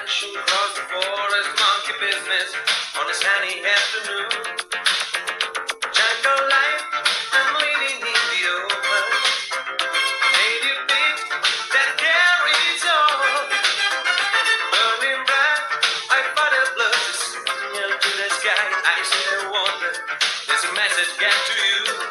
rush across the forest, monkey business on a sunny afternoon. Jungle life, I'm living in the open. Native beat that carries on. Burning bright, I fought a blood to signal to the sky. I see a wonder, there's a message get to you.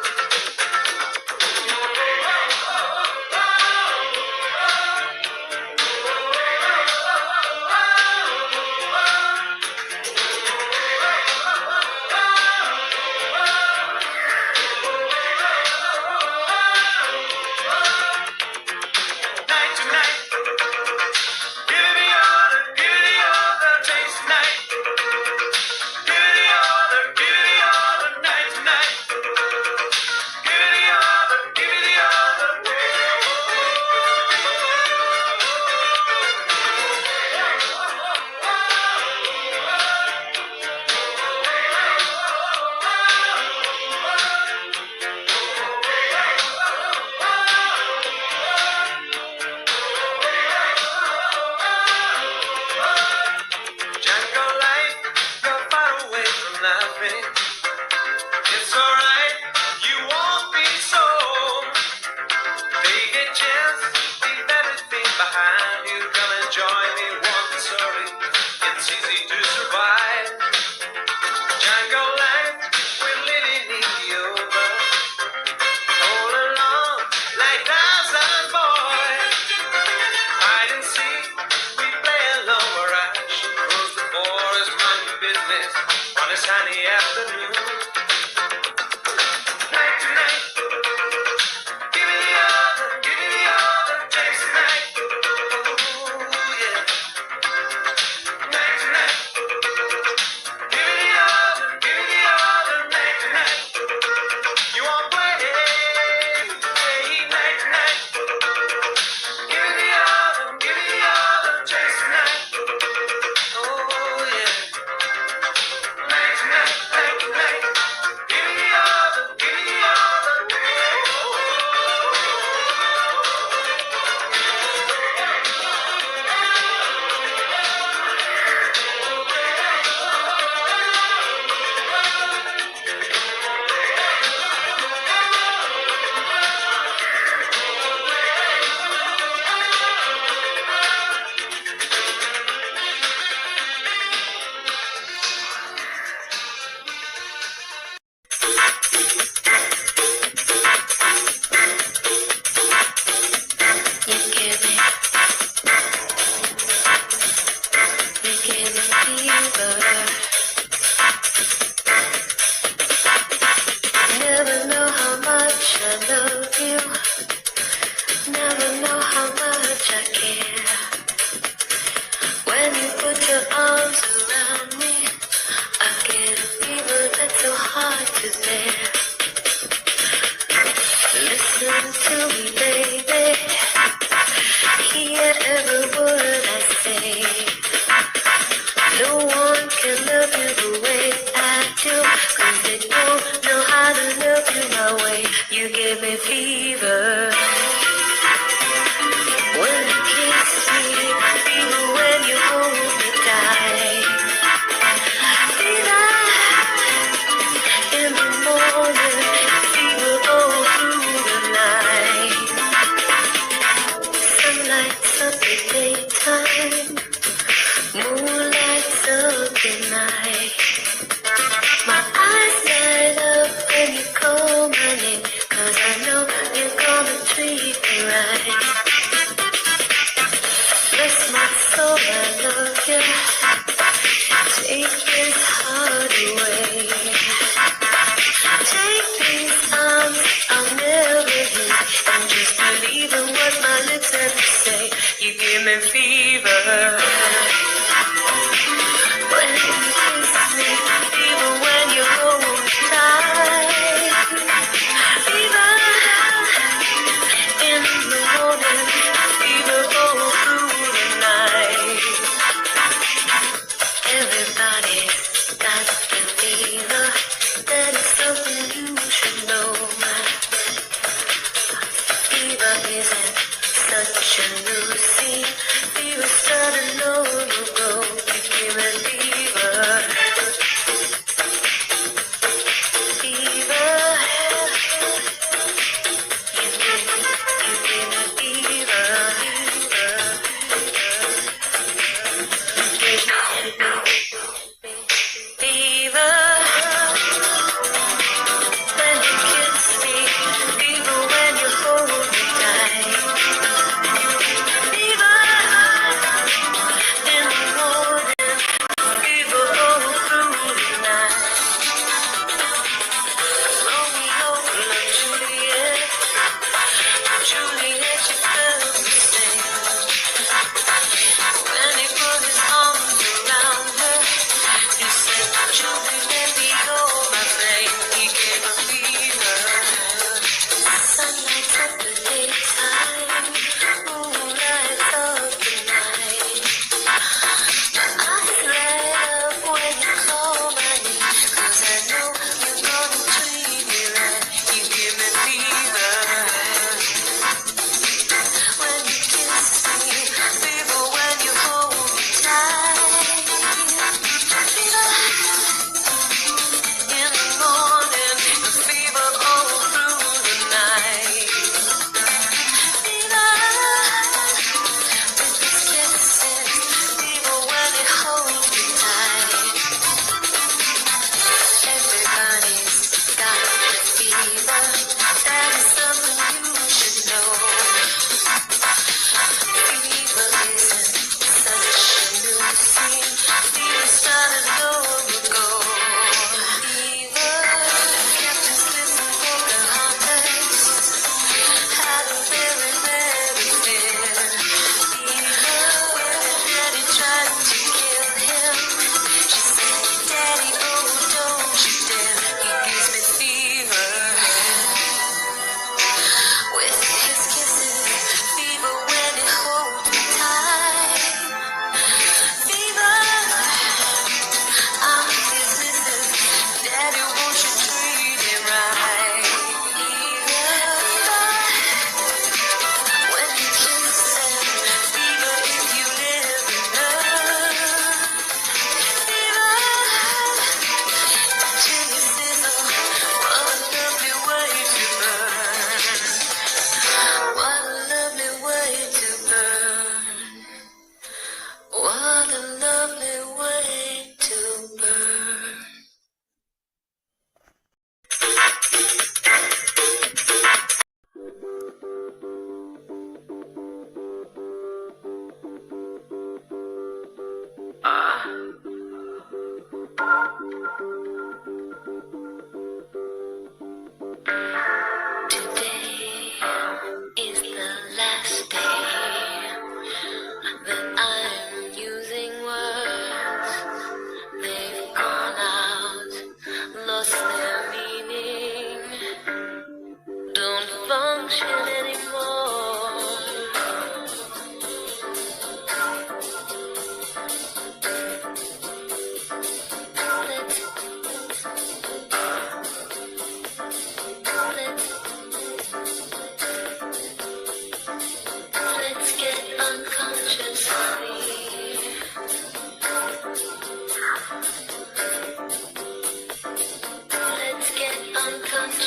It's alright, you won't be sold. Take a chance, leave everything behind you. Come and join me, won't be sorry. It's easy to survive. Jungle life, we're living in the open. All alone, like Tarzan boy. Hide and seek, we play along a rush. Across the forest, monkey business on a sunny afternoon. Night,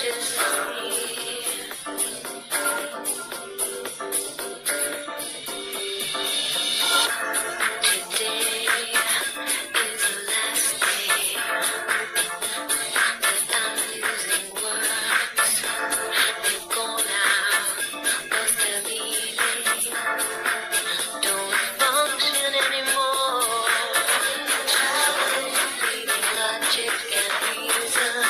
Logic and reason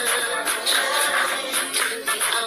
to the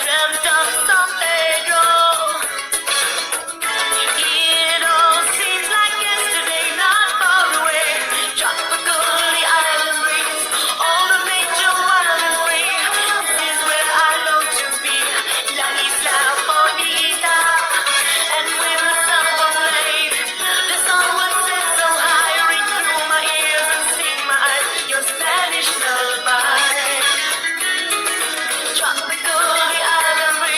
dreamt of San Pedro. It all seems like yesterday, not far away. Tropical, the island breeze, all of nature wild and free. This is where I long to be, La Isla Bonita. And when the sun was late, the sun would set so high, ring through my ears and sing my eyes your Spanish lullaby. Tropical, the island breeze.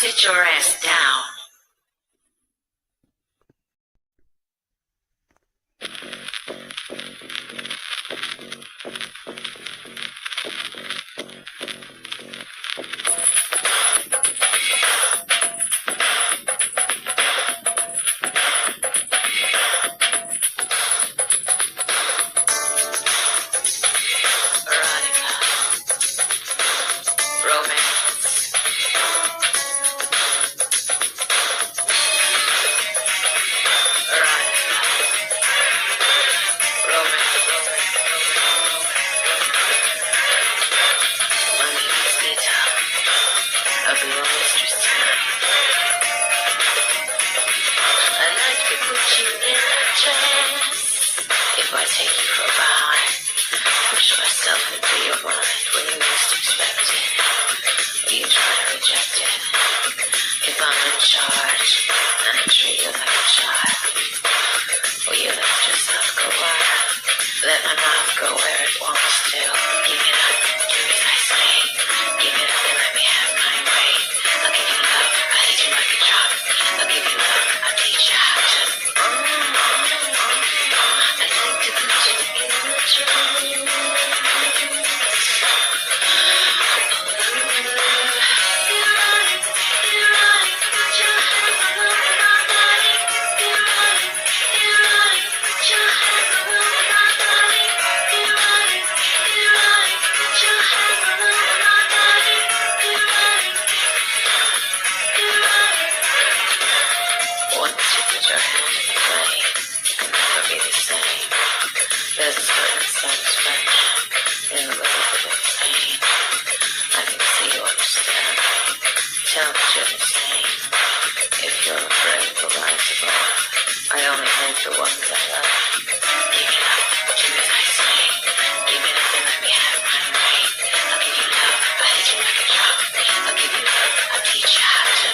sit your ass down. If I take you from behind, push myself into your mind when you least expect it, or you try to reject it. If I'm in charge, and I treat you like a child, will you let yourself go wild? Let my mouth go where it wants to. Give it up, do as I say. Give it up and let me have my way. I'll give you love, I'll hit you like a drop. I'll give you love, I'll teach you how to. Once you put your hand in the play, you can never be the same. There's a certain satisfaction in the look of pain. I can see you understand me. Tell me you're insane. If you're afraid of the lies above, I only think the ones I love. Give it up, do as I say. Give it up and let me have my way. I'll give you love, I'll hit you like a drop. I'll give you love, I'll teach you how to.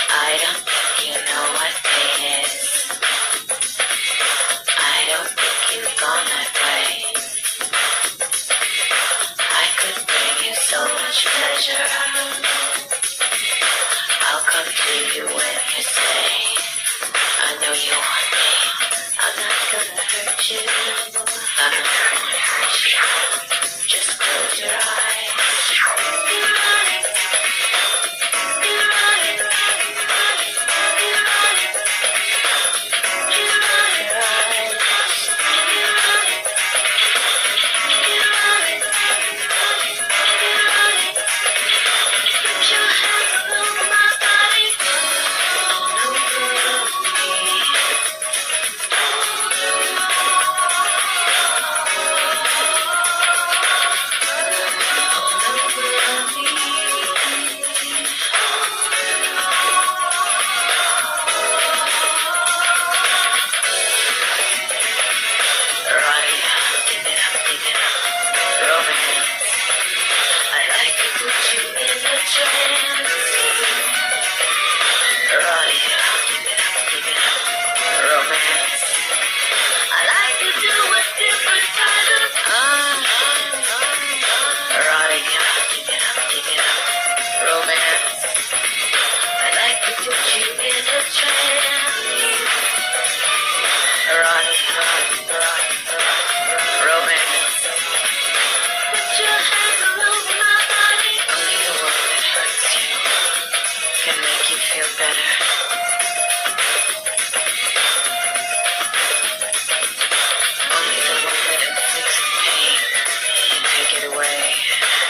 I don't think you know what pain is. I don't think you've gone that way. I could bring you so much pleasure. I'll come to you when you say, I know you want me. I'm not gonna hurt you. I'm not gonna hurt you. Just close your eyes. Only the one that inflicts the pain can take it away.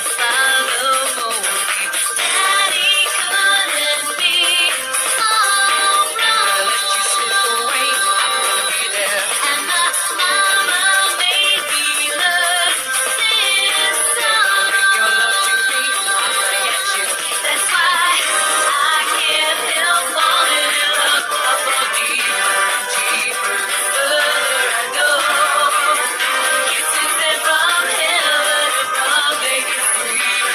follow me. Daddy couldn't be so wrong. Let you slip away, I'm gonna be there. And my mama made me learn this song. Bring your love to me, I'm gonna get you. That's why I can't help falling in love. I'll go deeper and deeper the further I go. Kisses sent from heaven above, make it free.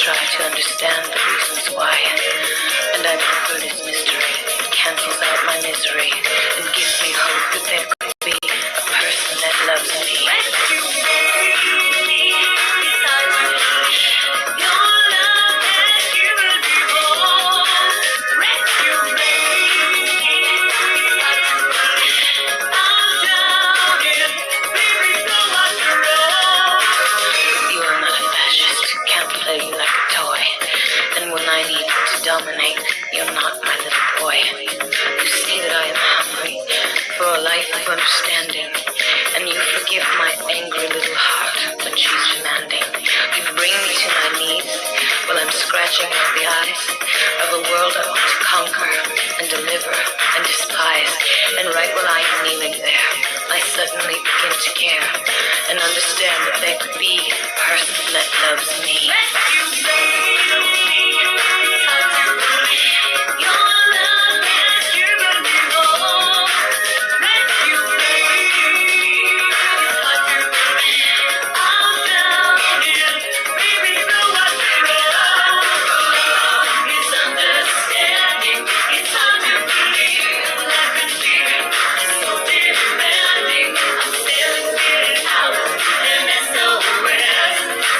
try to understand the reasons why. And I prefer this mystery. It cancels out my misery and gives me hope that there could be a person that loves me. Rescue me, your love has given me hope. Rescue me, I'm drowning, baby, so much wrong. You are not a fascist, can't play you like a toy. And when I need to dominate, you're not my little boy. You see that I am hungry for a life of understanding, and you forgive my angry little heart when she's demanding. You bring me to my knees while I'm scratching out the eyes of a world I want to conquer and deliver and despise. And right while I am kneeling there, I suddenly begin to care and understand that there could be a person that loves me. Rescue me. Your love has given me hope. Rescue me. I'm drowning, baby, so what's wrong? It's understanding, it's hard to believe. I can feel it, so demanding. I'm still getting out, and there's nowhere.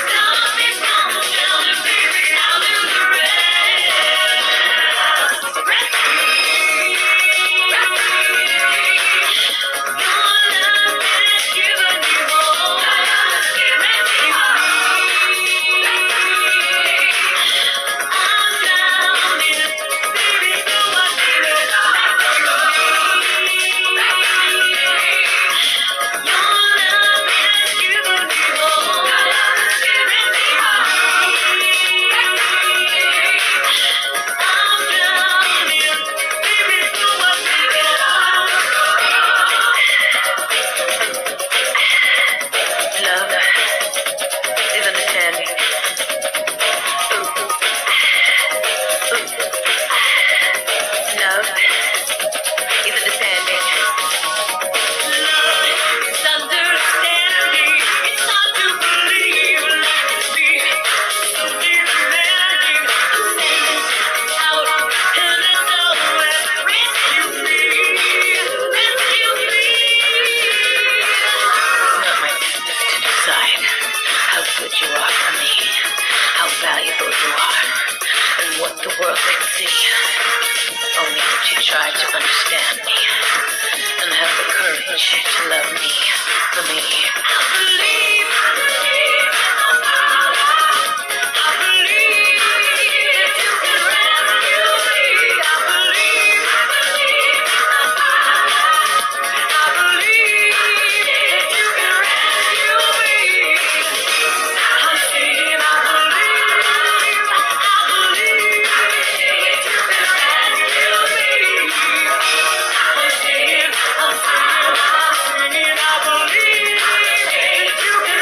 Stop me from drowning, baby, I'll do the rest. Rescue me. Your love has given me hope. Rescue me. I'm drowning, baby, so what's wrong? Your love has given me hope. I'm drowning, baby, so what's wrong? Love is understanding. Love is understanding. Love is understanding. It's hard to believe. Like it's me, so demanding. I'm standing out, and there's nowhere. Rescue me, rescue me. It's not my business to decide how good you are for me, how valuable you are, and what the world can see. Only that you try to understand me and have the courage to love me for me. I believe that you can rescue me. I believe that you can rescue me. I'm saying I believe that you can rescue me. I'm saying I believe that you can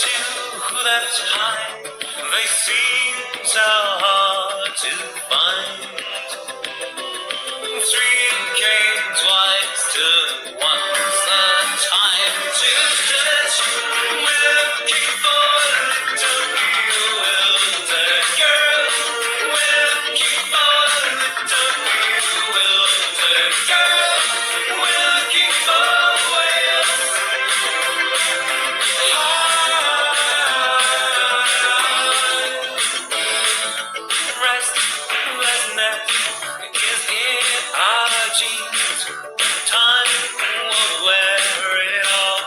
to that time, they seem so hard to find. Three came twice, took once a time to touch. Looking for little bewildered girl. Looking for little bewildered girl. Looking for Wales. Restlessness is in our genes. Time won't wear it off.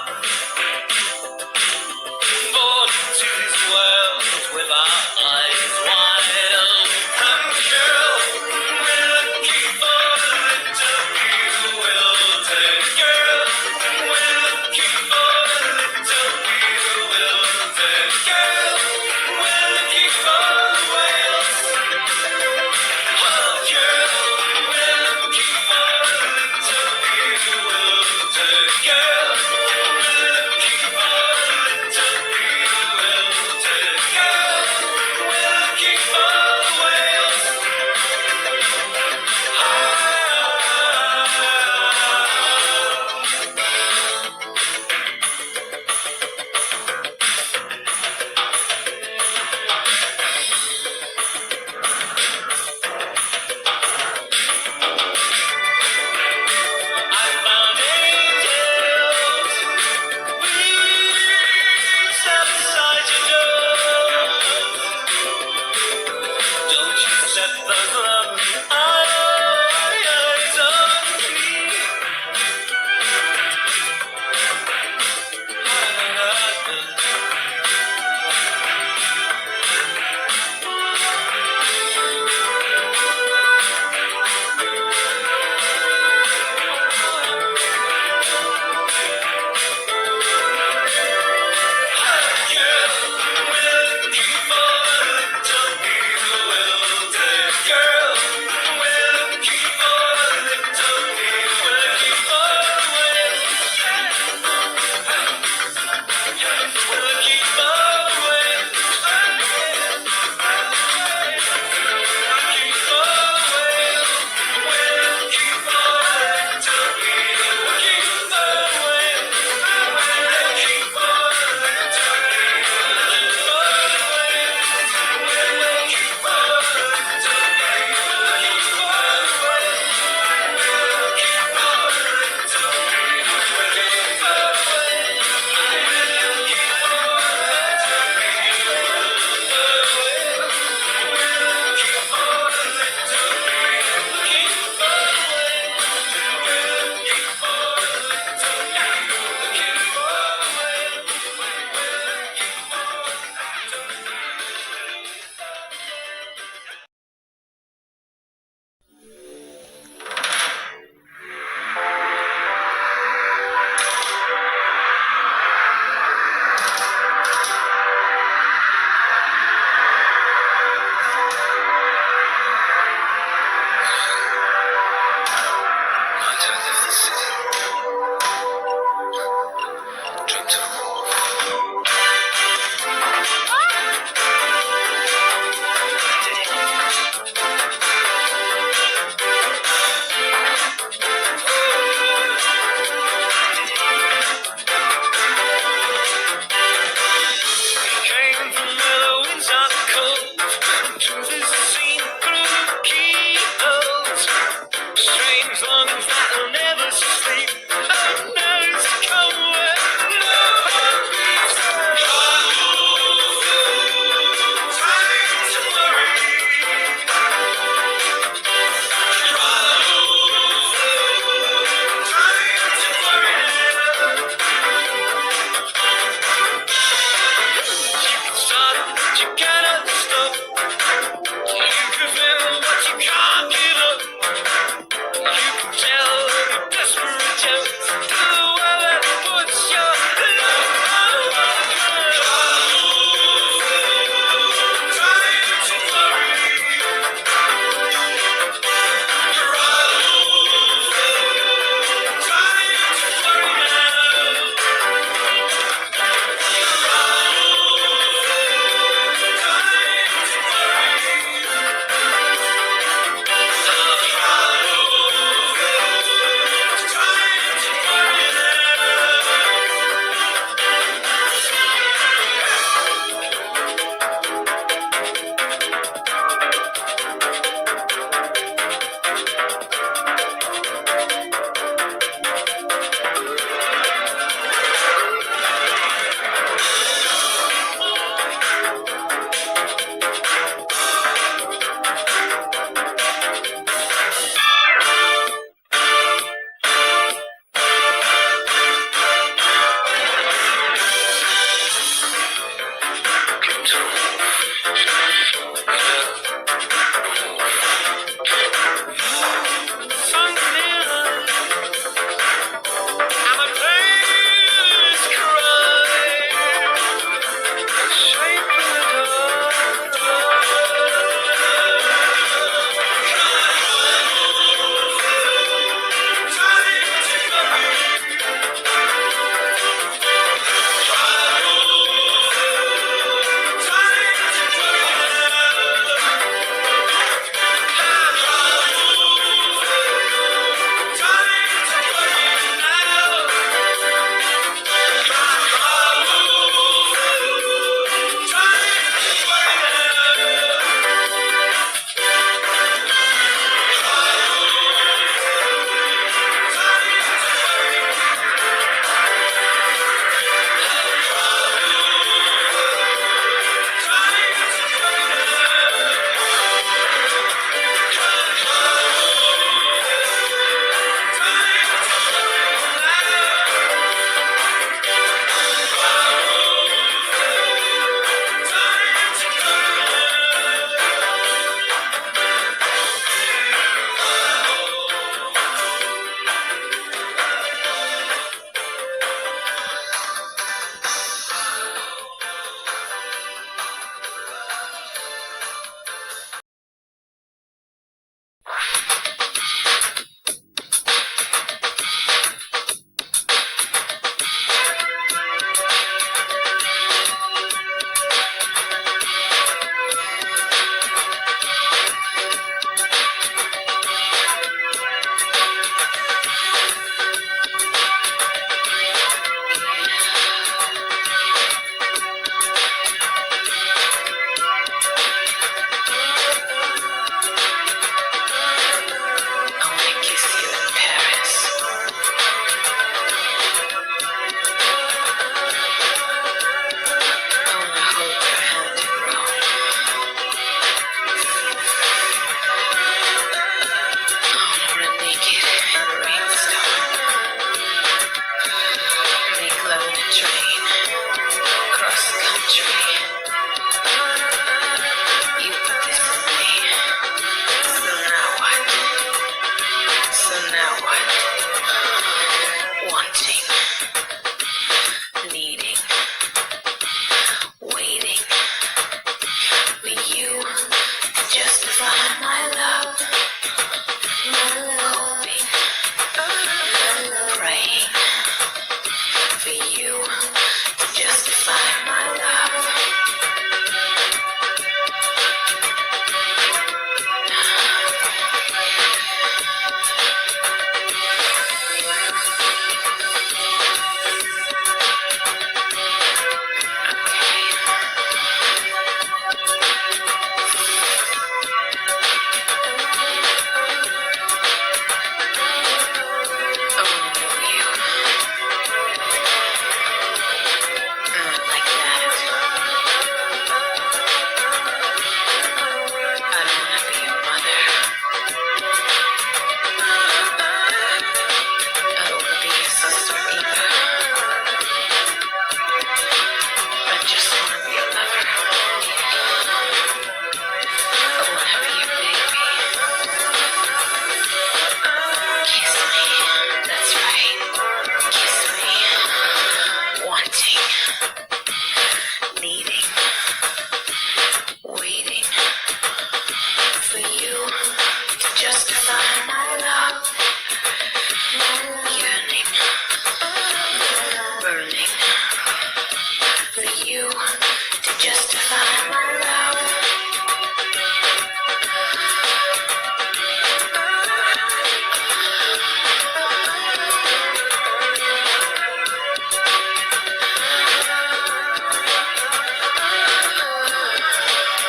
my love.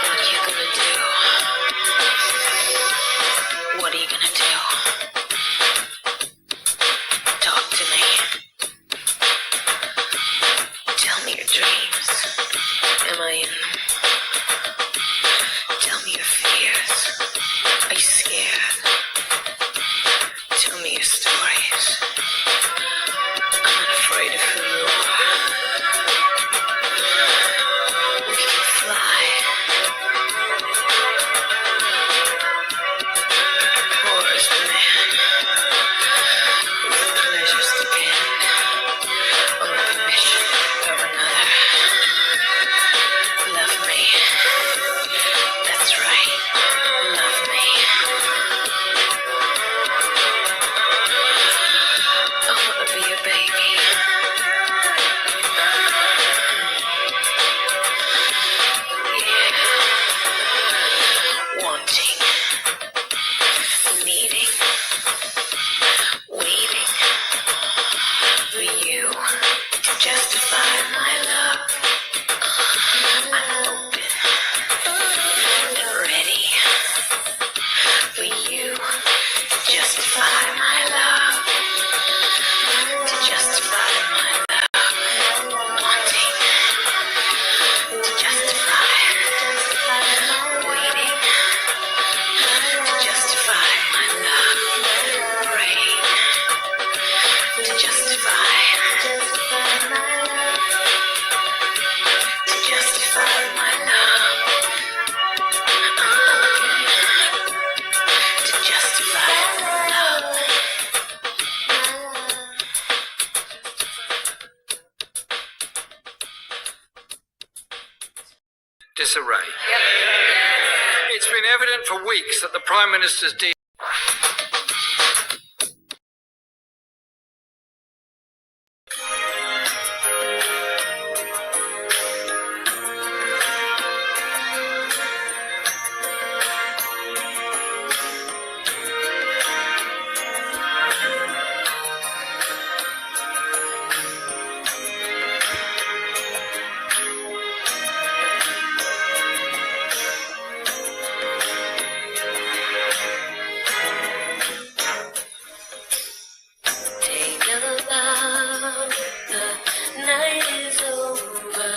What are you gonna do? What are you gonna do? Talk to me. Tell me your dreams. Am I in them? Tell me your fears. Are you scared? Tell me your stories. I'm not afraid of who you are. We can fly. Poor is the man whose pleasures depend on the permission of another. Love me. That's right. Love me. I wanna be your baby. Yeah. Wanting, needing, waiting for you to justify my love. I'm open and ready for you to justify my love. To justify my love. Wanting to justify. Waiting to justify my love. Praying to justify. To justify my love. To justify my love. Disarray. It's been evident for weeks that the Prime Minister's deal. Take a bow, the night is over.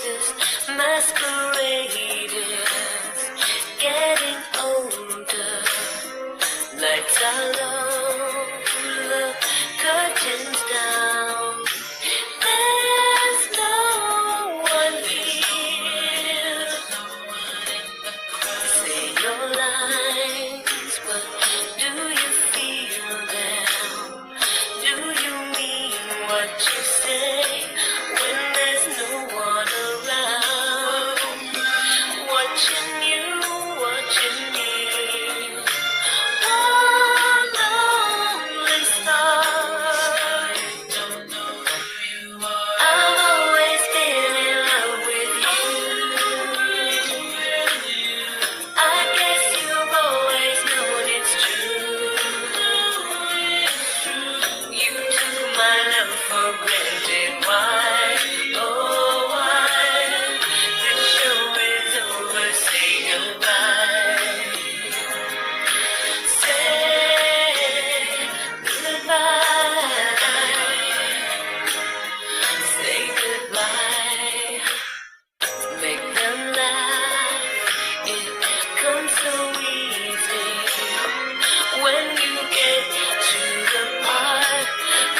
This masquerade is getting older. Lights are low, the curtains down. There's no one here. Say your lines, but do you feel them? Do you mean what you say when there's no one around? Watching you, watching me. One lonely star. I've always been in love with you. I guess you've always known it's true. You took my love for granted. Why? Oh, why? The show is over. Say goodbye. Say goodbye. Say goodbye. Make them laugh. It comes so easy when you get to the part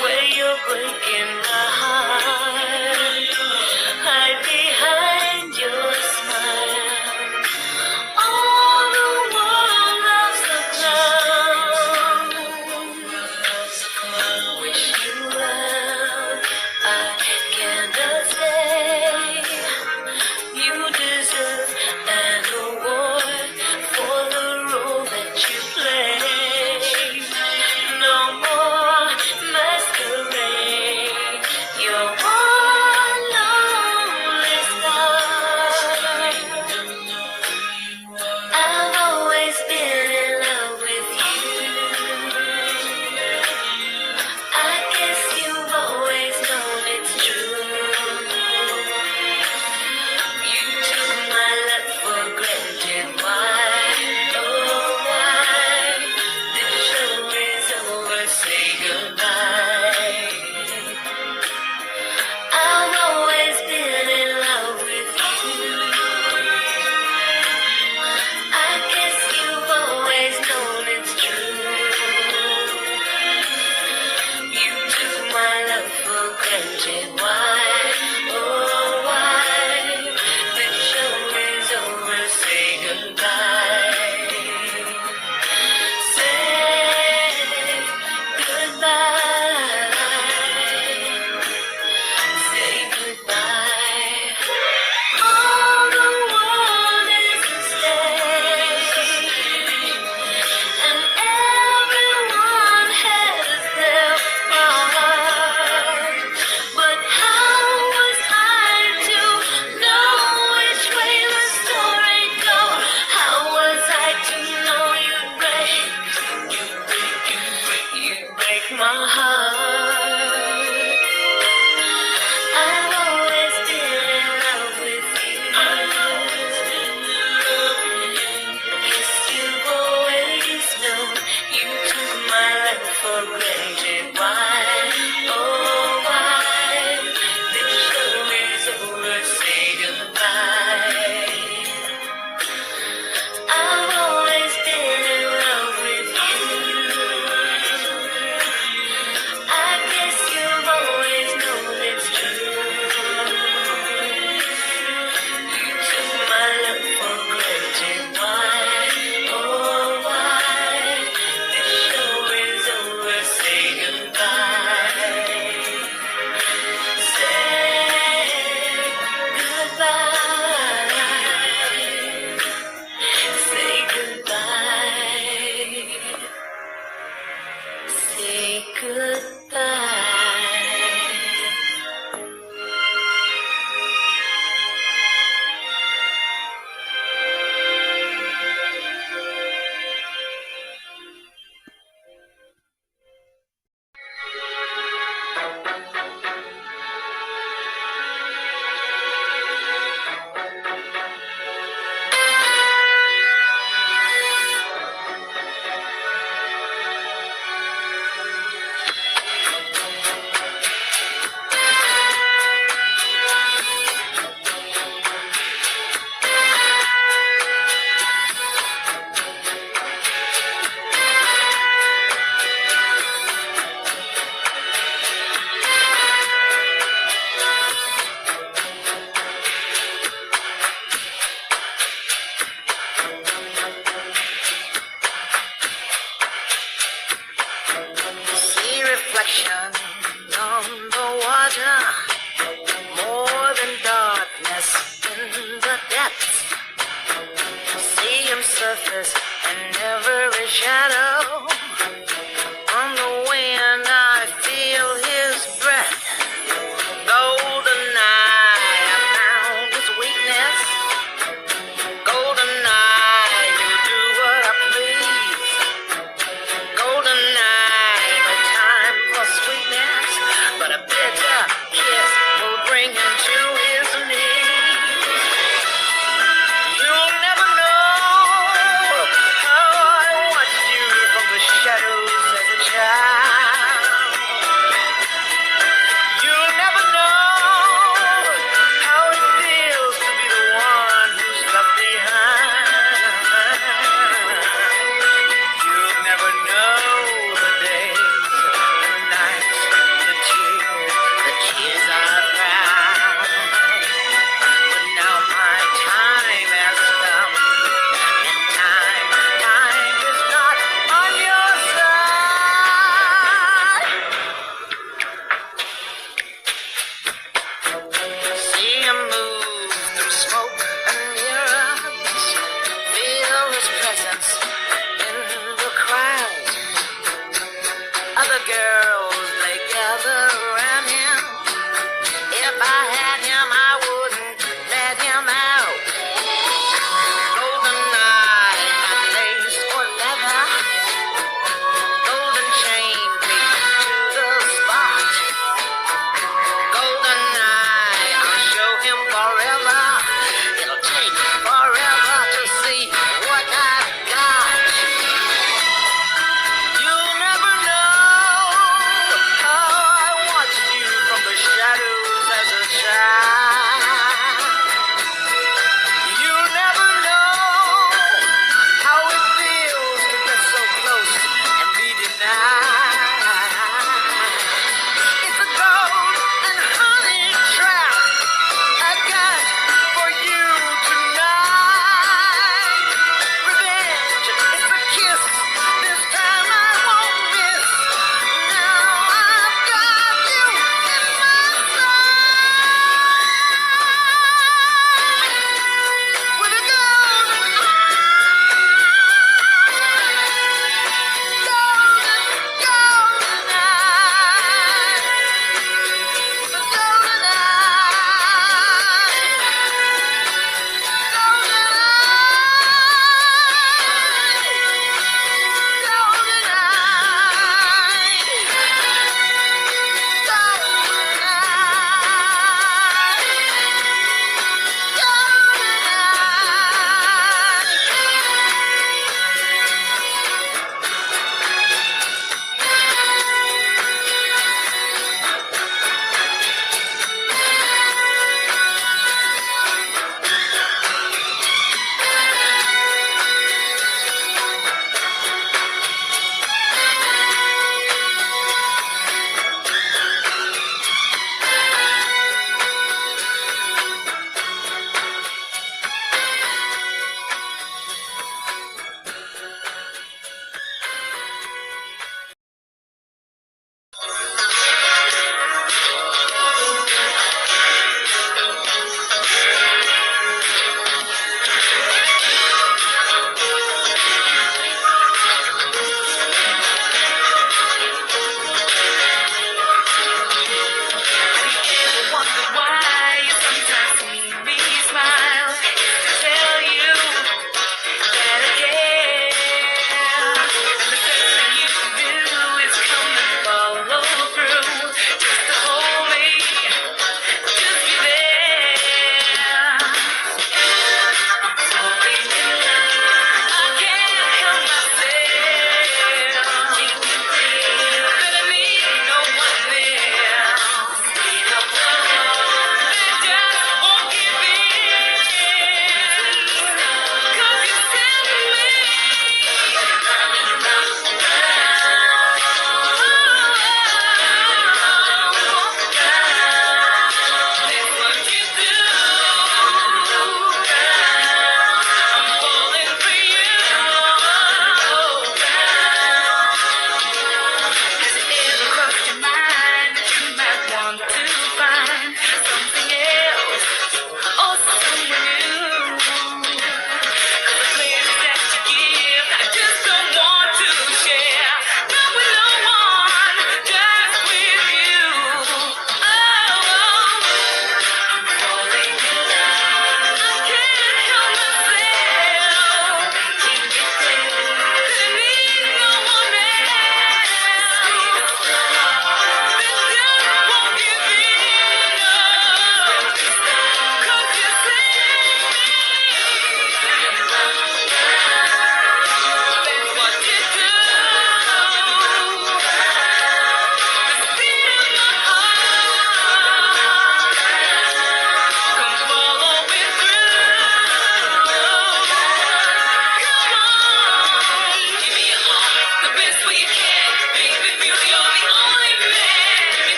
where you're breaking my heart. Hide behind your smile. All the world loves the clown. Wish you well. I cannot stay. You deserve an award for the role that you play. No more masquerade. surface and every shadow. On the wind I feel his breath. Golden eye, I found his weakness. Golden eye, you do what I please. Golden eye, no time for sweetness, but a bitter kiss will bring him to his knees. You'll never know how I watched you from the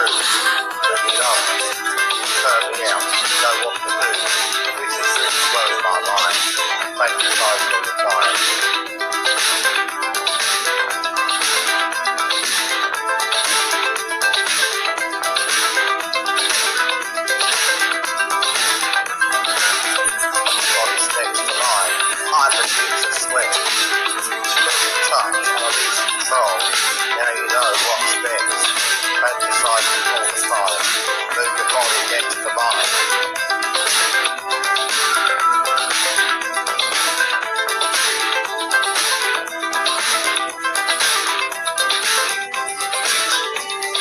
that you know, you turn me out, you know what to do. This is really blowing my mind. Thank you guys all the time. Body's next to mine. I produce a sweat. Touch, I lose control. Now you know what's next. Fantasizing all the time. Move the body next to mine.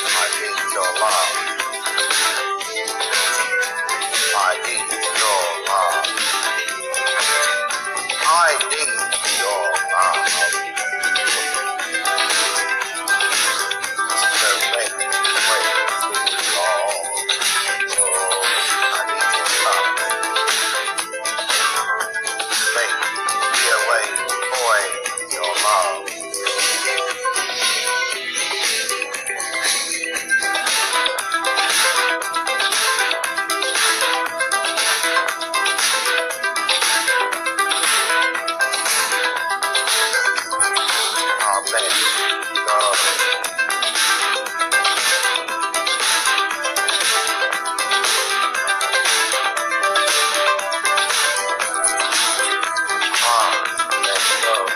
I need your love. I need your love. I need your love. So make me wait too long. Oh, I need your love. Make me away, boy, your love. Oh, man. Let's go. Let's go.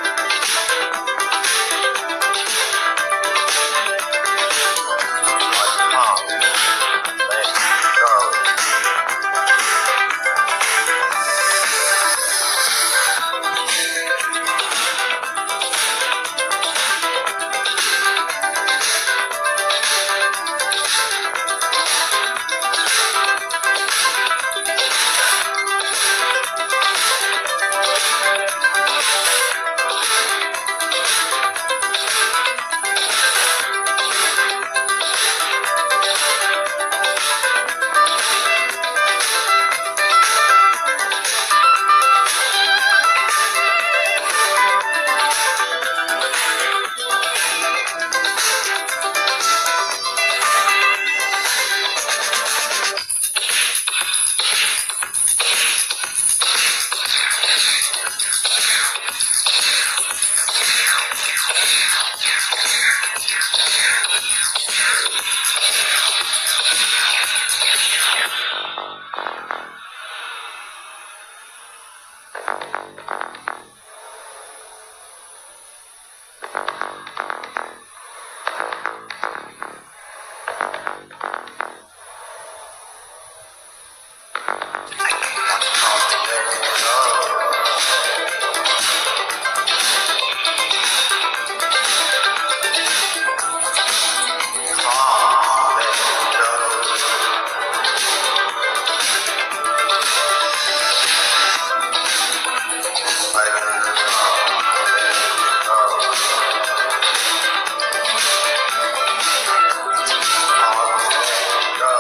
Go.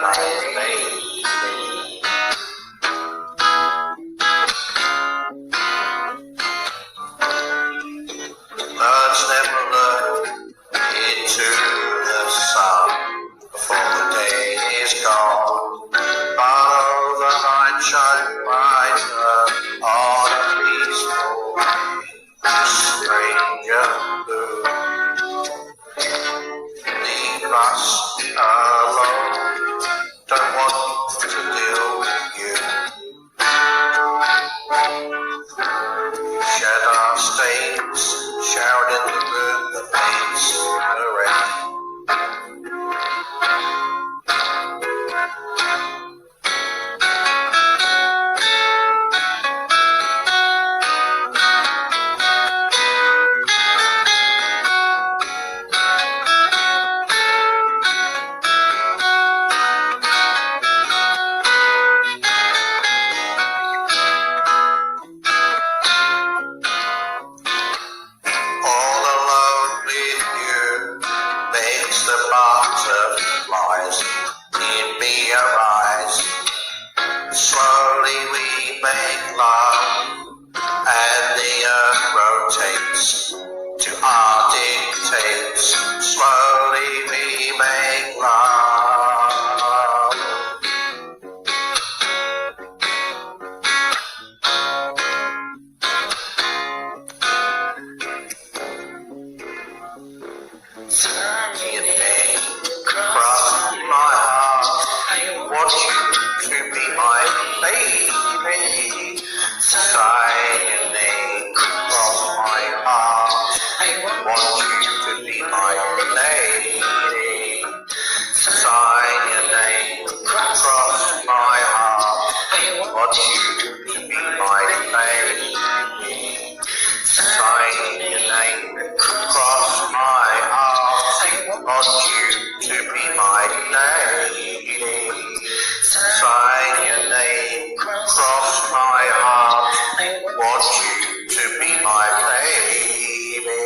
my baby. Birds never look into the sun before the day is gone. Oh, the night shines brighter on a peaceful day. Stranger blue, leave us alone. Don't want to deal with you. Shed our stains, showered in the room that makes the rain. All alone with you makes the butterflies in me arise. Slowly we make love, and the earth rotates to our dictates. Slowly we make love. Your name crossed my heart. Want you to be my baby. Sigh your name crossed my heart. Want you to be my lady. Sigh your name crossed my heart. Want you to be my lady. Sign your name cross my heart. Want you to be my lady. Sign your name cross my heart. Want you to be my baby.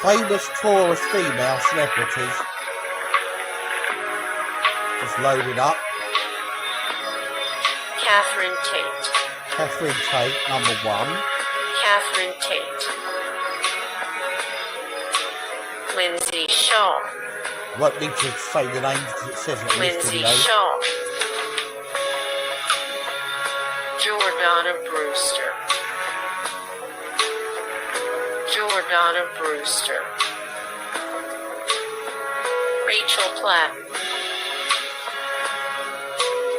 Famous Taurus female celebrities. Just loaded up. Catherine Tate. Catherine Tate, number 1. Catherine Tate. Lindsay Shaw. I won't need to say the names because it says it in this Lindsay video. Shaw. Jordana Brewster. Jordana Brewster. Rachel Platt.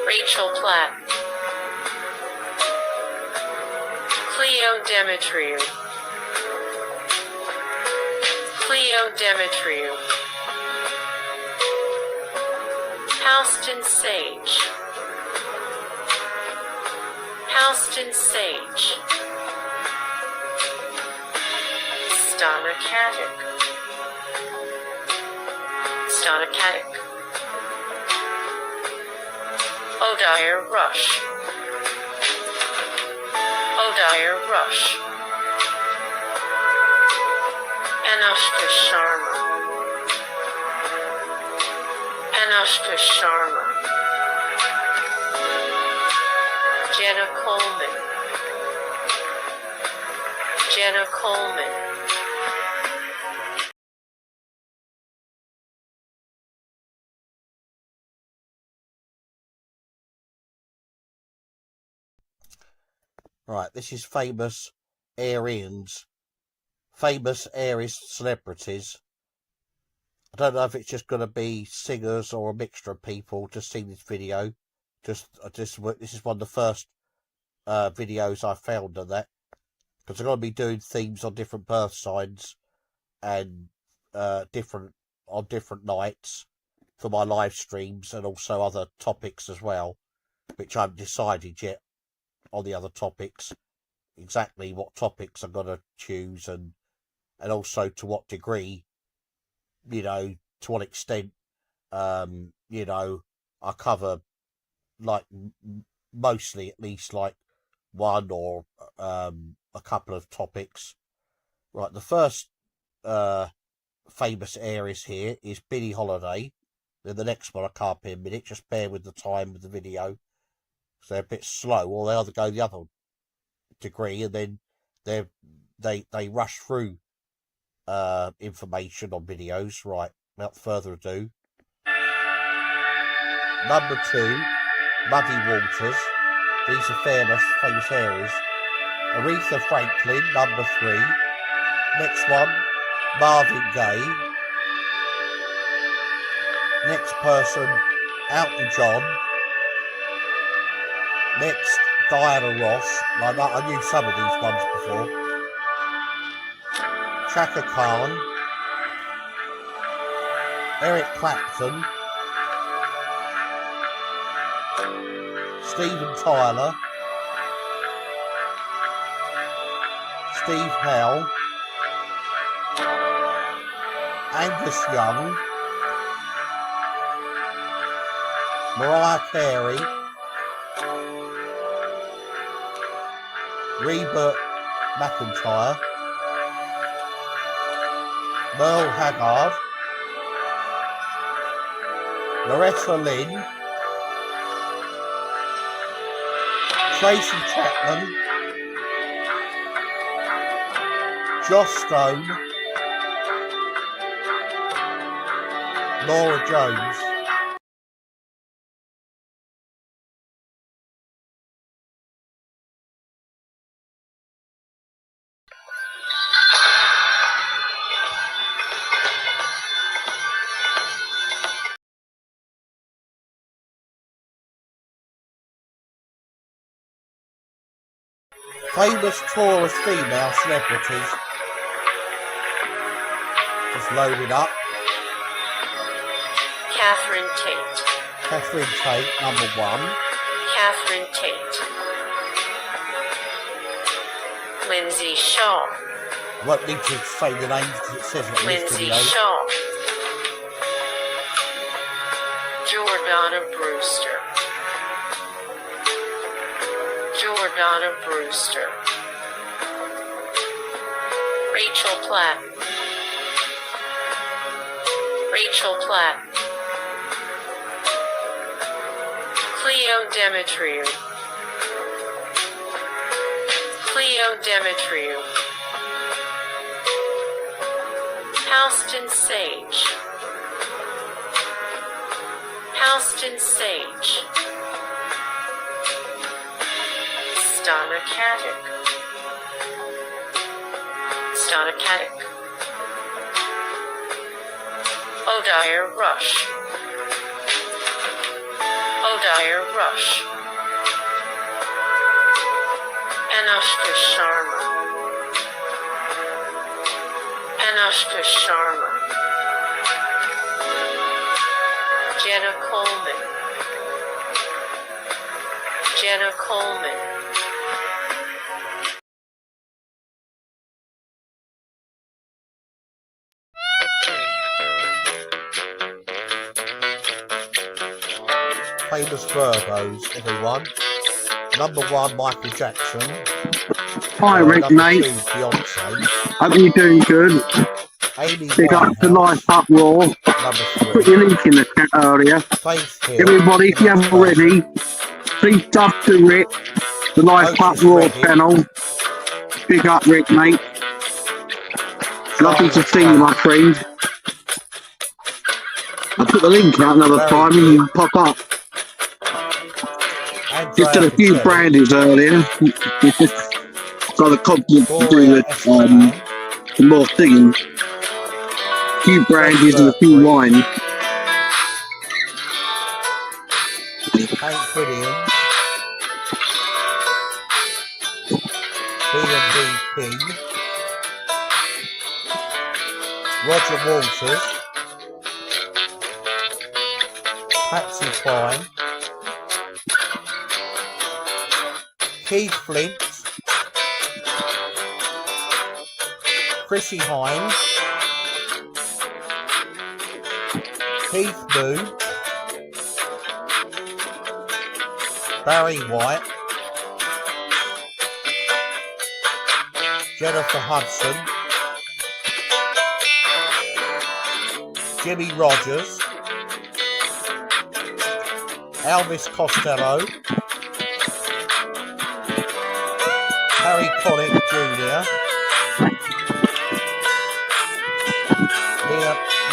Rachel Platt. Cleo Demetriou. Cleo Demetriou. Houston Sage. Houston Sage. Stana Katic. Stana Katic. Odair Rush. Odair Rush. Anushka Sharma. Anushka Sharma. Jenna Coleman. Jenna Coleman. Right, this is famous Aryans. Famous Aries celebrities. I don't know if it's just going to be singers or a mixture of people just seeing this video. This is one of the first videos I found of that. Because I'm going to be doing themes on different birth signs and different nights for my live streams, and also other topics as well, which I haven't decided yet on the other topics, exactly what topics I'm going to choose, and also to what degree you know, to an extent, you know, I cover like mostly at least like one or a couple of topics. Right, the first famous areas here is Billie Holiday. Then the next one I can't be a minute, just bear with the time of the video. So they're a bit slow, or they either go the other degree and then they rush through information on videos. Right, without further ado. Number 2, Muddy Waters. These are famous areas. Aretha Franklin, number 3. Next one, Marvin Gaye. Next person, Elton John. Next, Diana Ross. I knew some of these ones before. Chaka Khan. Eric Clapton. Steven Tyler. Steve Howe. Angus Young. Mariah Carey. Reba McEntire. Merle Haggard. Loretta Lynn. Tracy Chapman. Joss Stone. Laura Jones. Famous Taurus female celebrities. Just loaded up. Catherine Tate. Catherine Tate, number 1. Catherine Tate. Lindsay Shaw. I won't need to say the names because it says it in this Lindsay video. Shaw. Jordana Brewster. Jordana Brewster. Rachel Platt. Rachel Platt. Cleo Demetriou. Cleo Demetriou. Houston Sage. Houston Sage. Stana Katic. Stana Katic. Odair Rush. Odair Rush. Anushka Sharma. Anushka Sharma. Jenna Coleman. Jenna Coleman. Famous Virgos, everyone. Number 1, Michael Jackson. Hi Rick, Number mate. 2, Beyonce. Hope you're doing good. Amy Big up to Winehouse, Life Up Raw. number Put 3. your link in the chat earlier. Faith Hill. Everybody, if you haven't already, please sub to Rick, the Life Up Raw channel. Big up Rick, mate. Lovely to see you, my friend. I'll put the link out another time and you pop up. Just did a few brandies earlier. Got the confidence to do the more singing. A few brandies and a few wine. Hank Williams. B&B King. Roger Waters. Patsy Cline. Keith Flint. Chrissy Hines. Keith Moon, Barry White, Jennifer Hudson, Jimmy Rogers, Elvis Costello, Harry Connick Jr.,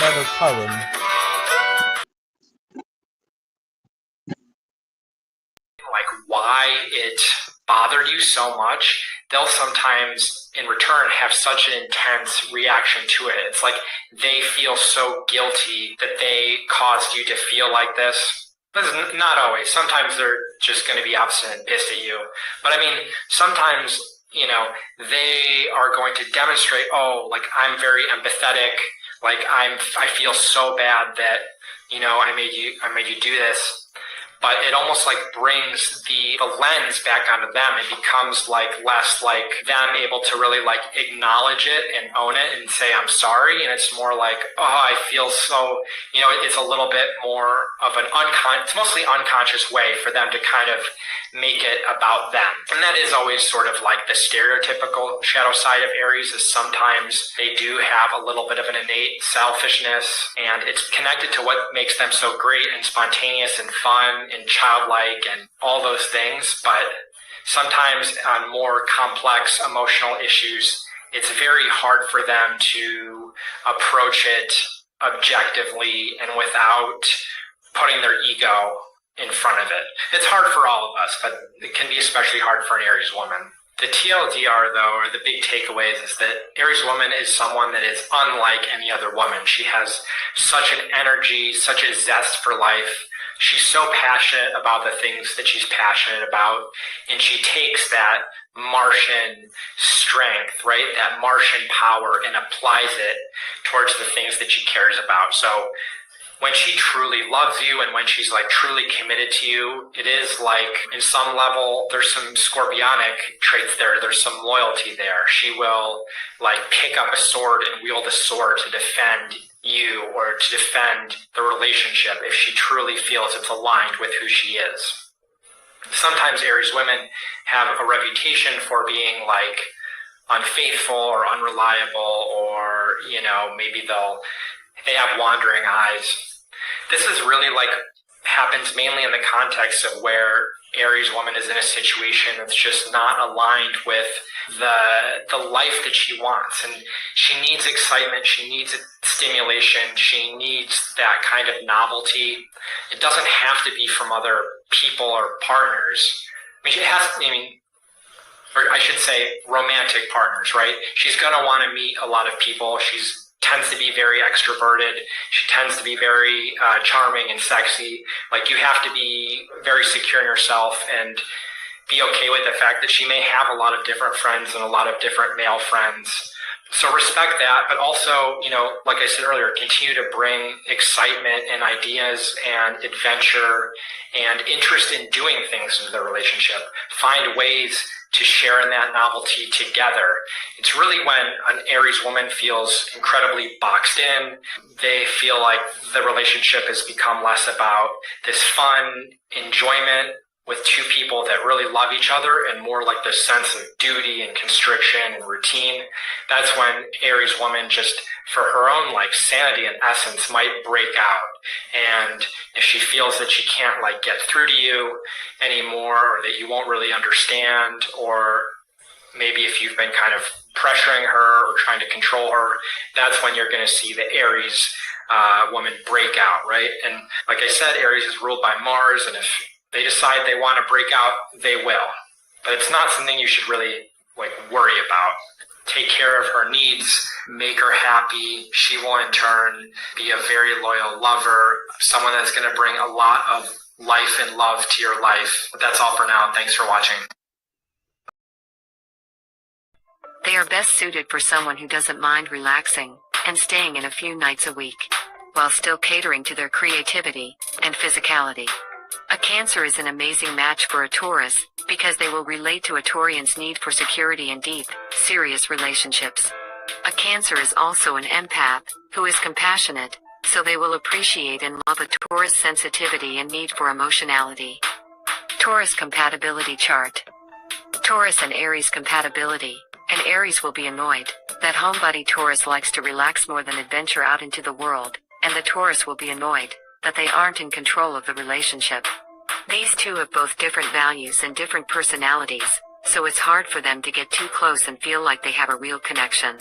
Leonard Cohen. Like why it bothered you so much, they'll sometimes in return have such an intense reaction to it. It's like they feel so guilty that they caused you to feel like this. But it's not always. Sometimes they're just going to be upset and pissed at you. But I mean, sometimes, you know, they are going to demonstrate, oh, like I'm very empathetic. Like I feel so bad that, you know, I made you do this. But it almost like brings the lens back onto them. It becomes like less like them able to really like acknowledge it and own it and say, I'm sorry. And it's more like, oh, I feel so, you know, it's a little bit more of an it's mostly unconscious way for them to kind of make it about them. And that is always sort of like the stereotypical shadow side of Aries, is sometimes they do have a little bit of an innate selfishness, and it's connected to what makes them so great and spontaneous and fun and childlike and all those things. But sometimes on more complex emotional issues, it's very hard for them to approach it objectively and without putting their ego in front of it. It's hard for all of us, but it can be especially hard for an Aries woman. The TLDR, though, or the big takeaways, is that Aries woman is someone that is unlike any other woman. She has such an energy, such a zest for life. She's so passionate about the things that she's passionate about, and she takes that Martian strength, right, that Martian power, and applies it towards the things that she cares about. So when she truly loves you and when she's like truly committed to you, it is like in some level, there's some scorpionic traits there. There's some loyalty there. She will like pick up a sword and wield a sword to defend you or to defend the relationship if she truly feels it's aligned with who she is. Sometimes Aries women have a reputation for being like unfaithful or unreliable, or, you know, maybe they have wandering eyes. This is really like happens mainly in the context of where Aries woman is in a situation that's just not aligned with the life that she wants, and she needs excitement, she needs stimulation, she needs that kind of novelty. It doesn't have to be from other people or partners. Or I should say romantic partners, right? She's going to want to meet a lot of people. Tends to be very extroverted. She tends to be very charming and sexy. Like, you have to be very secure in yourself and be okay with the fact that she may have a lot of different friends and a lot of different male friends. So respect that, but also, you know, like I said earlier, continue to bring excitement and ideas and adventure and interest in doing things into the relationship. Find ways to share in that novelty together. It's really when an Aries woman feels incredibly boxed in. They feel like the relationship has become less about this fun enjoyment with two people that really love each other and more like this sense of duty and constriction and routine. That's when Aries woman, just for her own like sanity and essence, might break out. And if she feels that she can't like get through to you anymore, or that you won't really understand, or maybe if you've been kind of pressuring her or trying to control her, that's when you're going to see the Aries woman break out, right? And like I said, Aries is ruled by Mars, and if they decide they want to break out, they will. But it's not something you should really like worry about. Take care of her needs, make her happy. She will in turn be a very loyal lover, someone that's going to bring a lot of life and love to your life. But that's all for now. Thanks for watching. They are best suited for someone who doesn't mind relaxing and staying in a few nights a week, while still catering to their creativity and physicality. A Cancer is an amazing match for a Taurus, because they will relate to a Taurian's need for security and deep, serious relationships. A Cancer is also an empath, who is compassionate, so they will appreciate and love a Taurus sensitivity and need for emotionality. Taurus compatibility chart. Taurus and Aries compatibility. An Aries will be annoyed that homebody Taurus likes to relax more than adventure out into the world, and the Taurus will be annoyed that they aren't in control of the relationship. These two have both different values and different personalities, so it's hard for them to get too close and feel like they have a real connection.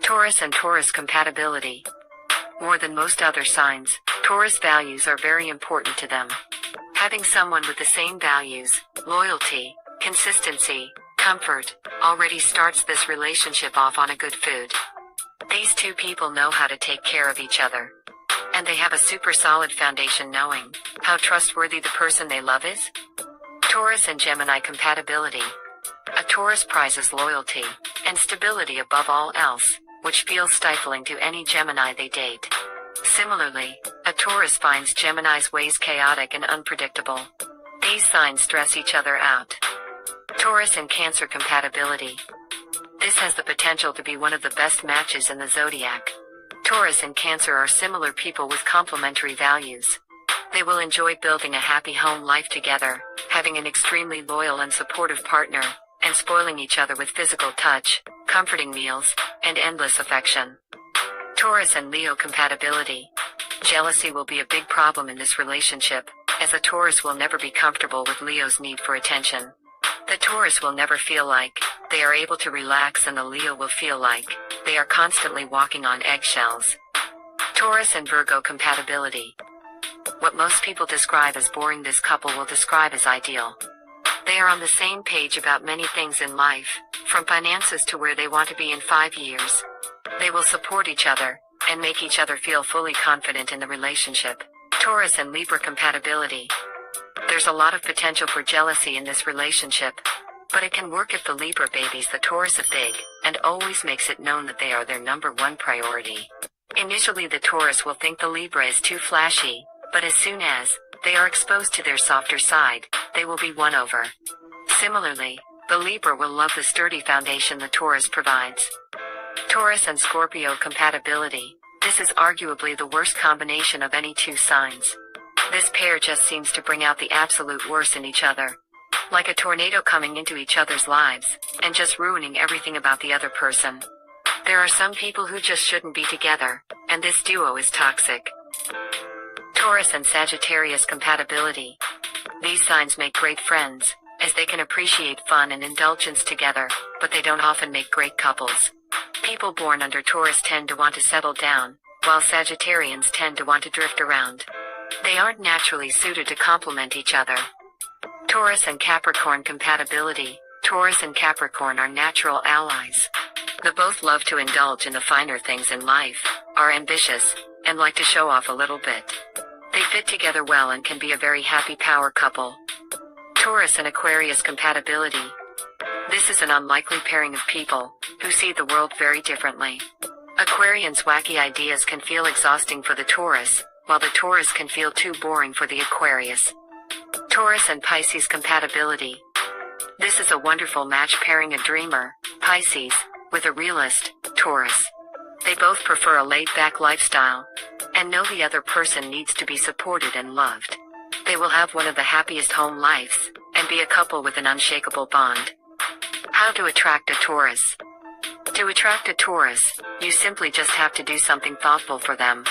Taurus and Taurus compatibility. More than most other signs, Taurus values are very important to them. Having someone with the same values, loyalty, consistency, comfort, already starts this relationship off on a good foot. These two people know how to take care of each other. And they have a super solid foundation knowing how trustworthy the person they love is. Taurus and Gemini compatibility. A Taurus prizes loyalty and stability above all else, which feels stifling to any Gemini they date. Similarly, a Taurus finds Gemini's ways chaotic and unpredictable. These signs stress each other out. Taurus and Cancer compatibility. This has the potential to be one of the best matches in the zodiac. Taurus and Cancer are similar people with complementary values. They will enjoy building a happy home life together, having an extremely loyal and supportive partner, and spoiling each other with physical touch, comforting meals, and endless affection. Taurus and Leo compatibility. Jealousy will be a big problem in this relationship, as a Taurus will never be comfortable with Leo's need for attention. The Taurus will never feel like they are able to relax, and the Leo will feel like they are constantly walking on eggshells. Taurus and Virgo compatibility. What most people describe as boring, this couple will describe as ideal. They are on the same page about many things in life, from finances to where they want to be in 5 years. They will support each other and make each other feel fully confident in the relationship. Taurus and Libra compatibility. There's a lot of potential for jealousy in this relationship, but it can work if the Libra babies the Taurus a big, and always makes it known that they are their number one priority. Initially, the Taurus will think the Libra is too flashy, but as soon as they are exposed to their softer side, they will be won over. Similarly, the Libra will love the sturdy foundation the Taurus provides. Taurus and Scorpio compatibility. This is arguably the worst combination of any two signs. This pair just seems to bring out the absolute worst in each other. Like a tornado coming into each other's lives, and just ruining everything about the other person. There are some people who just shouldn't be together, and this duo is toxic. Taurus and Sagittarius compatibility. These signs make great friends, as they can appreciate fun and indulgence together, but they don't often make great couples. People born under Taurus tend to want to settle down, while Sagittarians tend to want to drift around. They aren't naturally suited to complement each other. Taurus and Capricorn compatibility. Taurus and Capricorn are natural allies. They both love to indulge in the finer things in life, are ambitious, and like to show off a little bit. They fit together well and can be a very happy power couple. Taurus and Aquarius compatibility. This is an unlikely pairing of people who see the world very differently. Aquarians' wacky ideas can feel exhausting for the Taurus, while the Taurus can feel too boring for the Aquarius. Taurus and Pisces compatibility. This is a wonderful match, pairing a dreamer, Pisces, with a realist, Taurus. They both prefer a laid-back lifestyle, and know the other person needs to be supported and loved. They will have one of the happiest home lives, and be a couple with an unshakable bond. How to attract a Taurus. To attract a Taurus, you simply just have to do something thoughtful for them.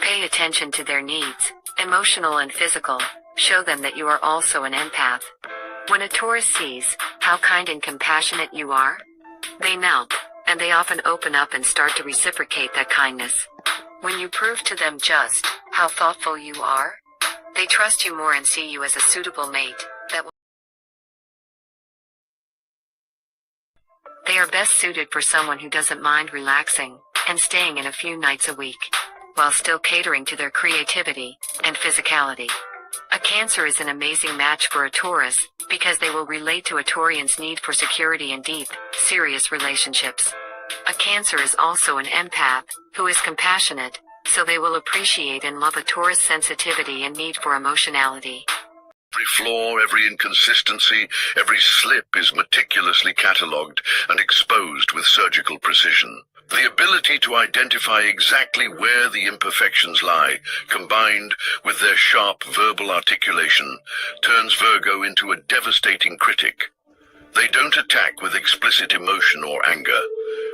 Pay attention to their needs, emotional and physical. Show them that you are also an empath. When a Taurus sees how kind and compassionate you are, they melt, and they often open up and start to reciprocate that kindness. When you prove to them just how thoughtful you are, they trust you more and see you as a suitable mate that will. They are best suited for someone who doesn't mind relaxing and staying in a few nights a week, while still catering to their creativity and physicality. A Cancer is an amazing match for a Taurus, because they will relate to a Taurian's need for security and deep, serious relationships. A Cancer is also an empath, who is compassionate, so they will appreciate and love a Taurus' sensitivity and need for emotionality. Every flaw, every inconsistency, every slip is meticulously catalogued and exposed with surgical precision. The ability to identify exactly where the imperfections lie, combined with their sharp verbal articulation, turns Virgo into a devastating critic. They don't attack with explicit emotion or anger,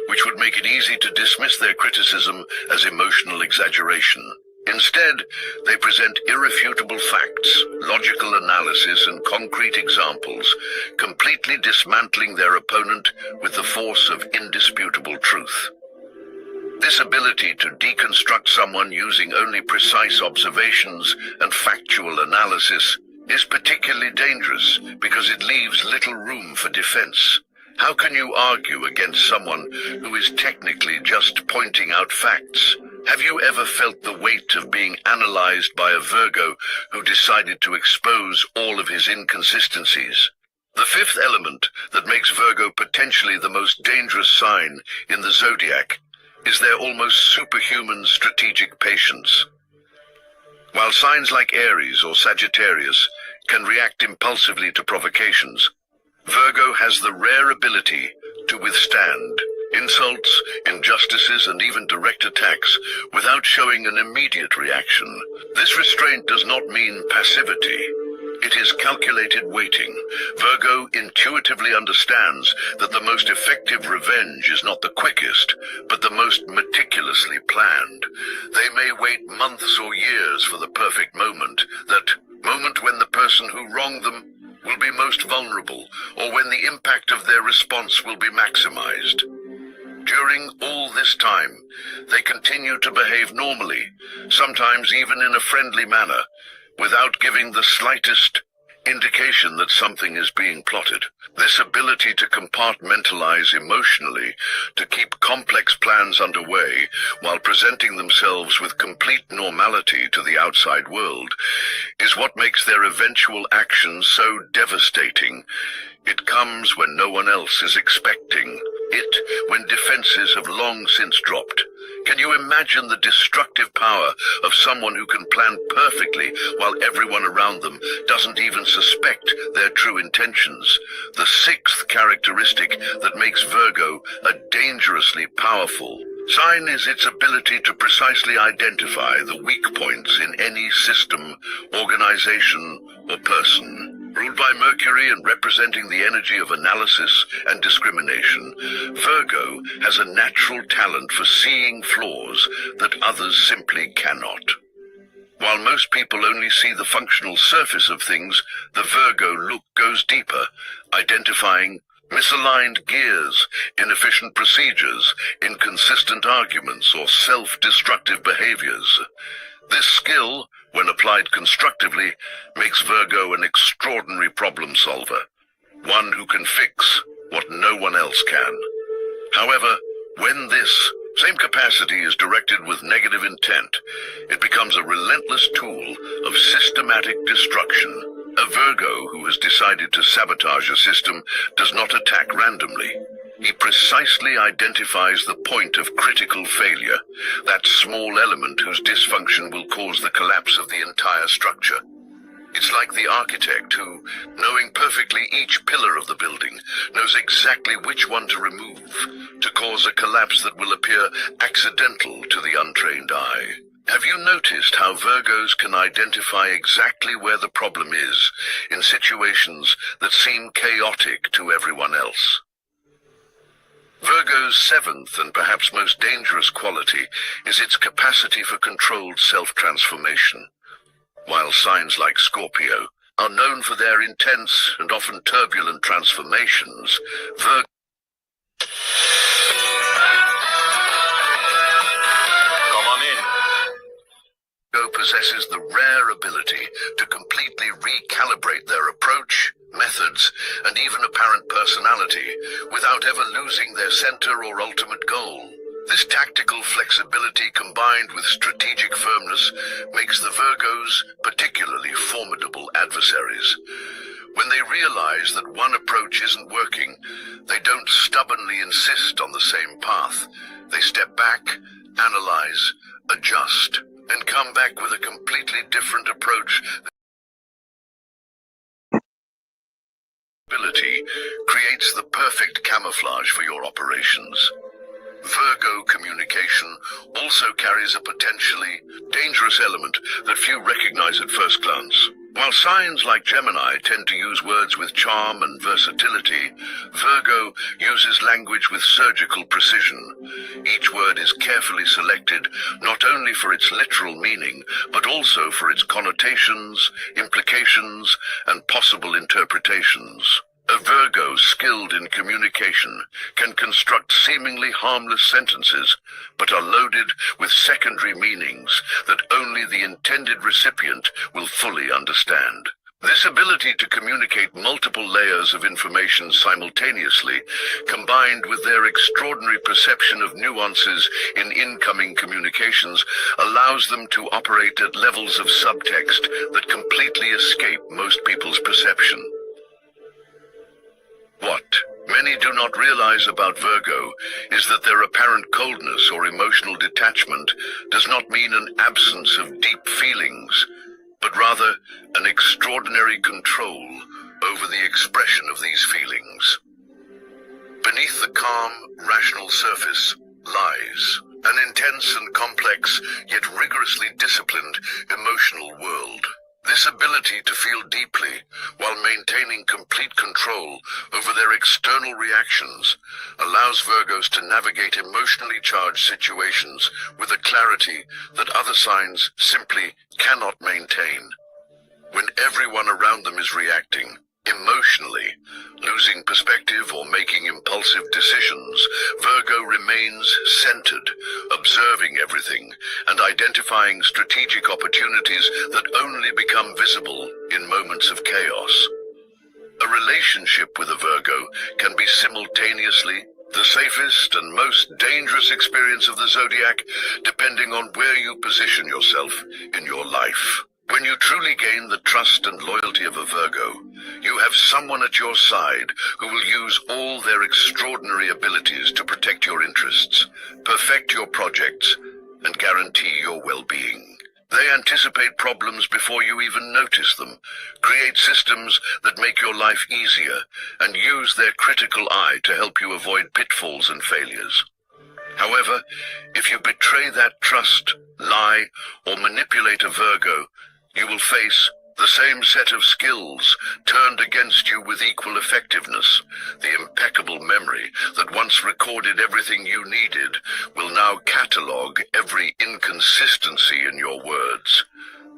which would make it easy to dismiss their criticism as emotional exaggeration. Instead, they present irrefutable facts, logical analysis, and concrete examples, completely dismantling their opponent with the force of indisputable truth. This ability to deconstruct someone using only precise observations and factual analysis is particularly dangerous because it leaves little room for defense. How can you argue against someone who is technically just pointing out facts? Have you ever felt the weight of being analyzed by a Virgo who decided to expose all of his inconsistencies? The fifth element that makes Virgo potentially the most dangerous sign in the zodiac is their almost superhuman strategic patience. While signs like Aries or Sagittarius can react impulsively to provocations, Virgo has the rare ability to withstand insults, injustices, and even direct attacks without showing an immediate reaction. This restraint does not mean passivity. It is calculated waiting. Virgo intuitively understands that the most effective revenge is not the quickest, but the most meticulously planned. They may wait months or years for the perfect moment, that moment when the person who wronged them will be most vulnerable, or when the impact of their response will be maximized. During all this time, they continue to behave normally, sometimes even in a friendly manner, without giving the slightest indication that something is being plotted. This ability to compartmentalize emotionally, to keep complex plans underway while presenting themselves with complete normality to the outside world, is what makes their eventual actions so devastating. It comes when no one else is expecting it, when defenses have long since dropped. Can you imagine the destructive power of someone who can plan perfectly while everyone around them doesn't even suspect their true intentions? The sixth characteristic that makes Virgo a dangerously powerful sign is its ability to precisely identify the weak points in any system, organization, or person. Ruled by Mercury and representing the energy of analysis and discrimination, Virgo has a natural talent for seeing flaws that others simply cannot. While most people only see the functional surface of things, the Virgo look goes deeper, identifying misaligned gears, inefficient procedures, inconsistent arguments, or self-destructive behaviors. This skill, when applied constructively, makes Virgo an extraordinary problem solver, one who can fix what no one else can. However, when this same capacity is directed with negative intent, it becomes a relentless tool of systematic destruction. A Virgo who has decided to sabotage a system does not attack randomly. He precisely identifies the point of critical failure, that small element whose dysfunction will cause the collapse of the entire structure. It's like the architect who, knowing perfectly each pillar of the building, knows exactly which one to remove to cause a collapse that will appear accidental to the untrained eye. Have you noticed how Virgos can identify exactly where the problem is in situations that seem chaotic to everyone else? Virgo's seventh and perhaps most dangerous quality is its capacity for controlled self-transformation. While signs like Scorpio are known for their intense and often turbulent transformations, Virgo possesses the rare ability to completely recalibrate their approach, methods, and even apparent personality without ever losing their center or ultimate goal. This tactical flexibility combined with strategic firmness makes the Virgos particularly formidable adversaries. When they realize that one approach isn't working, they don't stubbornly insist on the same path. They step back, analyze, adjust, and come back with a completely different approach. Ability creates the perfect camouflage for your operations. Virgo communication also carries a potentially dangerous element that few recognize at first glance. While signs like Gemini tend to use words with charm and versatility, Virgo uses language with surgical precision. Each word is carefully selected not only for its literal meaning, but also for its connotations, implications, and possible interpretations. A Virgo skilled in communication can construct seemingly harmless sentences, but are loaded with secondary meanings that only the intended recipient will fully understand. This ability to communicate multiple layers of information simultaneously, combined with their extraordinary perception of nuances in incoming communications, allows them to operate at levels of subtext that completely escape most people's perception. What many do not realize about Virgo is that their apparent coldness or emotional detachment does not mean an absence of deep feelings, but rather an extraordinary control over the expression of these feelings. Beneath the calm, rational surface lies an intense and complex, yet rigorously disciplined emotional world. This ability to feel deeply while maintaining complete control over their external reactions allows Virgos to navigate emotionally charged situations with a clarity that other signs simply cannot maintain. When everyone around them is reacting emotionally, losing perspective or making impulsive decisions, Virgo remains centered, observing everything and identifying strategic opportunities that only become visible in moments of chaos. A relationship with a Virgo can be simultaneously the safest and most dangerous experience of the zodiac, depending on where you position yourself in your life. When you truly gain the trust and loyalty of a Virgo, you have someone at your side who will use all their extraordinary abilities to protect your interests, perfect your projects, and guarantee your well-being. They anticipate problems before you even notice them, create systems that make your life easier, and use their critical eye to help you avoid pitfalls and failures. However, if you betray that trust, lie, or manipulate a Virgo, you will face the same set of skills turned against you with equal effectiveness. The impeccable memory that once recorded everything you needed will now catalogue every inconsistency in your words.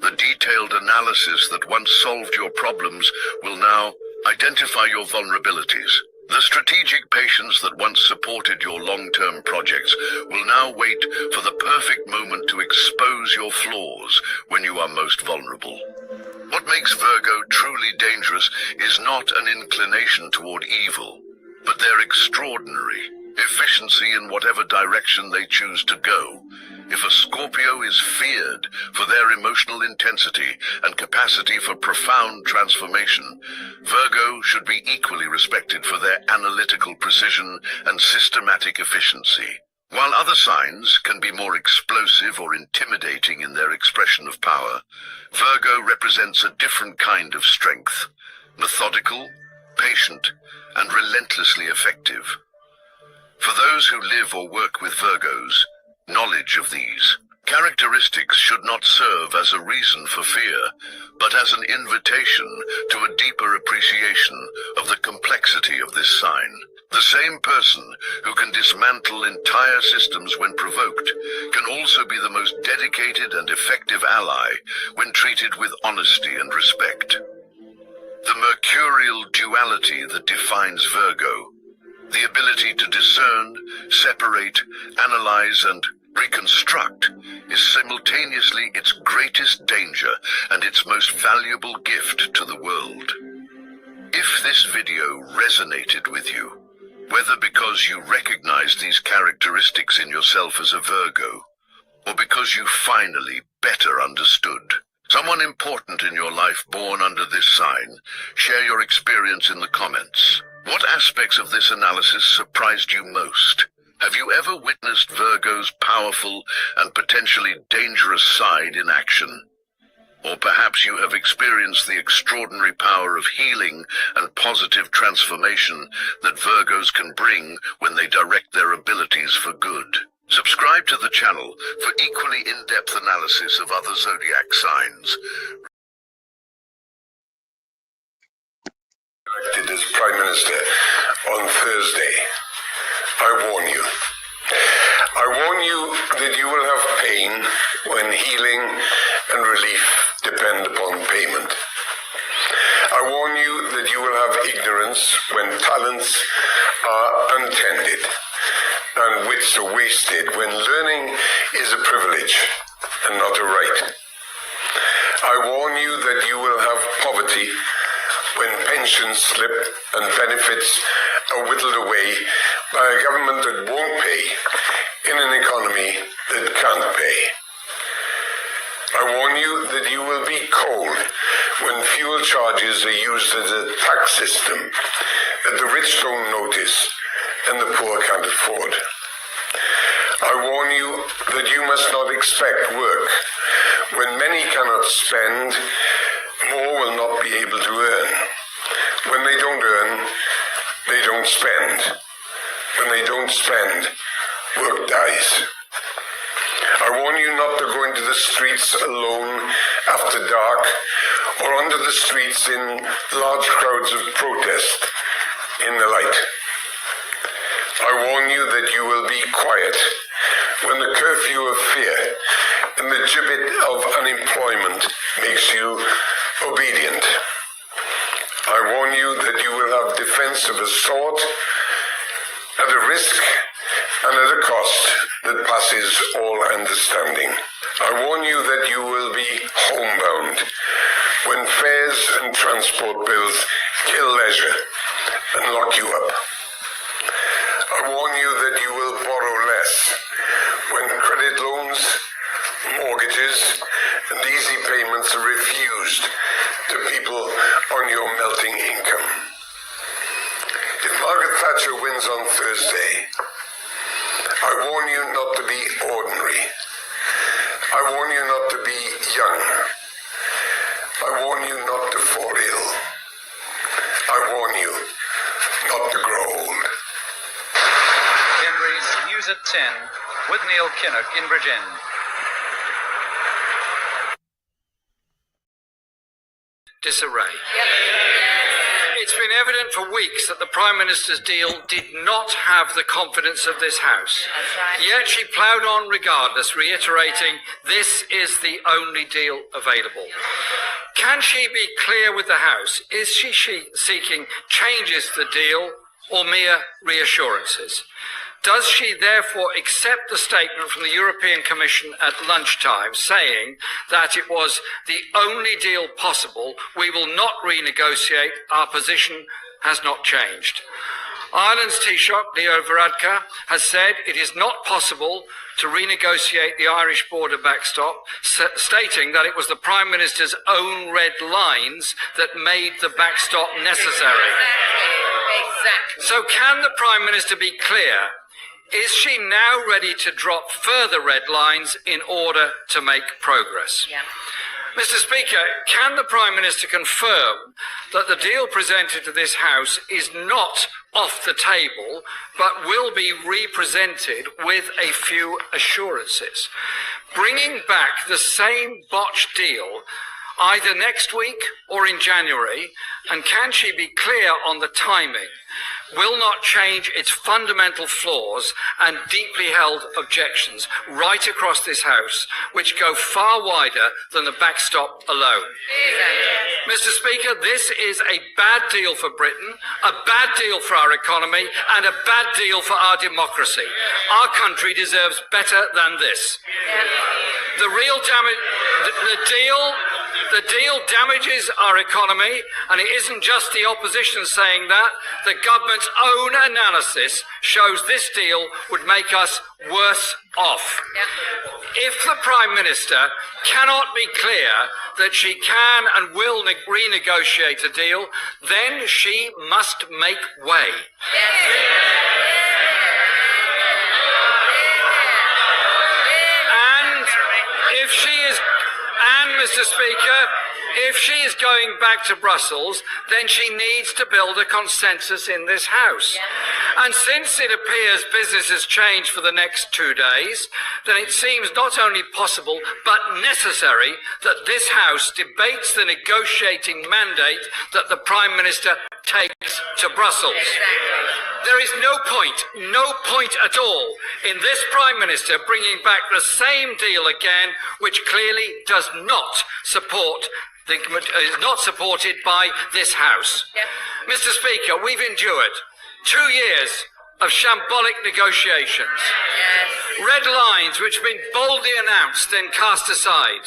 The detailed analysis that once solved your problems will now identify your vulnerabilities. The strategic patience that once supported your long-term projects will now wait for the perfect moment to expose your flaws when you are most vulnerable. What makes Virgo truly dangerous is not an inclination toward evil, but their extraordinary efficiency in whatever direction they choose to go. If a Scorpio is feared for their emotional intensity and capacity for profound transformation, Virgo should be equally respected for their analytical precision and systematic efficiency. While other signs can be more explosive or intimidating in their expression of power, Virgo represents a different kind of strength, methodical, patient, and relentlessly effective. For those who live or work with Virgos, knowledge of these characteristics should not serve as a reason for fear, but as an invitation to a deeper appreciation of the complexity of this sign. The same person who can dismantle entire systems when provoked can also be the most dedicated and effective ally when treated with honesty and respect. The mercurial duality that defines Virgo, the ability to discern, separate, analyze, and reconstruct, is simultaneously its greatest danger and its most valuable gift to the world. If this video resonated with you, whether because you recognize these characteristics in yourself as a Virgo, or because you finally better understood someone important in your life born under this sign, share your experience in the comments. What aspects of this analysis surprised you most? Have you ever witnessed Virgo's powerful and potentially dangerous side in action? Or perhaps you have experienced the extraordinary power of healing and positive transformation that Virgos can bring when they direct their abilities for good. Subscribe to the channel for equally in-depth analysis of other zodiac signs. Elected as Prime Minister on Thursday. I warn you. I warn you that you will have pain when healing and relief depend upon payment. I warn you that you will have ignorance when talents are untended and wits are wasted when learning is a privilege and not a right. I warn you that you will have poverty when pensions slip and benefits are whittled away by a government that won't pay in an economy that can't pay. I warn you that you will be cold when fuel charges are used as a tax system that the rich don't notice and the poor can't afford. I warn you that you must not expect work. When many cannot spend, more will not be able to earn. When they don't earn, they don't spend. When they don't spend, work dies. I warn you not to go into the streets alone after dark or under the streets in large crowds of protest in the light. I warn you that you will be quiet when the curfew of fear and the gibbet of unemployment makes you obedient. I warn you that you will have defense of a sort at a risk and at a cost that passes all understanding. I warn you that you will be homebound when fares and transport bills kill leisure and lock you up. I warn you that you will borrow less when credit loans, mortgages, and easy payments are refused to people on your melting income. If Margaret Thatcher wins on Thursday, I warn you not to be ordinary. I warn you not to be young. I warn you not to fall ill. I warn you not to grow old. Henry's News at 10 with Neil Kinnock in Bridgend. Disarray. It's been evident for weeks that the Prime Minister's deal did not have the confidence of this House. Yet she ploughed on regardless, reiterating, this is the only deal available. Can she be clear with the House? Is she seeking changes to the deal or mere reassurances? Does she therefore accept the statement from the European Commission at lunchtime saying that it was the only deal possible, we will not renegotiate, our position has not changed? Ireland's Taoiseach, Leo Varadkar, has said it is not possible to renegotiate the Irish border backstop, stating that it was the Prime Minister's own red lines that made the backstop necessary. Exactly. So can the Prime Minister be clear? Is she now ready to drop further red lines in order to make progress? Yeah. Mr. Speaker, can the Prime Minister confirm that the deal presented to this House is not off the table, but will be represented with a few assurances? Bringing back the same botched deal either next week or in January, and can she be clear on the timing, will not change its fundamental flaws and deeply held objections right across this House, which go far wider than the backstop alone. Mr. Speaker, this is a bad deal for Britain, a bad deal for our economy, and a bad deal for our democracy. Our country deserves better than this. The real damage, the deal damages our economy, and it isn't just the opposition saying that. The government's own analysis shows this deal would make us worse off. If the Prime Minister cannot be clear that she can and will renegotiate a deal, then she must make way. And if she is, and Mr. Mr. Speaker, if she is going back to Brussels, then she needs to build a consensus in this House. And since it appears business has changed for the next 2 days, then it seems not only possible but necessary that this House debates the negotiating mandate that the Prime Minister takes to Brussels. There is no point at all in this Prime Minister bringing back the same deal again, which clearly does not support is not supported by this House. Mr. Speaker, we've endured 2 years of shambolic negotiations, red lines which have been boldly announced then cast aside.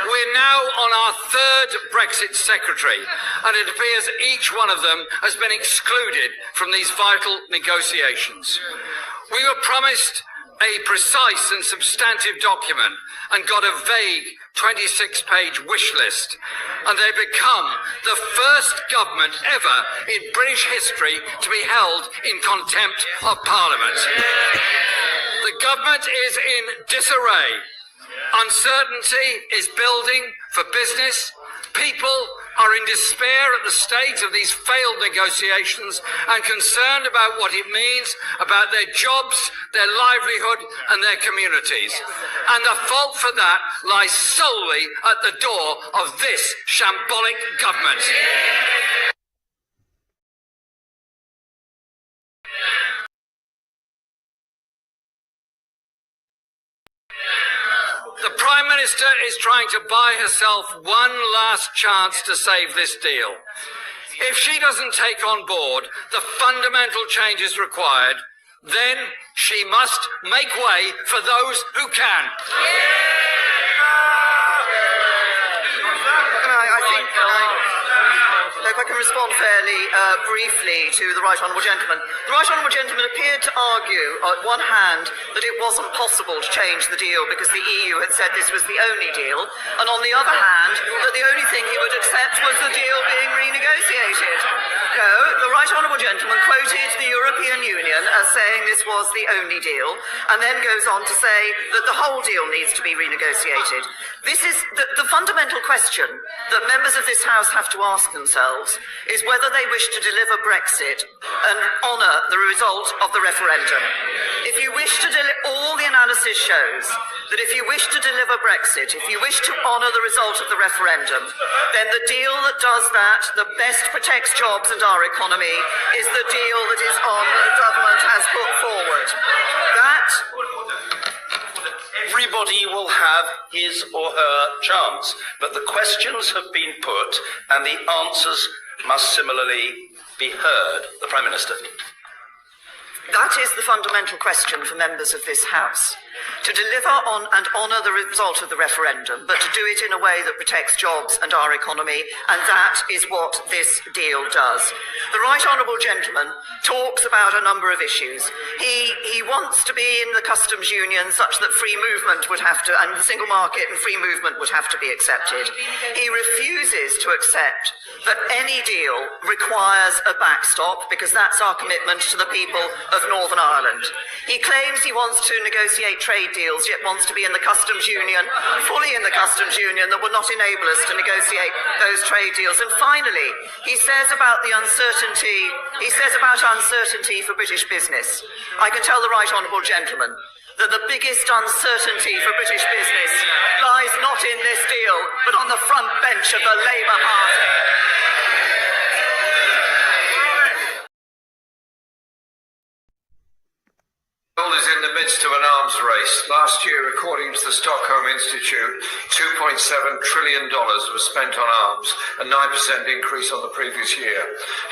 We're now on our third Brexit secretary, and it appears each one of them has been excluded from these vital negotiations. We were promised a precise and substantive document and got a vague 26-page wish list, and they've become the first government ever in British history to be held in contempt of Parliament. The government is in disarray. Uncertainty is building for business. People are in despair at the state of these failed negotiations and concerned about what it means about their jobs, their livelihood and their communities. And the fault for that lies solely at the door of this shambolic government. The Prime Minister is trying to buy herself one last chance to save this deal. If she doesn't take on board the fundamental changes required, then she must make way for those who can. If I can respond fairly briefly to the Right Honourable Gentleman. The Right Honourable Gentleman appeared to argue, on one hand, that it wasn't possible to change the deal because the EU had said this was the only deal, and on the other hand, that the only thing he would accept was the deal being renegotiated. No, the Right Honourable Gentleman quoted the European Union as saying this was the only deal, and then goes on to say that the whole deal needs to be renegotiated. This is the fundamental question that members of this House have to ask themselves is whether they wish to deliver Brexit and honour the result of the referendum. If you wish to all the analysis shows that if you wish to deliver Brexit, if you wish to honour the result of the referendum, then the deal that does that, that best protects jobs and our economy, is the deal that is on that the government has put forward. That everybody will have his or her chance, but the questions have been put and the answers must similarly be heard. The Prime Minister. That is the fundamental question for members of this House. To deliver on and honour the result of the referendum, but to do it in a way that protects jobs and our economy, and that is what this deal does. The Right Honourable Gentleman talks about a number of issues. He wants to be in the customs union such that free movement would have to, and the single market and free movement would have to be accepted. He refuses to accept that any deal requires a backstop, because that's our commitment to the people of Northern Ireland. He claims he wants to negotiate trade deals, yet wants to be in the customs union, fully in the customs union, that will not enable us to negotiate those trade deals. And finally, he says about uncertainty for British business. I can tell the Right Honourable Gentleman that the biggest uncertainty for British business lies not in this deal, but on the front bench of the Labour Party. The world is in the midst of an arms race. Last year, according to the Stockholm Institute, $2.7 trillion was spent on arms, a 9% increase on the previous year.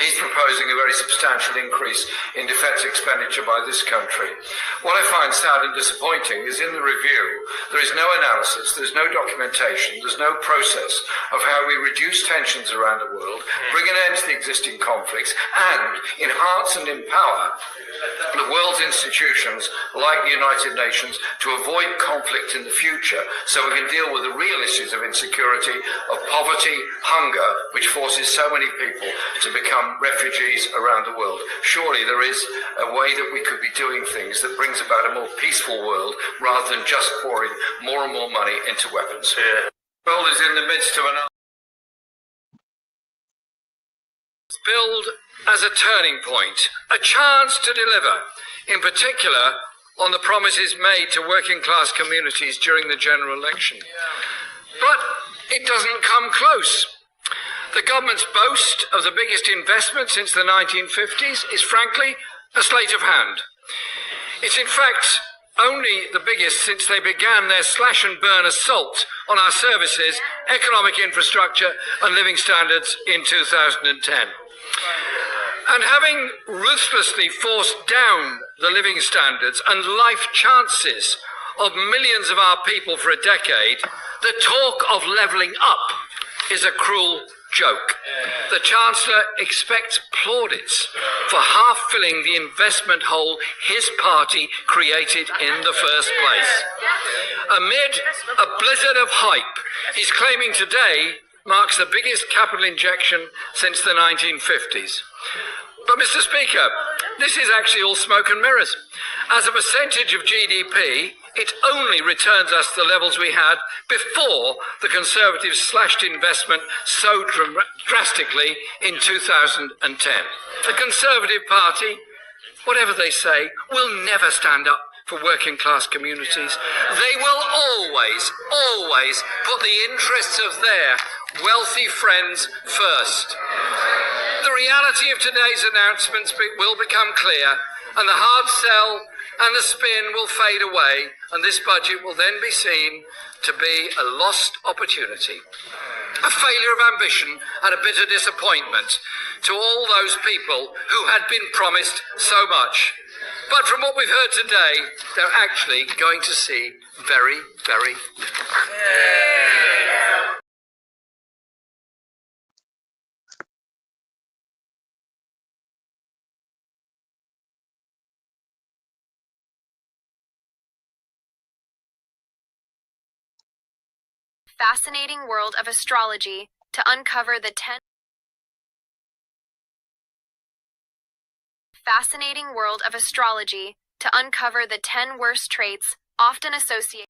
He's proposing a very substantial increase in defence expenditure by this country. What I find sad and disappointing is in the review, there is no analysis, there's no documentation, there's no process of how we reduce tensions around the world, bring an end to the existing conflicts, and enhance and empower the world's institutions like the United Nations to avoid conflict in the future, so we can deal with the real issues of insecurity, of poverty, hunger, which forces so many people to become refugees around the world. Surely there is a way that we could be doing things that brings about a more peaceful world rather than just pouring more and more money into weapons. The world is in the midst of an billed as a turning point, a chance to deliver, in particular on the promises made to working class communities during the general election. But it doesn't come close. The government's boast of the biggest investment since the 1950s is frankly a sleight of hand. It's in fact only the biggest since they began their slash and burn assault on our services, economic infrastructure and living standards in 2010. And having ruthlessly forced down the living standards and life chances of millions of our people for a decade, the talk of levelling up is a cruel joke. The Chancellor expects plaudits for half filling the investment hole his party created in the first place. Amid a blizzard of hype, he's claiming today marks the biggest capital injection since the 1950s. But, Mr. Speaker, this is actually all smoke and mirrors. As a percentage of GDP, it only returns us to the levels we had before the Conservatives slashed investment so drastically in 2010. The Conservative Party, whatever they say, will never stand up for working class communities. They will always put the interests of their wealthy friends first. The reality of today's announcements will become clear, and the hard sell and the spin will fade away, and this budget will then be seen to be a lost opportunity, a failure of ambition and a bitter disappointment to all those people who had been promised so much. But from what we've heard today, they're actually going to see very, very little. Fascinating world of astrology to uncover the 10 Fascinating world of astrology to uncover the 10 worst traits often associated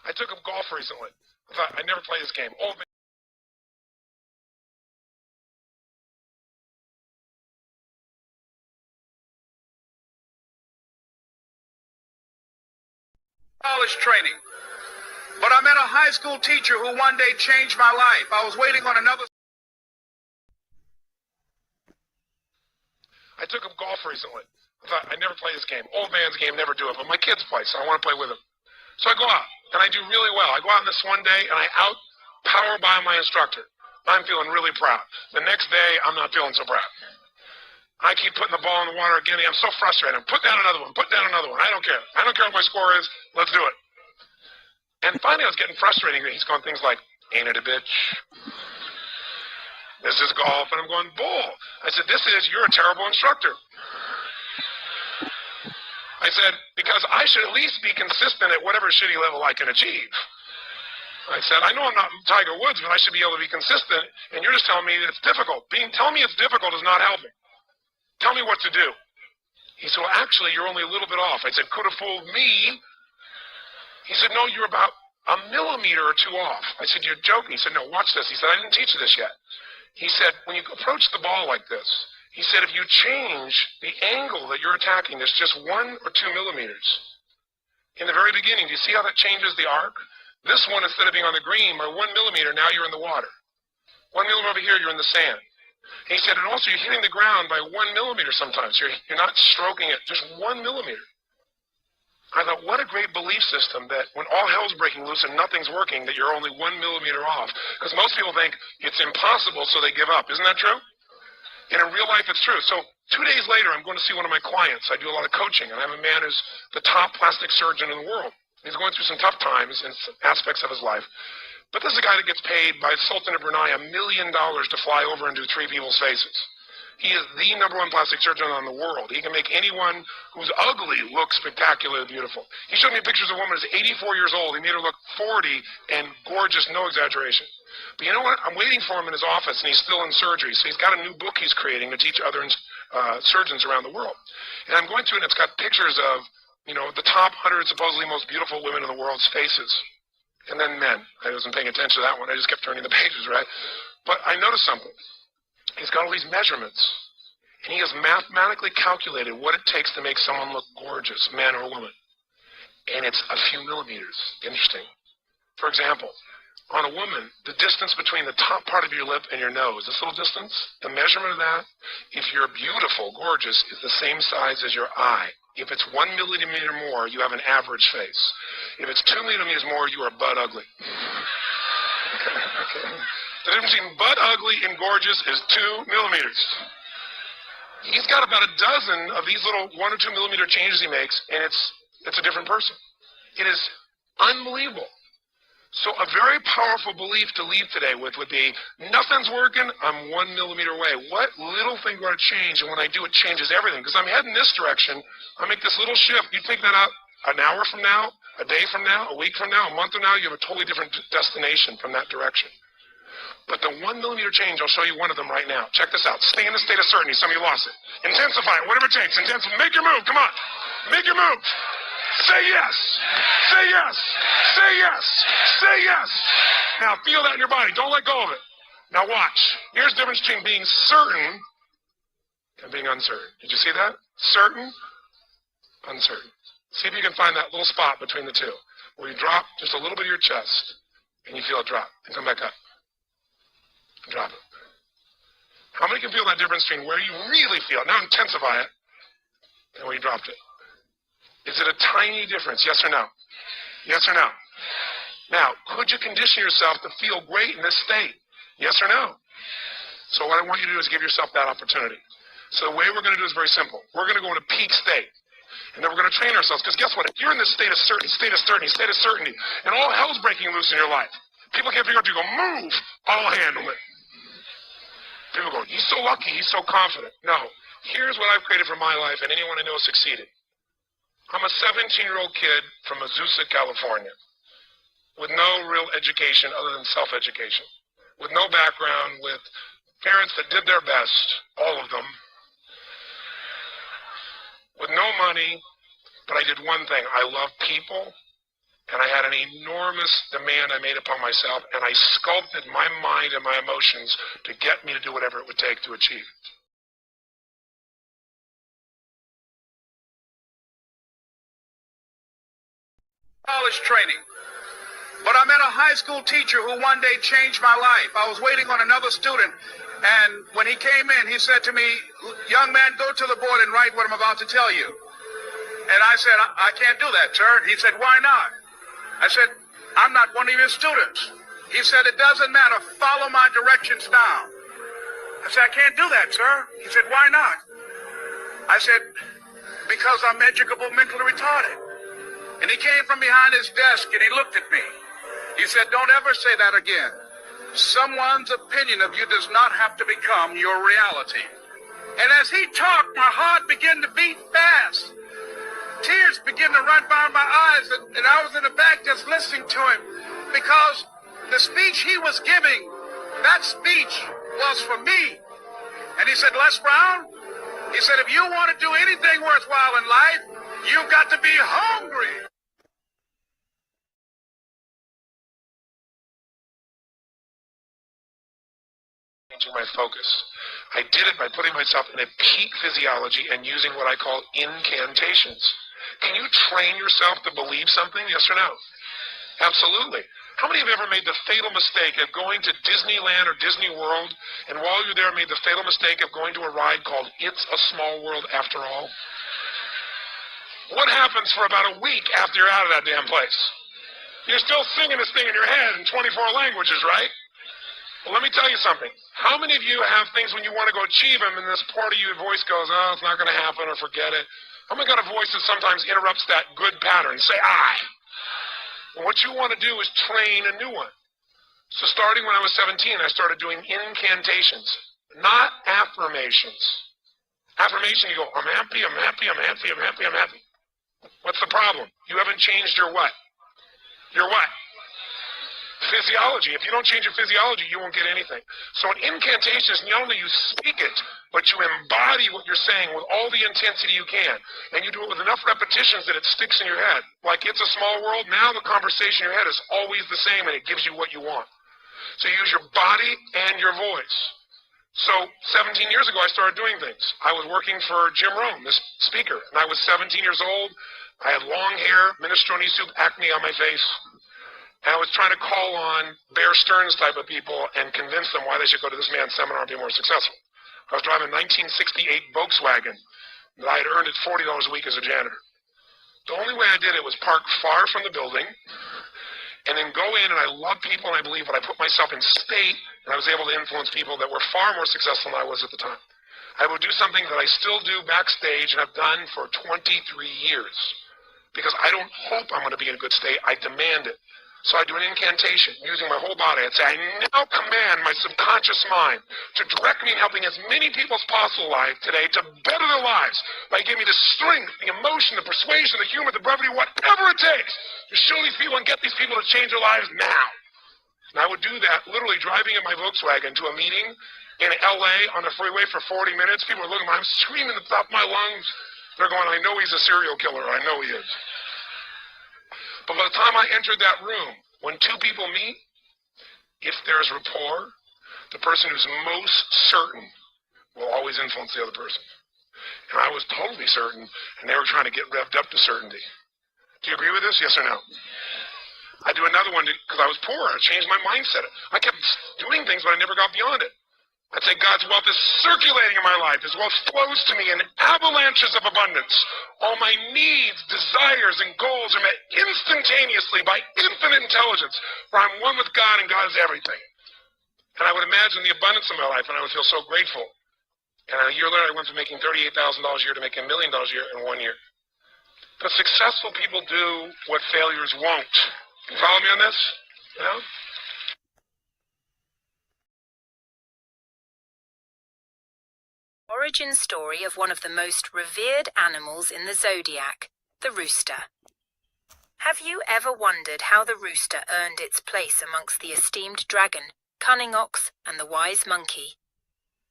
I took up golf recently. I thought I'd never play this game. Old man. College training. But I met a high school teacher who one day changed my life. I was waiting on another. I took up golf recently. I thought I'd never play this game. Old man's game, never do it. But my kids play, so I want to play with them. So I go out, and I do really well. I go out on this one day, and I out-power by my instructor. I'm feeling really proud. The next day, I'm not feeling so proud. I keep putting the ball in the water again. I'm so frustrated. Put down another one. Put down another one. I don't care. I don't care what my score is. Let's do it. And finally, I was getting frustrated. He's going things like, ain't it a bitch? This is golf. And I'm going, bull. I said, you're a terrible instructor. I said, because I should at least be consistent at whatever shitty level I can achieve. I said, I know I'm not Tiger Woods, but I should be able to be consistent, and you're just telling me that it's difficult. Telling me it's difficult is not helping. Tell me what to do. He said, well, actually, you're only a little bit off. I said, could have fooled me. He said, no, you're about a millimeter or two off. I said, you're joking. He said, no, watch this. He said, I didn't teach you this yet. He said, when you approach the ball like this, he said, if you change the angle that you're attacking, it's just 1 or 2 millimeters. In the very beginning, do you see how that changes the arc? This one, instead of being on the green, by 1 millimeter, now you're in the water. 1 millimeter over here, you're in the sand. He said, and also you're hitting the ground by 1 millimeter sometimes. You're not stroking it, just 1 millimeter. I thought, what a great belief system that when all hell's breaking loose and nothing's working, that you're only 1 millimeter off. Because most people think it's impossible, so they give up. Isn't that true? And in real life, it's true. So 2 days later, I'm going to see one of my clients. I do a lot of coaching, and I have a man who's the top plastic surgeon in the world. He's going through some tough times in aspects of his life. But this is a guy that gets paid by Sultan of Brunei $1 million to fly over and do 3 people's faces. He is the #1 plastic surgeon in the world. He can make anyone who's ugly look spectacularly beautiful. He showed me pictures of a woman who's 84 years old. He made her look 40 and gorgeous, no exaggeration. But you know what? I'm waiting for him in his office, and he's still in surgery. So he's got a new book he's creating to teach other surgeons around the world. And I'm going through it, and it's got pictures of, the top 100 supposedly most beautiful women in the world's faces. And then men. I wasn't paying attention to that one. I just kept turning the pages, right? But I noticed something. He's got all these measurements. And he has mathematically calculated what it takes to make someone look gorgeous, man or woman. And it's a few millimeters. Interesting. For example, on a woman, the distance between the top part of your lip and your nose, this little distance, the measurement of that, if you're beautiful, gorgeous, is the same size as your eye. If it's 1 millimeter more, you have an average face. If it's 2 millimeters more, you are butt ugly. Okay. The difference between butt ugly and gorgeous is 2 millimeters. He's got about a dozen of these little 1 or 2 millimeter changes he makes, and it's a different person. It is unbelievable. So a very powerful belief to leave today with would be, nothing's working, I'm 1 millimeter away. What little thing do I change? And when I do, it changes everything. Because I'm heading this direction, I make this little shift. You take that out an hour from now, a day from now, a week from now, a month from now, you have a totally different destination from that direction. But the 1 millimeter change, I'll show you one of them right now. Check this out. Stay in a state of certainty. Some of you lost it. Intensify it, whatever it takes. Intensify. Make your move. Come on. Make your move. Say yes. Say yes. Say yes. Say yes. Now feel that in your body. Don't let go of it. Now watch. Here's the difference between being certain and being uncertain. Did you see that? Certain, uncertain. See if you can find that little spot between the two, where you drop just a little bit of your chest, and you feel it drop, and come back up. And drop it. How many can feel that difference between where you really feel it? Now intensify it, and where you dropped it. Is it a tiny difference, yes or no? Yes or no? Now, could you condition yourself to feel great in this state? Yes or no? So what I want you to do is give yourself that opportunity. So the way we're going to do is very simple. We're going to go into peak state. And then we're going to train ourselves. Because guess what? If you're in this state of certainty, and all hell's breaking loose in your life, people can't figure out, you go, move, I'll handle it. People go, he's so lucky, he's so confident. No. Here's what I've created for my life, and anyone I know has succeeded. I'm a 17-year-old kid from Azusa, California, with no real education other than self-education, with no background, with parents that did their best, all of them, with no money, but I did one thing. I love people, And I had an enormous demand I made upon myself, and I sculpted my mind and my emotions to get me to do whatever it would take to achieve it. College training. But I met a high school teacher who one day changed my life. I was waiting on another student, and when he came in, he said to me, "Young man, go to the board and write what I'm about to tell you." And I said, I can't do that, sir. He said, "Why not?" I said, "I'm not one of your students." He said, "It doesn't matter. Follow my directions now." I said, "I can't do that, sir." He said, "Why not?" I said, "Because I'm educable mentally retarded." And he came from behind his desk and he looked at me. He said, "Don't ever say that again. Someone's opinion of you does not have to become your reality." And as he talked, my heart began to beat fast. Tears began to run down my eyes, and I was in the back just listening to him, because the speech he was giving, that speech was for me. And he said, "Les Brown," he said, "if you want to do anything worthwhile in life, you've got to be hungry." Changing my focus. I did it by putting myself in a peak physiology and using what I call incantations. Can you train yourself to believe something, yes or no? Absolutely. How many have ever made the fatal mistake of going to Disneyland or Disney World, and while you're there made the fatal mistake of going to a ride called It's a Small World After All? What happens for about a week after you're out of that damn place? You're still singing this thing in your head in 24 languages, right? Well, let me tell you something. How many of you have things when you want to go achieve them, and this part of your voice goes, "Oh, it's not going to happen," or "Forget it"? How many got a voice that sometimes interrupts that good pattern? Say, "I." And what you want to do is train a new one. So starting when I was 17, I started doing incantations, not affirmations. Affirmation, you go, "I'm happy, I'm happy, I'm happy, I'm happy, I'm happy." What's the problem? You haven't changed your what? Your what? Physiology. If you don't change your physiology, you won't get anything. So an incantation is not only you speak it, but you embody what you're saying with all the intensity you can. And you do it with enough repetitions that it sticks in your head. Like It's a Small World, now the conversation in your head is always the same, and it gives you what you want. So you use your body and your voice. So 17 years ago, I started doing things. I was working for Jim Rome, this speaker, and I was 17 years old. I had long hair, minestrone soup, acne on my face. And I was trying to call on Bear Stearns type of people and convince them why they should go to this man's seminar and be more successful. I was driving a 1968 Volkswagen that I had earned at $40 a week as a janitor. The only way I did it was park far from the building and then go in, and I love people, and I believe that I put myself in state, and I was able to influence people that were far more successful than I was at the time. I would do something that I still do backstage and have done for 23 years because I don't hope I'm going to be in a good state. I demand it. So I do an incantation using my whole body. I'd say, "I now command my subconscious mind to direct me in helping as many people as possible alive today to better their lives by giving me the strength, the emotion, the persuasion, the humor, the brevity, whatever it takes to show these people and get these people to change their lives now." And I would do that literally driving in my Volkswagen to a meeting in LA on the freeway for 40 minutes. People are looking at me. I'm screaming at the top of my lungs. They're going, "I know he's a serial killer. I know he is." But by the time I entered that room, when two people meet, if there's rapport, the person who's most certain will always influence the other person. And I was totally certain, and they were trying to get revved up to certainty. Do you agree with this? Yes or no? I do another one because I was poor. I changed my mindset. I kept doing things, but I never got beyond it. I'd say God's wealth is circulating in my life. His wealth flows to me in avalanches of abundance. All my needs, desires, and goals are met instantaneously by infinite intelligence, for I'm one with God and God is everything. And I would imagine the abundance of my life, and I would feel so grateful. And a year later, I went from making $38,000 a year to making $1 million a year in 1 year. But successful people do what failures won't. You follow me on this? You know? Origin story of one of the most revered animals in the zodiac, the rooster. Have you ever wondered how the rooster earned its place amongst the esteemed dragon, cunning ox, and the wise monkey?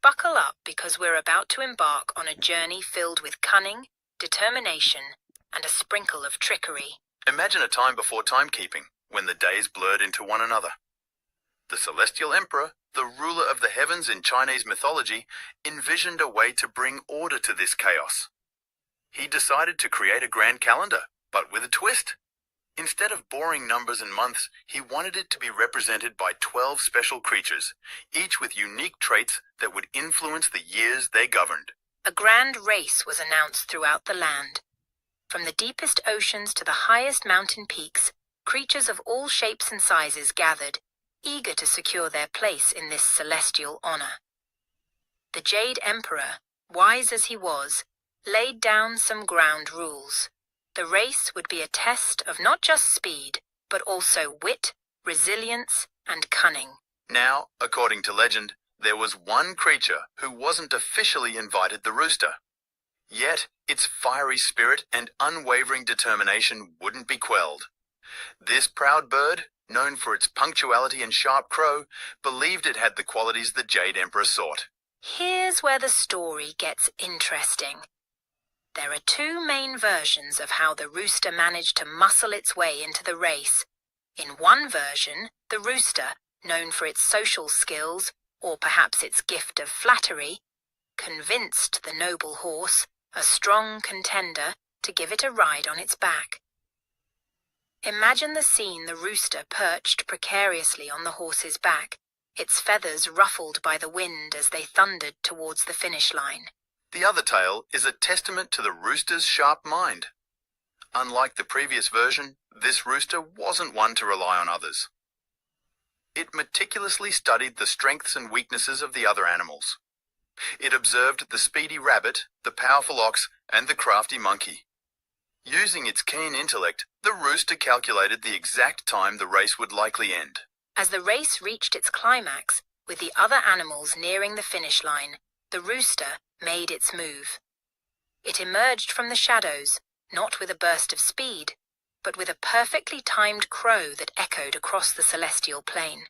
Buckle up, because we're about to embark on a journey filled with cunning, determination, and a sprinkle of trickery. Imagine a time before timekeeping, when the days blurred into one another. The celestial emperor, the ruler of the heavens in Chinese mythology, envisioned a way to bring order to this chaos. He decided to create a grand calendar, but with a twist. Instead of boring numbers and months, he wanted it to be represented by 12 special creatures, each with unique traits that would influence the years they governed. A grand race was announced throughout the land. From the deepest oceans to the highest mountain peaks, creatures of all shapes and sizes gathered, eager to secure their place in this celestial honor. The Jade Emperor, wise as he was, laid down some ground rules. The race would be a test of not just speed, but also wit, resilience, and cunning. Now, according to legend, there was one creature who wasn't officially invited the rooster. Yet, its fiery spirit and unwavering determination wouldn't be quelled. This proud bird, known for its punctuality and sharp crow, believed it had the qualities the Jade Emperor sought. Here's where the story gets interesting. There are two main versions of how the rooster managed to muscle its way into the race. In one version, the rooster, known for its social skills, or perhaps its gift of flattery, convinced the noble horse, a strong contender, to give it a ride on its back. Imagine the scene: the rooster perched precariously on the horse's back, its feathers ruffled by the wind as they thundered towards the finish line. The other tale is a testament to the rooster's sharp mind. Unlike the previous version, this rooster wasn't one to rely on others. It meticulously studied the strengths and weaknesses of the other animals. It observed the speedy rabbit, the powerful ox, and the crafty monkey. Using its keen intellect, the rooster calculated the exact time the race would likely end. As the race reached its climax, with the other animals nearing the finish line, the rooster made its move. It emerged from the shadows, not with a burst of speed, but with a perfectly timed crow that echoed across the celestial plain.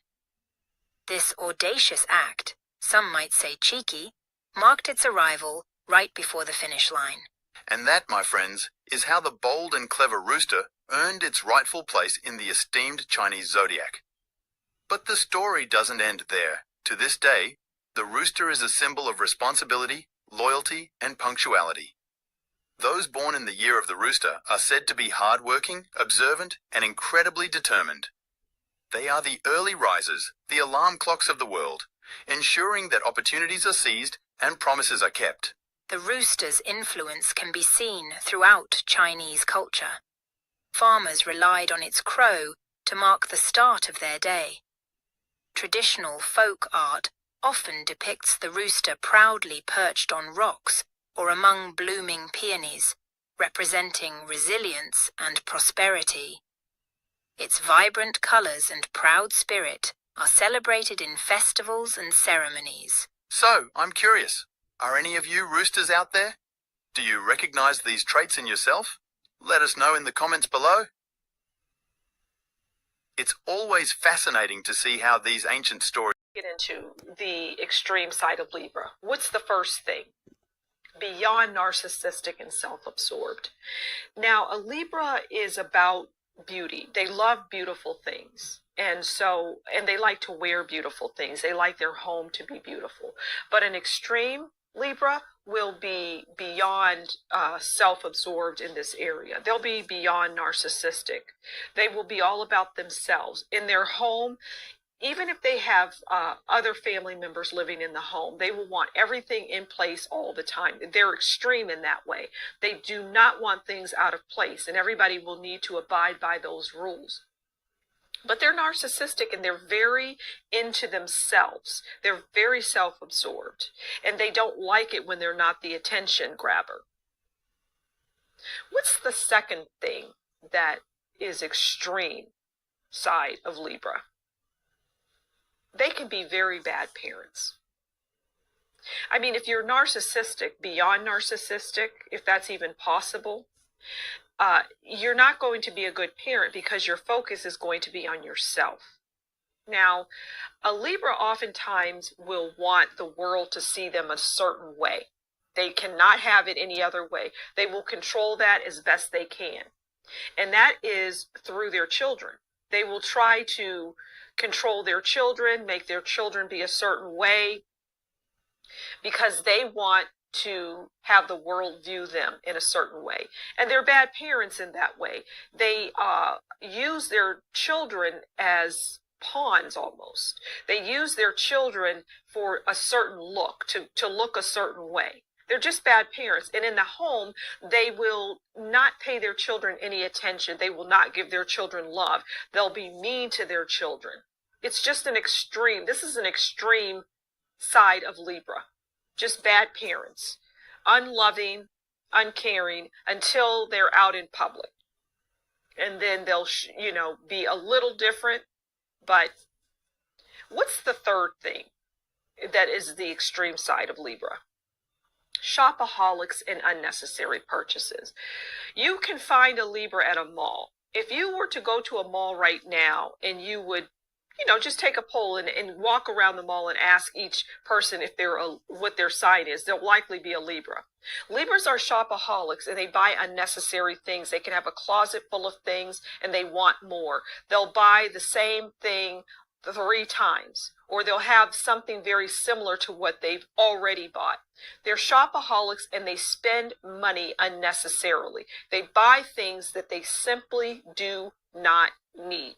This audacious act, some might say cheeky, marked its arrival right before the finish line. And that, my friends, is how the bold and clever rooster earned its rightful place in the esteemed Chinese zodiac. But the story doesn't end there. To this day, the rooster is a symbol of responsibility, loyalty, and punctuality. Those born in the year of the rooster are said to be hardworking, observant, and incredibly determined. They are the early risers, the alarm clocks of the world, ensuring that opportunities are seized and promises are kept. The rooster's influence can be seen throughout Chinese culture. Farmers relied on its crow to mark the start of their day. Traditional folk art often depicts the rooster proudly perched on rocks or among blooming peonies, representing resilience and prosperity. Its vibrant colors and proud spirit are celebrated in festivals and ceremonies. So, I'm curious, are any of you roosters out there? Do you recognize these traits in yourself? Let us know in the comments below. It's always fascinating to see how these ancient stories get into the extreme side of Libra. What's the first thing? Beyond narcissistic and self-absorbed. Now, a Libra is about beauty. They love beautiful things. And they like to wear beautiful things. They like their home to be beautiful. But an extreme Libra will be beyond self-absorbed in this area. They'll be beyond narcissistic. They will be all about themselves. In their home, even if they have other family members living in the home, they will want everything in place all the time. They're extreme in that way. They do not want things out of place, and everybody will need to abide by those rules. But they're narcissistic and they're very into themselves. They're very self-absorbed, and they don't like it when they're not the attention grabber. What's the second thing that is extreme side of Libra? They can be very bad parents. I mean, if you're narcissistic, beyond narcissistic, if that's even possible, you're not going to be a good parent because your focus is going to be on yourself. Now, a Libra oftentimes will want the world to see them a certain way. They cannot have it any other way. They will control that as best they can. And that is through their children. They will try to control their children, make their children be a certain way, because they want to have the world view them in a certain way. And they're bad parents in that way. They use their children as pawns almost. They use their children for a certain look, to look a certain way. They're just bad parents. And in the home, they will not pay their children any attention. They will not give their children love. They'll be mean to their children. It's just an extreme. This is an extreme side of Libra. Just bad parents. Unloving, uncaring until they're out in public. And then they'll, be a little different. But what's the third thing that is the extreme side of Libra? Shopaholics and unnecessary purchases. You can find a Libra at a mall. If you were to go to a mall right now and you would, just take a poll and walk around the mall and ask each person if what their sign is, they'll likely be a Libra. Libras are shopaholics and they buy unnecessary things. They can have a closet full of things and they want more. They'll buy the same thing 3 times, or they'll have something very similar to what they've already bought. They're shopaholics and they spend money unnecessarily. They buy things that they simply do not need.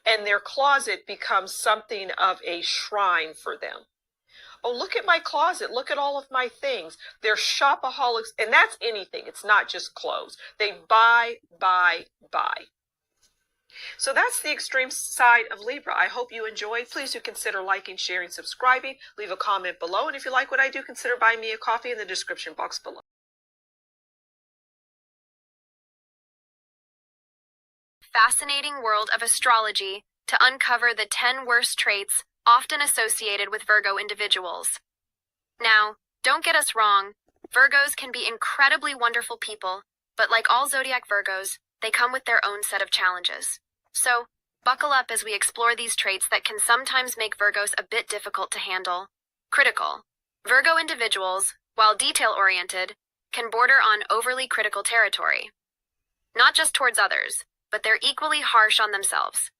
And their closet becomes something of a shrine for them. Oh, look at my closet. Look at all of my things. They're shopaholics, and that's anything. It's not just clothes. They buy, buy, buy. So that's the extreme side of Libra. I hope you enjoyed. Please do consider liking, sharing, subscribing. Leave a comment below. And if you like what I do, consider buying me a coffee in the description box below. Fascinating world of astrology to uncover the 10 worst traits often associated with Virgo individuals. Now, don't get us wrong. Virgos can be incredibly wonderful people, but like all zodiac Virgos, they come with their own set of challenges. So, buckle up as we explore these traits that can sometimes make Virgos a bit difficult to handle. Critical. Virgo individuals, while detail-oriented, can border on overly critical territory. Not just towards others, but they're equally harsh on themselves.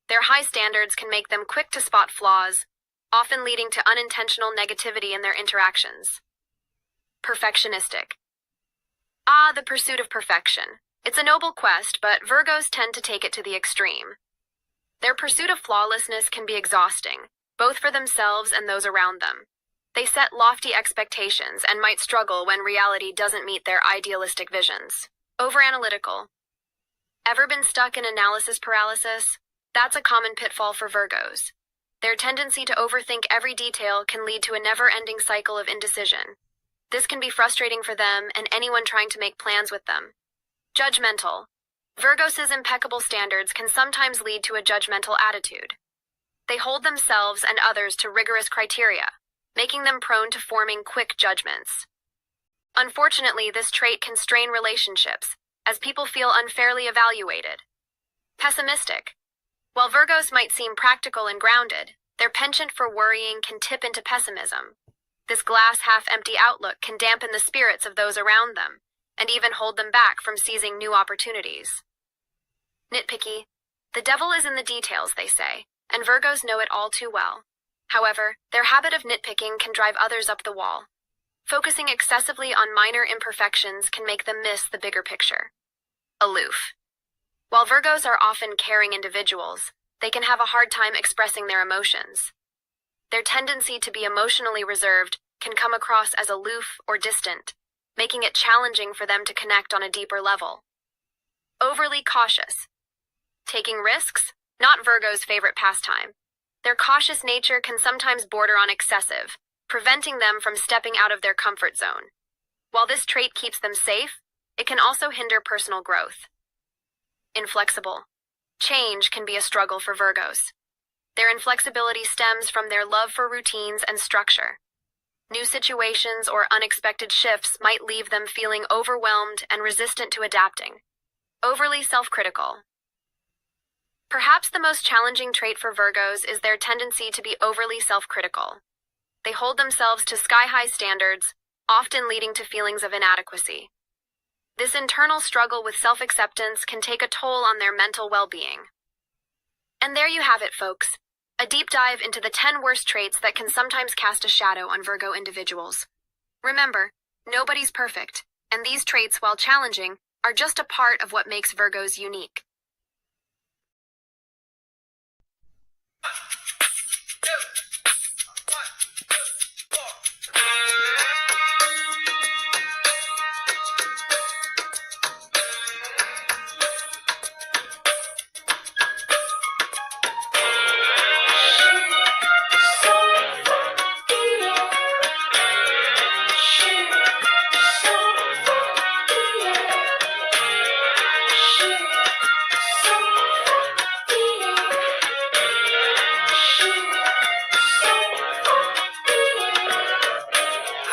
Their high standards can make them quick to spot flaws, often leading to unintentional negativity in their interactions. Perfectionistic. The pursuit of perfection. It's a noble quest, but Virgos tend to take it to the extreme. Their pursuit of flawlessness can be exhausting, both for themselves and those around them. They set lofty expectations and might struggle when reality doesn't meet their idealistic visions. Overanalytical. Ever been stuck in analysis paralysis? That's a common pitfall for Virgos. Their tendency to overthink every detail can lead to a never-ending cycle of indecision. This can be frustrating for them and anyone trying to make plans with them. Judgmental. Virgos' impeccable standards can sometimes lead to a judgmental attitude. They hold themselves and others to rigorous criteria, making them prone to forming quick judgments. Unfortunately, this trait can strain relationships, as people feel unfairly evaluated. Pessimistic. While Virgos might seem practical and grounded, their penchant for worrying can tip into pessimism. This glass half-empty outlook can dampen the spirits of those around them, and even hold them back from seizing new opportunities. Nitpicky. The devil is in the details, they say, and Virgos know it all too well. However, their habit of nitpicking can drive others up the wall. Focusing excessively on minor imperfections can make them miss the bigger picture. Aloof. While Virgos are often caring individuals, they can have a hard time expressing their emotions. Their tendency to be emotionally reserved can come across as aloof or distant, making it challenging for them to connect on a deeper level. Overly cautious. Taking risks? Not Virgo's favorite pastime. Their cautious nature can sometimes border on excessive, preventing them from stepping out of their comfort zone. While this trait keeps them safe, it can also hinder personal growth. Inflexible. Change can be a struggle for Virgos. Their inflexibility stems from their love for routines and structure. New situations or unexpected shifts might leave them feeling overwhelmed and resistant to adapting. Overly self-critical. Perhaps the most challenging trait for Virgos is their tendency to be overly self-critical. They hold themselves to sky-high standards, often leading to feelings of inadequacy. This internal struggle with self-acceptance can take a toll on their mental well-being. And there you have it, folks. A deep dive into the 10 worst traits that can sometimes cast a shadow on Virgo individuals. Remember, nobody's perfect, and these traits, while challenging, are just a part of what makes Virgos unique.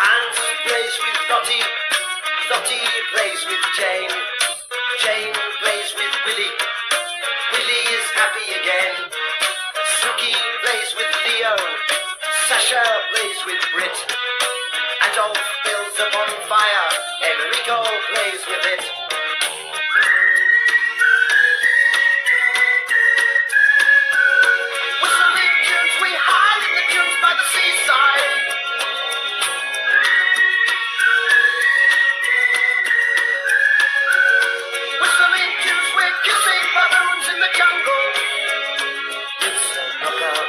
Hans plays with Lottie, Lottie plays with Jane, Jane plays with Willie, Willie is happy again. Suki plays with Leo, Sasha plays with Brit, Adolf builds a bonfire, Enrico plays with it. Whistling tunes, we hide in the tunes by the seaside. Whistling tunes, we're kissing baboons in the jungle. It's a knockout.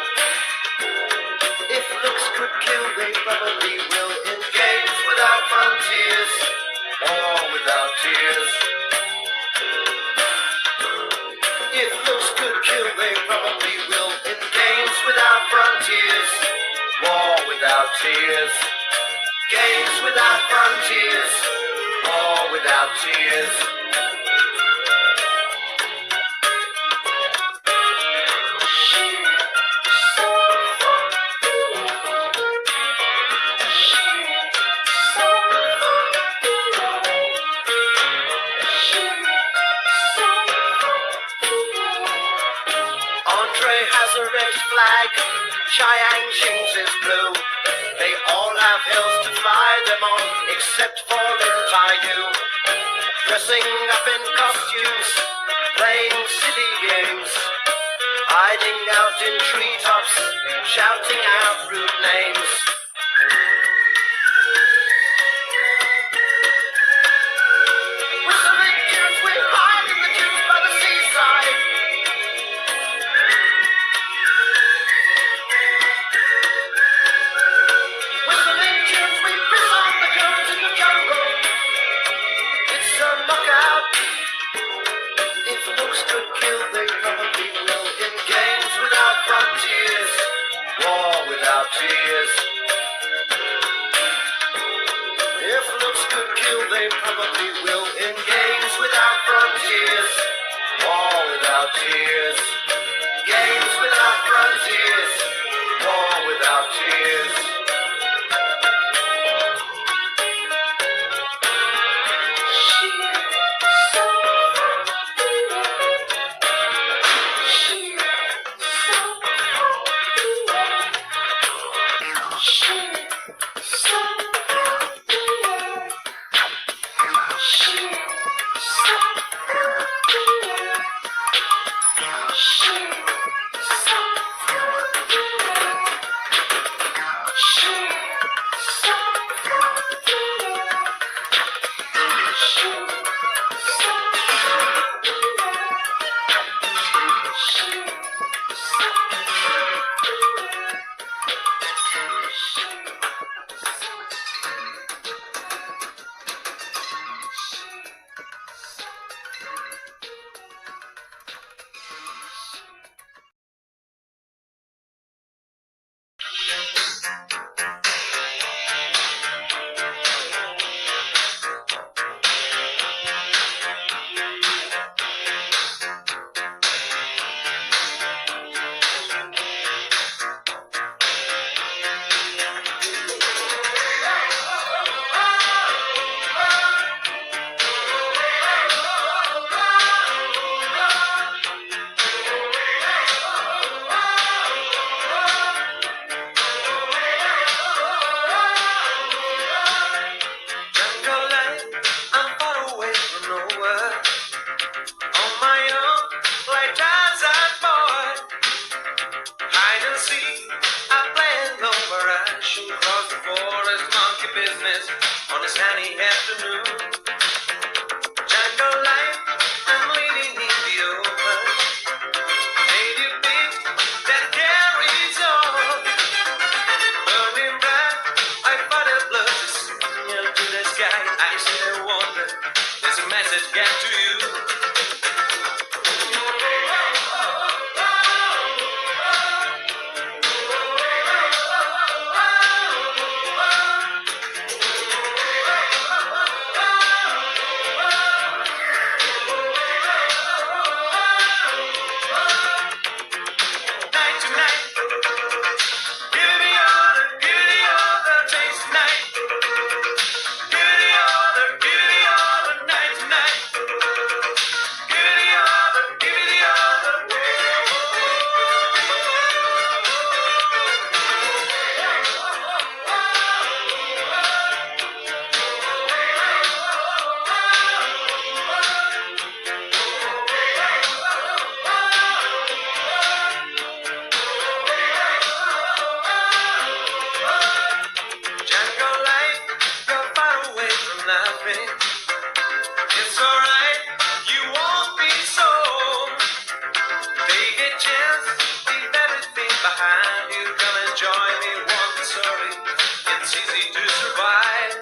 If looks could kill, they probably will. In games without frontiers, or without tears. If looks could kill, they probably will. In games without frontiers, war without tears. Games without frontiers, war without tears. Andre has a red flag, Chiang Shing's is blue. They all have hills to fly them on, except for Lin Taiyu. Dressing up in costumes, playing silly games, hiding out in treetops, shouting out rude names. Whistling tunes, we hide in the tunes by the seaside. Whistling tunes, we piss on the goons in the jungle. It's a knockout. If looks could kill, they probably will. In games without frontiers, war without tears. If looks could kill, they probably will. In games without frontiers, war without tears. Games without frontiers, war without tears. me. It's alright, you won't be sold. Take a chance, leave everything behind. You come and join me, one sorry. It's easy to survive.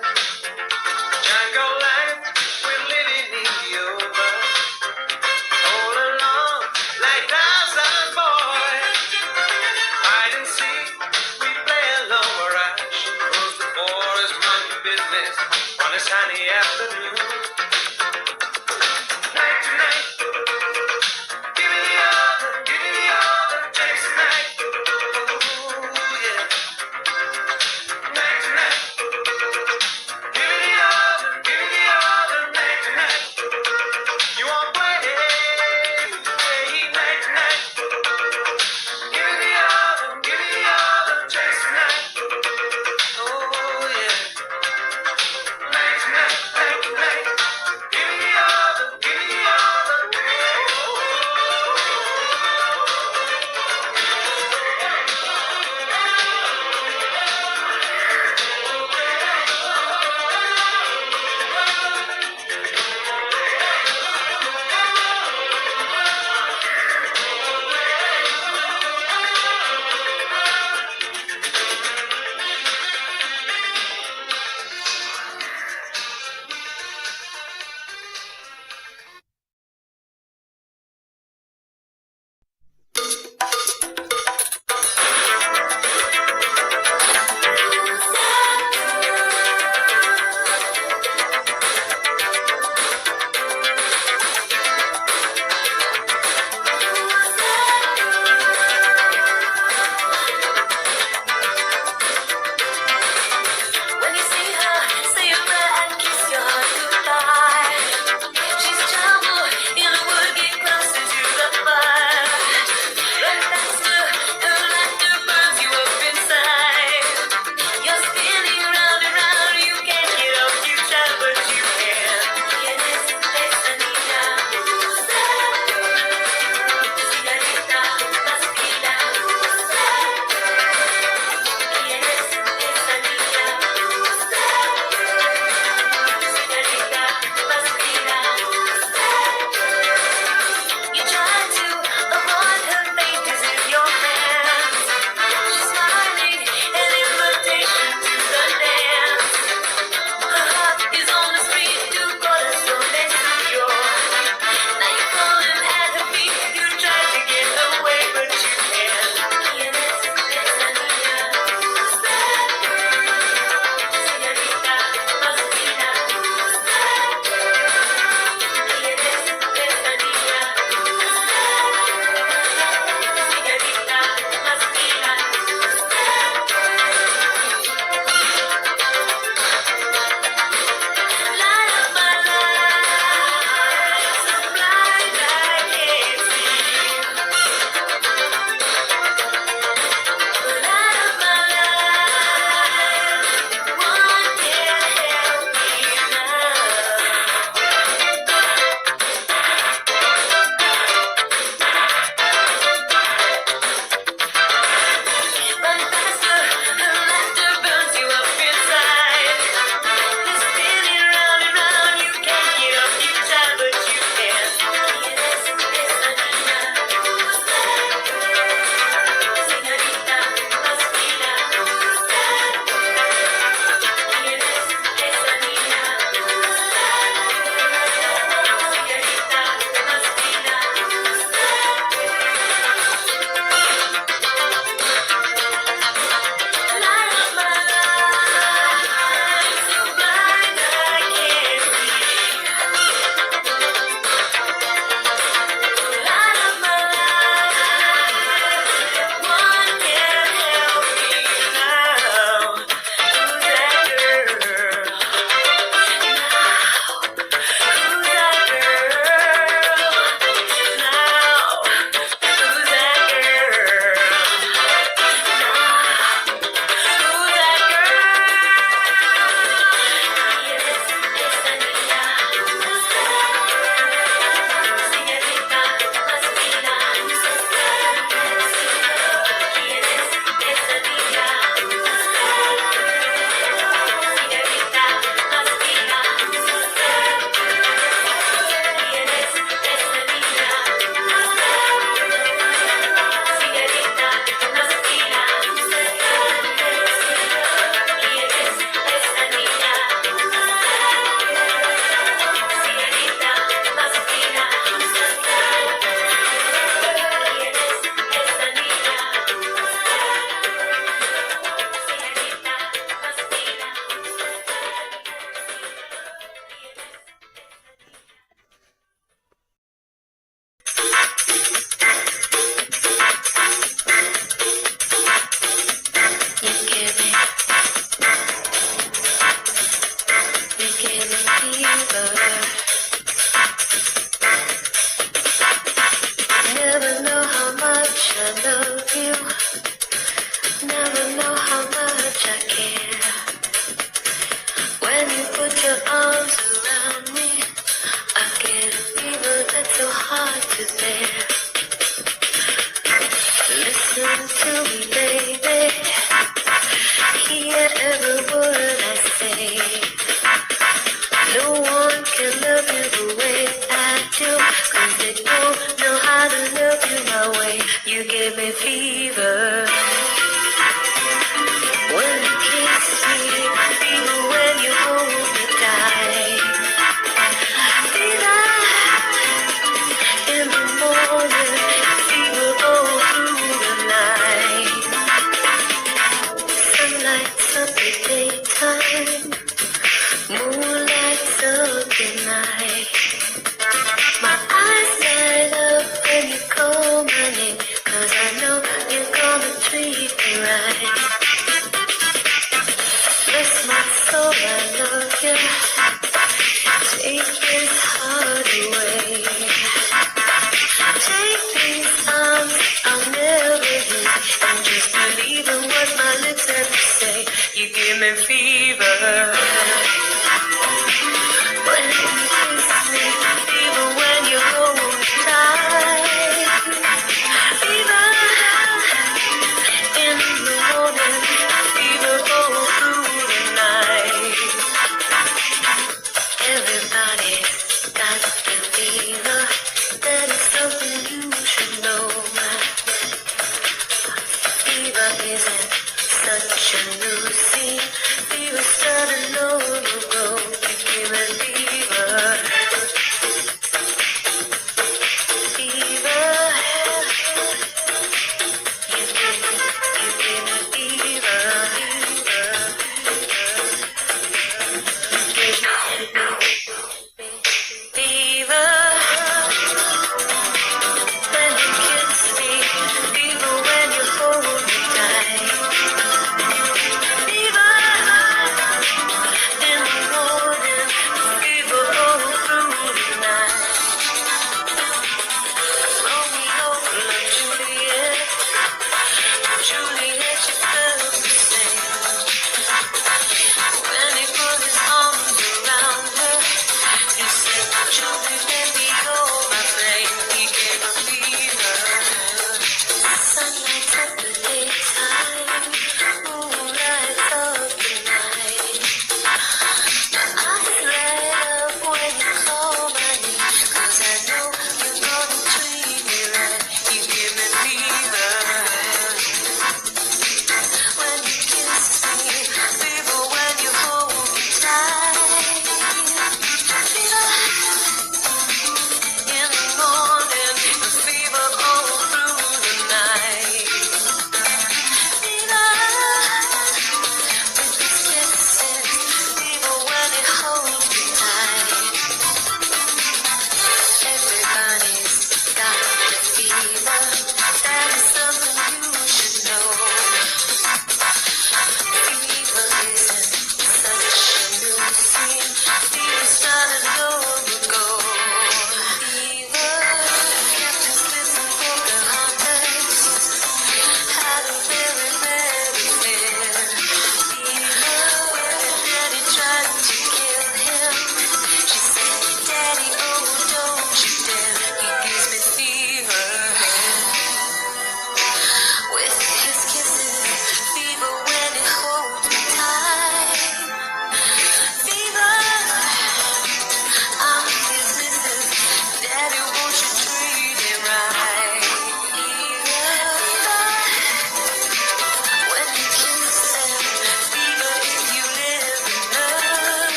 Jungle life, we're living in the open. All alone, like Tarzan boy. Hide and seek, we play alone where action rules the forest, monkey business on a sunny afternoon. I love you. Never know how much I care. When you put your arms around me, I get a fever that's so hard to bear. Listen to me, baby. Hear every word I say. No one can love you the way I do, 'cause they don't know how to love you my way. You give me fever when you kiss me, fever when you hold me tight, fever in the morning, fever all through the night. Sunlight's up the daytime, moonlight's up the night. My eyes light up when you call my name, 'cause I know you're gone.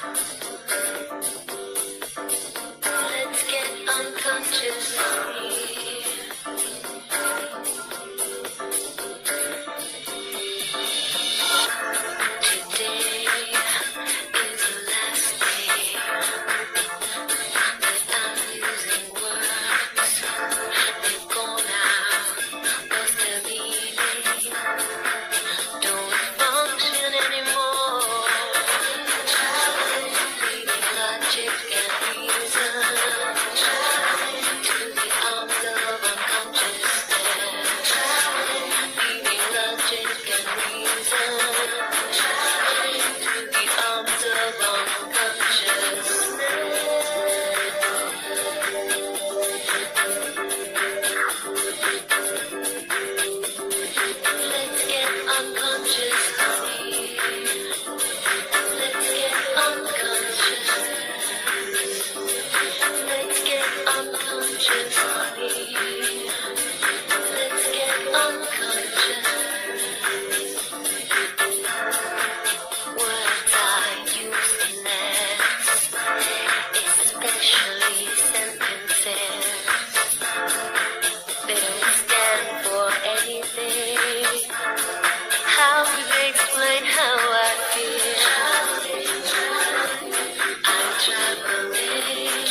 Let's get unconscious. Today is the last day that I'm using words. They've gone out, lost their meaning, don't function anymore. Leaving logic and reason to the arms of unconsciousness. Leaving logic and reason to the arms of unconsciousness. Let's get unconscious, honey. Let's get unconscious. Let's get unconscious, honey. Let's get unconscious. Words are useless, especially sentences. They don't stand for anything. How could they explain how I feel? I'm traveling.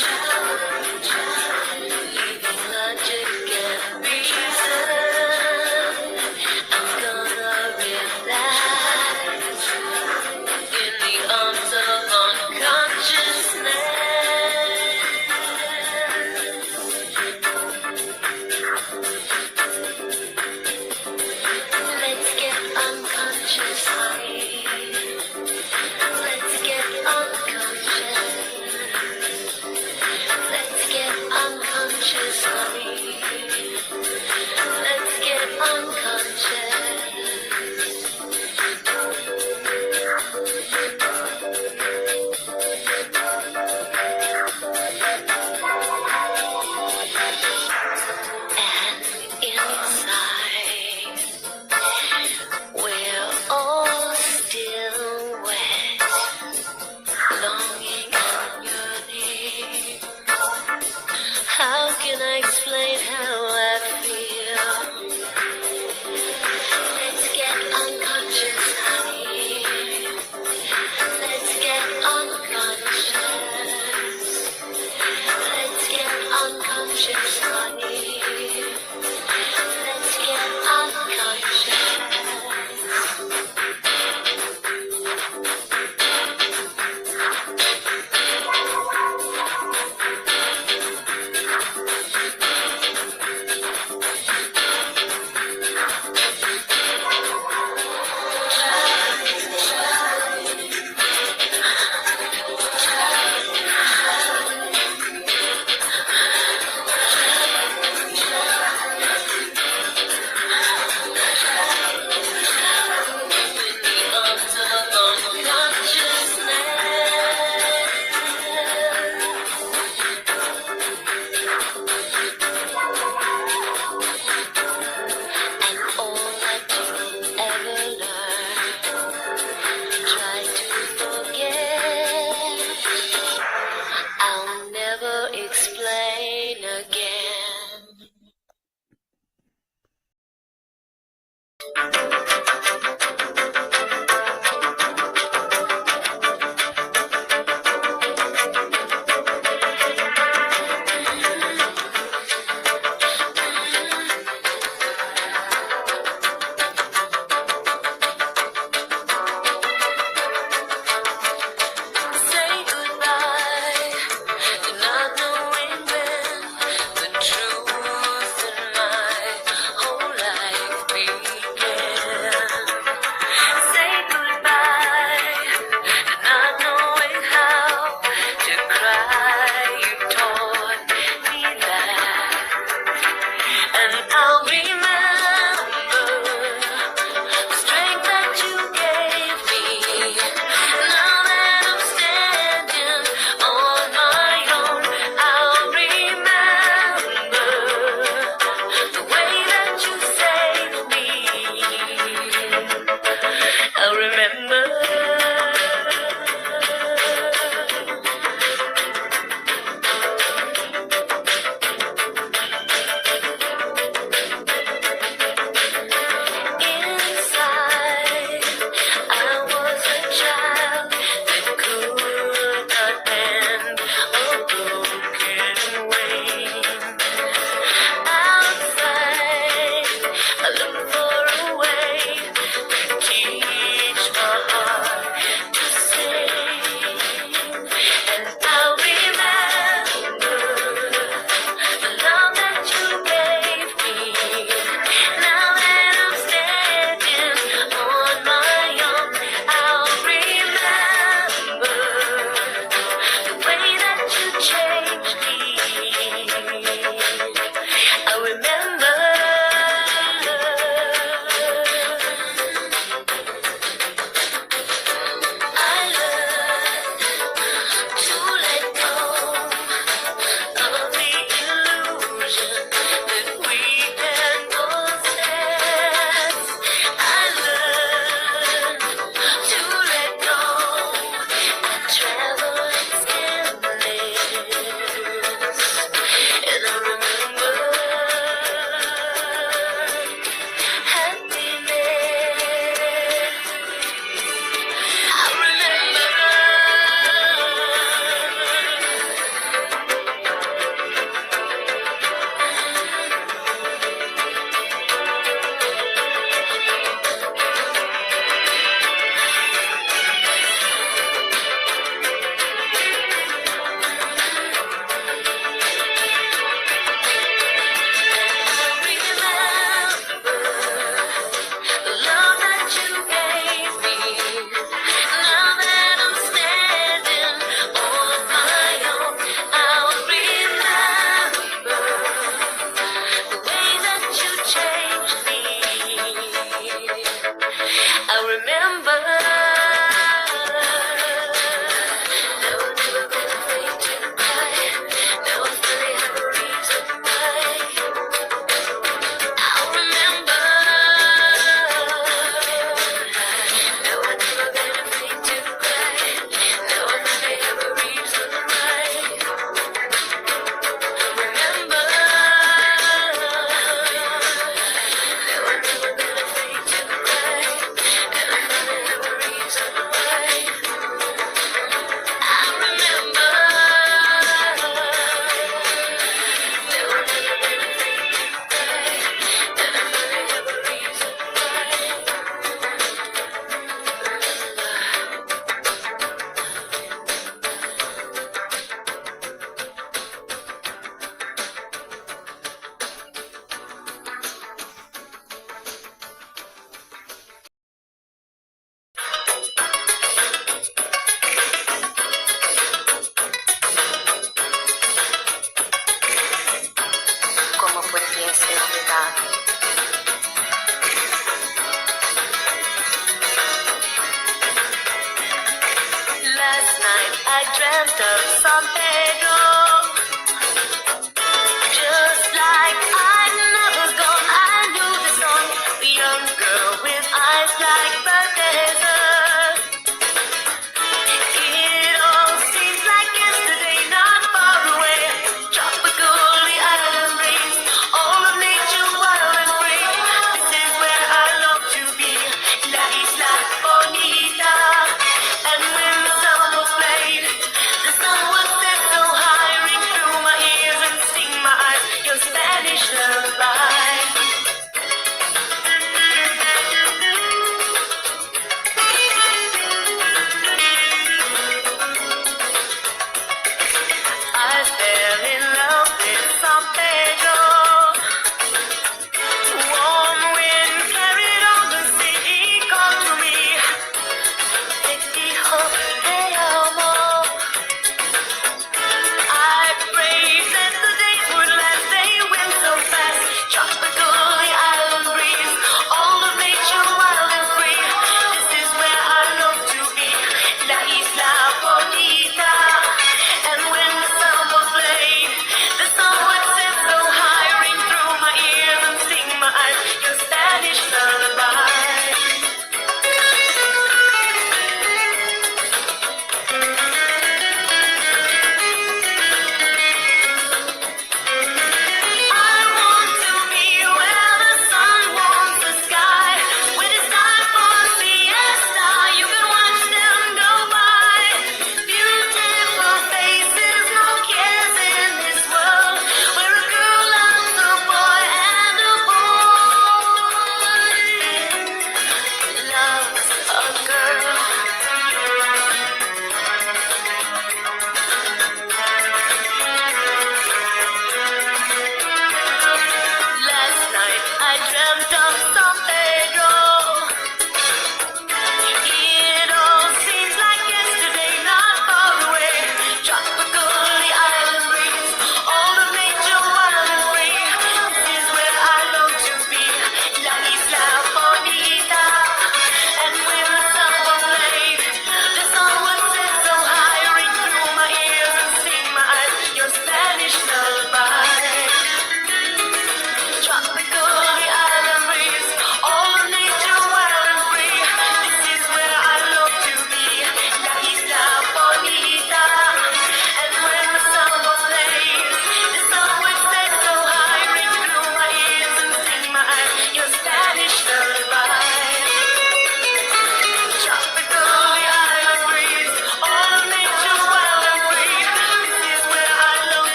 coast of San Pedro. Just like I'd never gone, I knew the song. The young girl with eyes like the desert. It all seems like yesterday, not far away. Tropical, the island breeze, all of nature wild and free. This is where I love to be, La Isla Bonita. And when the song was played, the sun was set so high.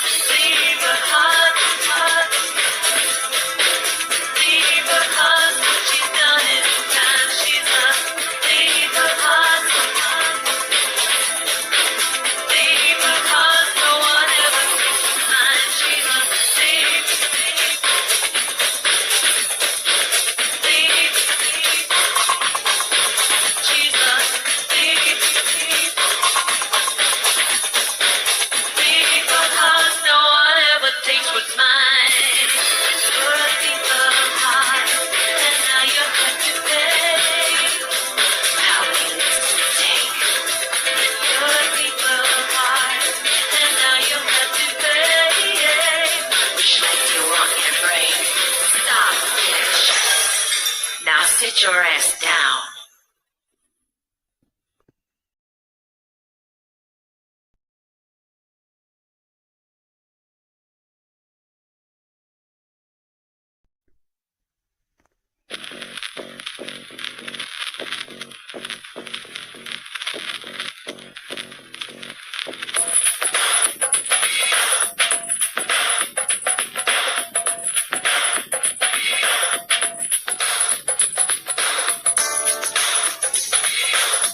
Leave her heart, heart. Leave her heart. She's done it time. She's not. Leave her heart, heart. Leave her heart. No one ever takes mine. She's not. Leave. Leave. She's not. Leave. Leave her heart. No one ever takes what's mine. You're a thief of heart, and now you have to pay. How many lives does it take? You're a thief of heart, and now you have to pay. Which leg do you want in your brain? Stop, bitch. Now sit your ass down.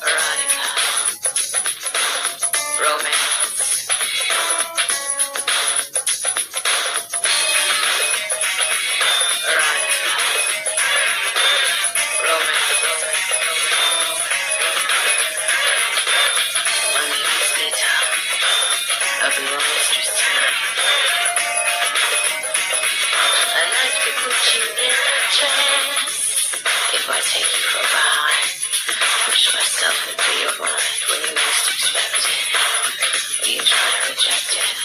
Erotica. Romance. Erotica. Romance. When you stay tough, I'll be your mistress tonight. I'd like to put you in a trance. If I take you from behind, push myself into your mind when you least expect it. You try to reject it.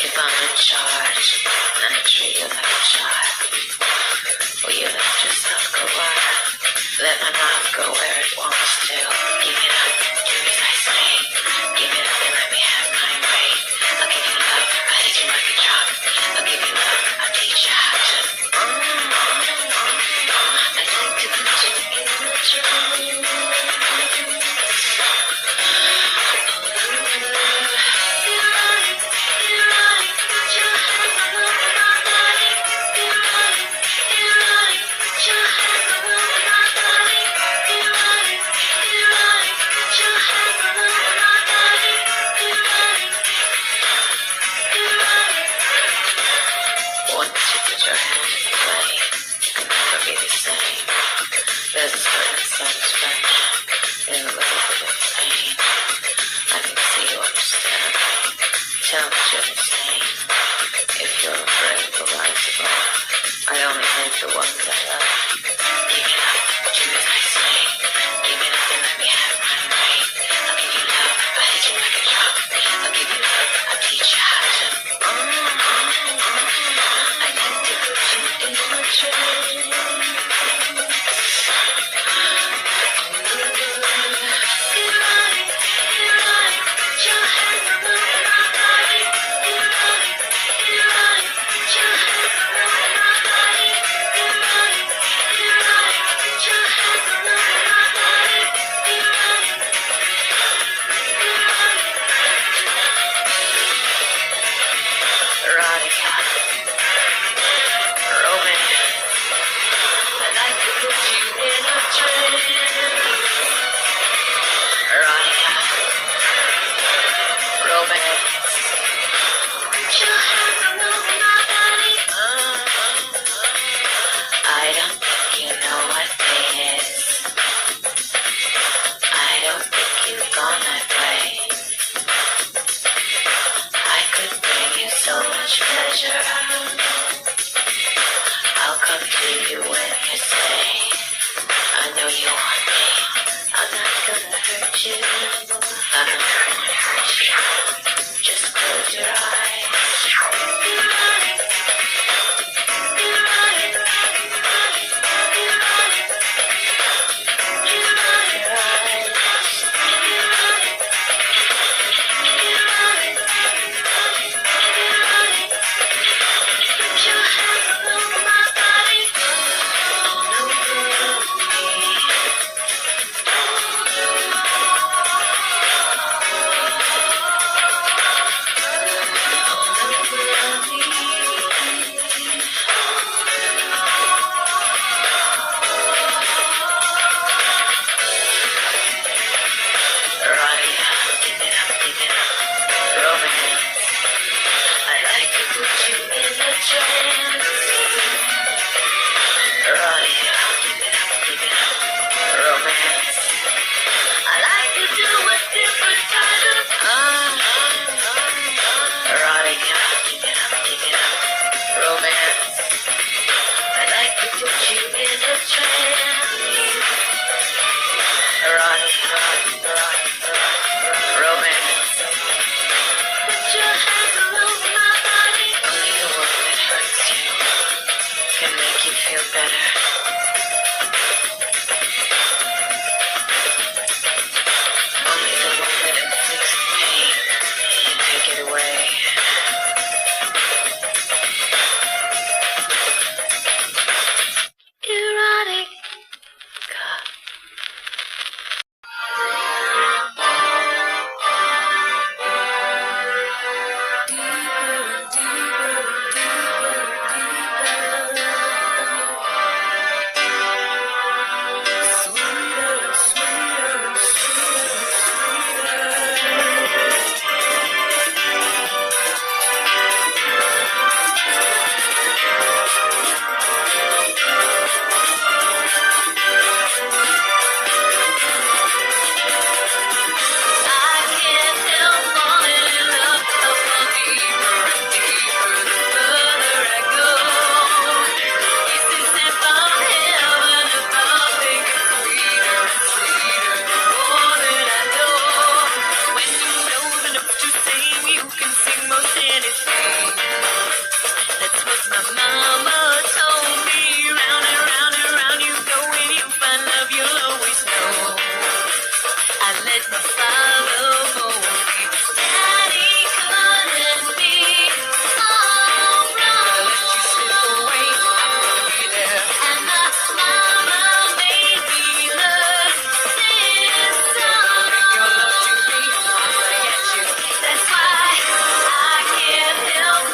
If I'm in charge, and I treat you like a child, will you let yourself go wild? Let my mouth go where it wants to. Give it up, do as I say. Give it up and let me have my way. I'll give you love, I'll hit you like a drop. I'll give you love, I'll teach you how to. I'd like to put you in the dream. Once you put your hand in the play, you can never be the same. There's a certain satisfaction in the little bit of pain. I can see you understand me. Tell me you're insane. If you're afraid to rise above, I only hate the ones I love. Give it up, do as I say. Give it up and let me have my way. I'll give you love, I'll hit you like a drop. I'll give you love, I'll teach you how to. I'd like to put you in a dream. Erotica. Romance. I'd like to put you in a trance. Erotica. Romance. I don't think you know what pain is. I don't think you've gone that way. I could bring you so much pleasure. I'll come to you when you say, I know you want me. I'm not gonna hurt you. I'm not gonna hurt you. Just close your eyes. anything. That's what my mama told me. Round and round and round you go. When you find love, you'll always know. I let my father hold me. Daddy couldn't be all wrong. Let you slip away, I will be there. And my mama made me learn this song. Bring your love to me, I'll forget you. That's why I can't help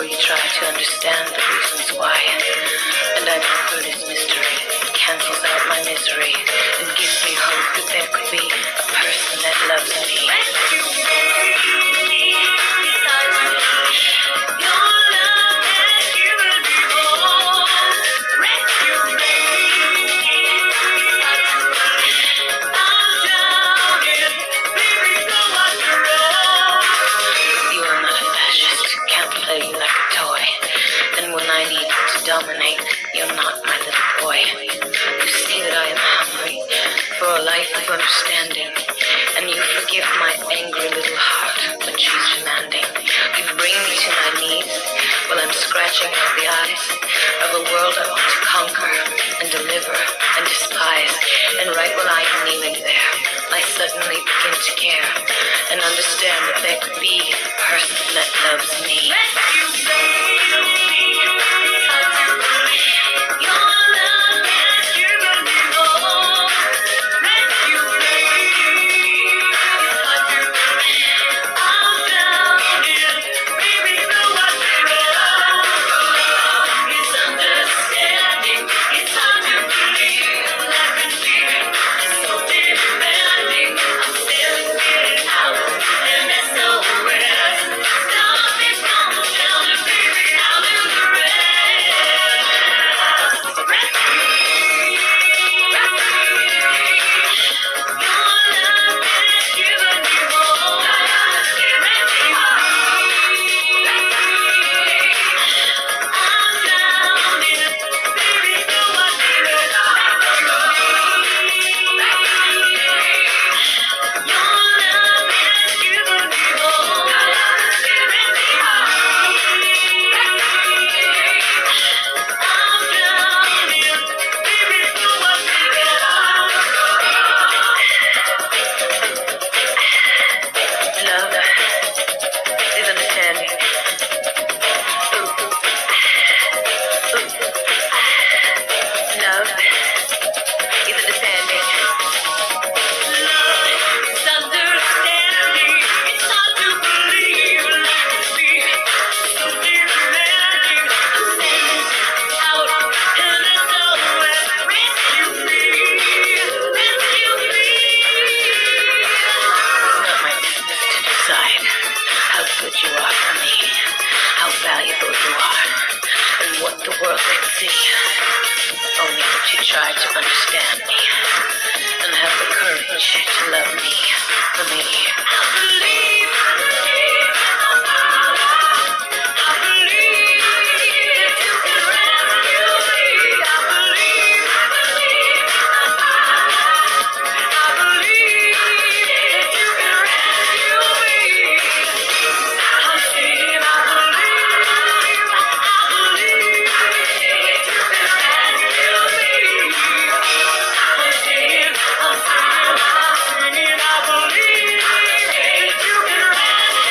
you try to understand the reasons why. And I prefer this mystery. It cancels out my misery and gives me hope that there could be a person that loves me. Rescue me. Your love has given me hope. Rescue me. I'm drowning. Baby, go on your own. You are not a fascist. Can't play you like a toy. And when I need to dominate, you're not my little boy. You see that I am hungry for a life of understanding, and you forgive my angry little heart when she's demanding. You bring me to my knees while I'm scratching out the eyes of a world I want to conquer and deliver and despise. And right while I am kneeling there, I suddenly begin to care and understand that there could be a person that loves me. Rescue me. Your love has given me hope. Rescue me. I'm drowning. Baby, go on your own. It's understanding. It's hard to believe. Life can be so demanding. I'm still getting out, and there's nowhere. Something's gonna tell me, baby, I'll do the rest. Try to understand me and have the courage to love me for me. I believe. I'm singing, I believe that you can rescue me.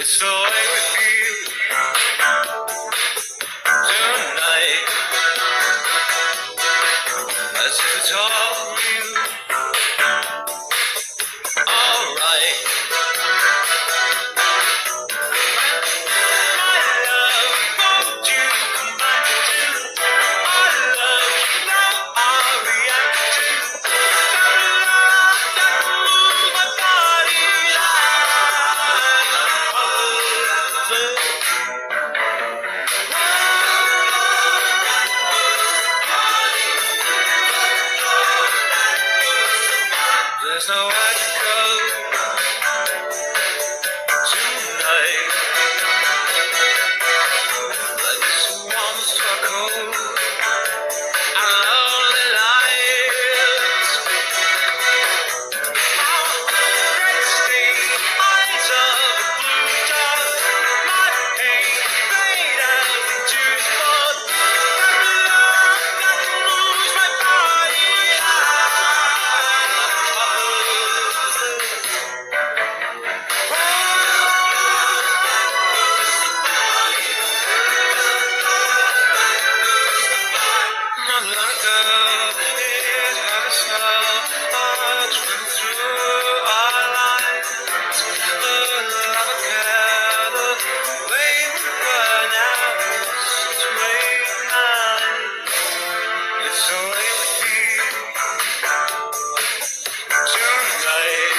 It's the way we feel tonight, as if it's all real. Alright. My love, won't you come back to our love? Now our reaction. That love that moves my body there's nowhere to go tonight. Let this warm circle and lonely lights. How red-stained eyes of blue dot, my pain fade out into blood. That love that moves my body it's the way we feel tonight.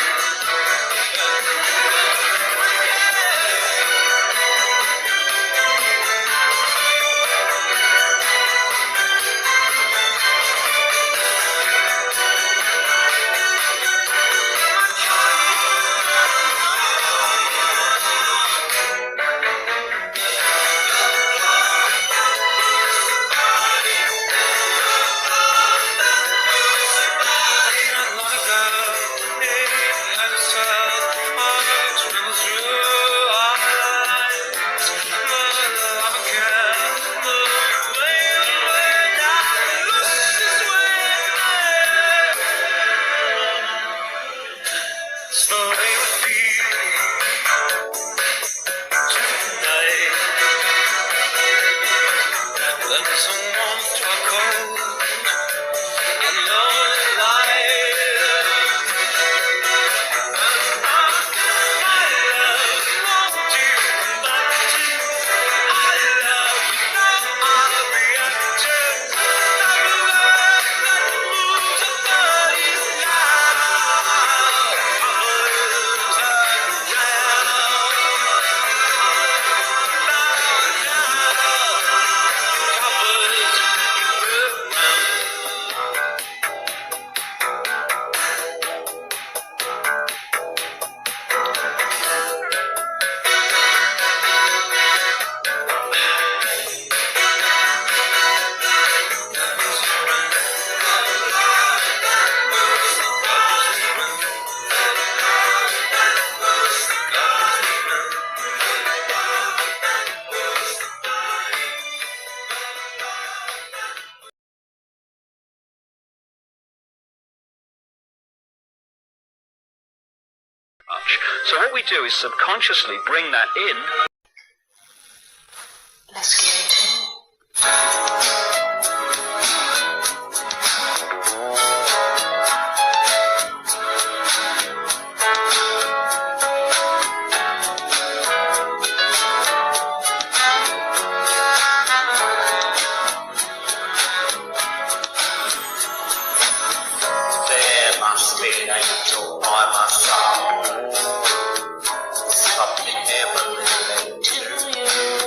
It's the way we feel tonight. Let the sun warm to our cold and lonely light. My love, won't you come back to our love? Now our reaction. That love that moves our bodies now. So what we do is subconsciously bring that in. Let's get into There must be an angel by my side. Something heavenly to you.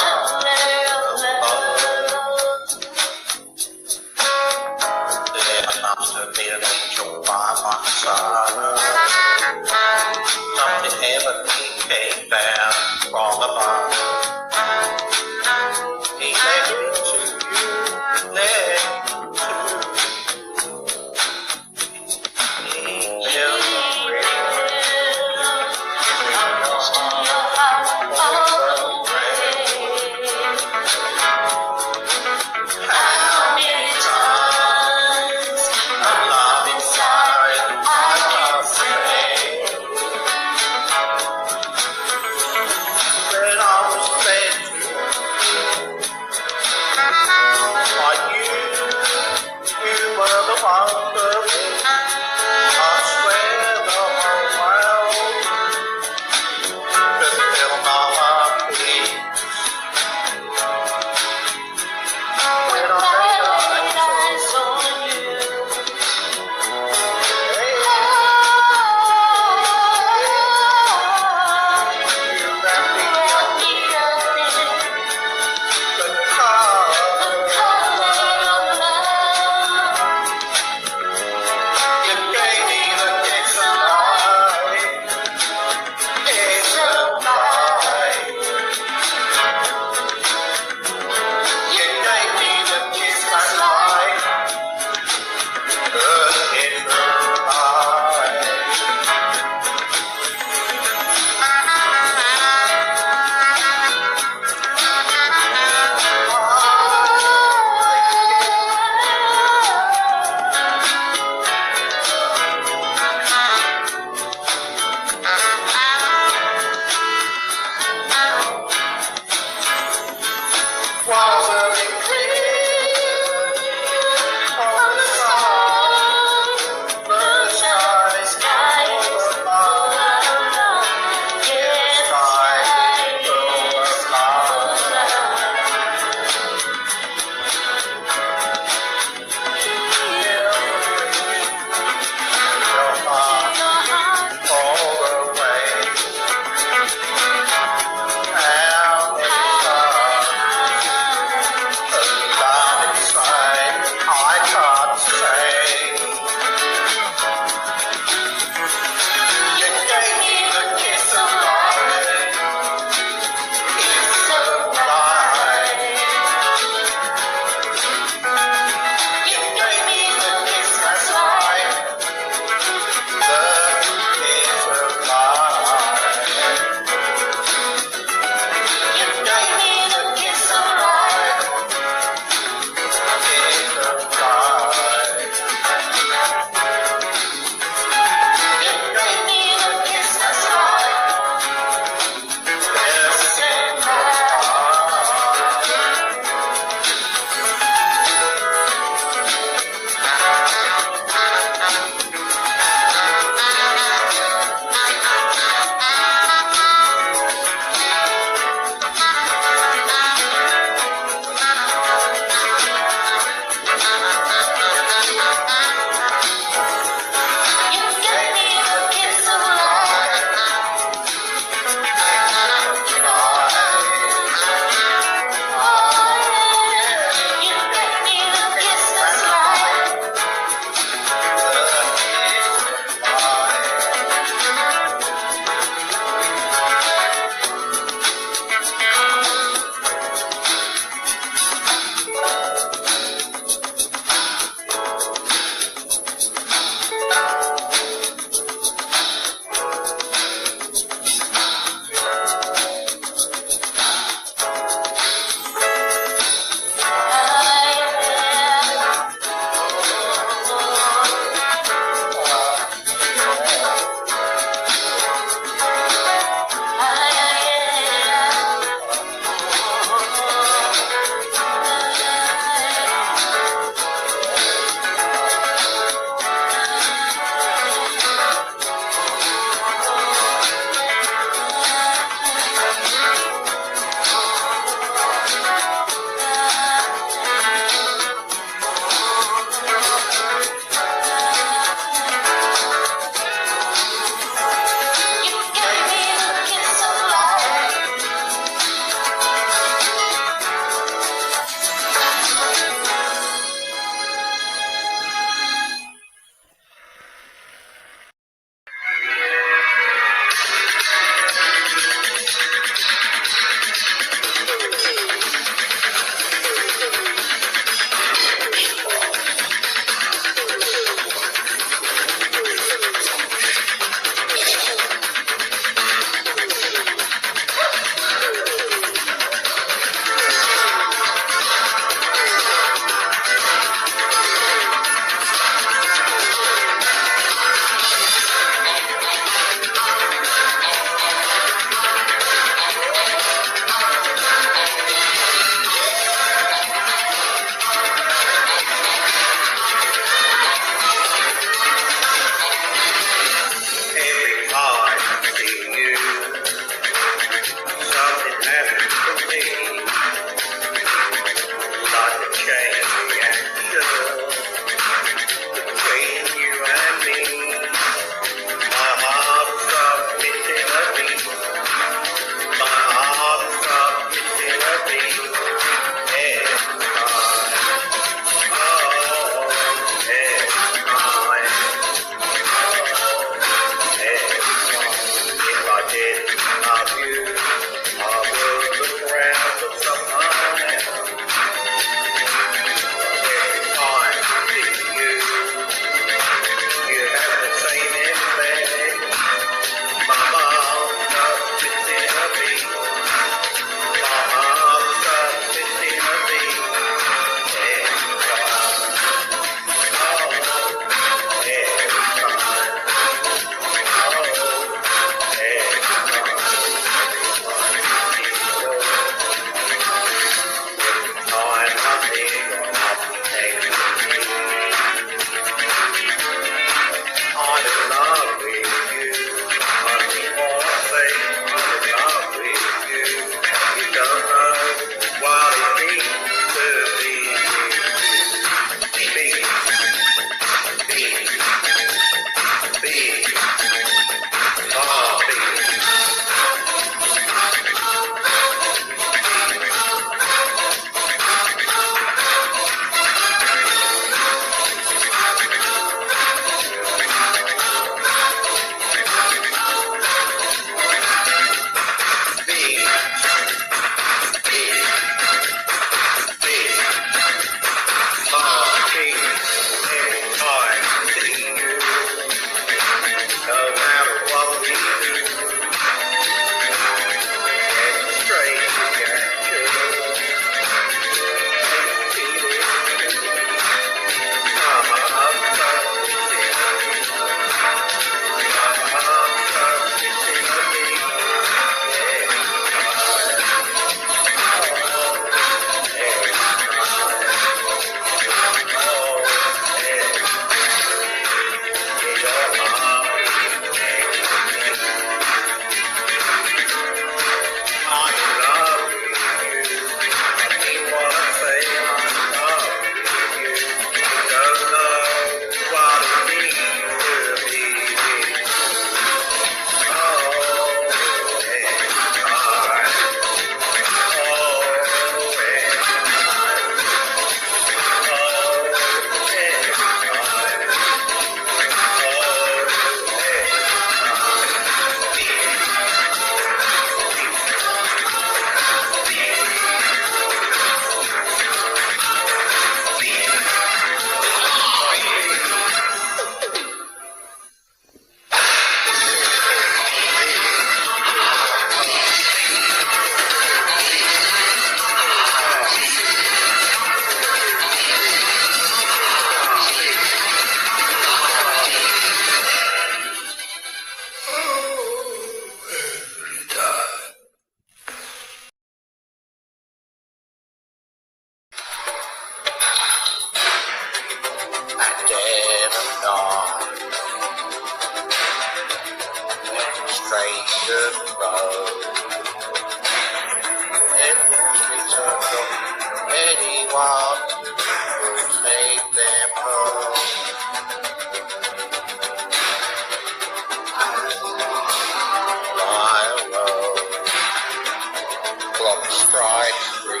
clock strikes 3.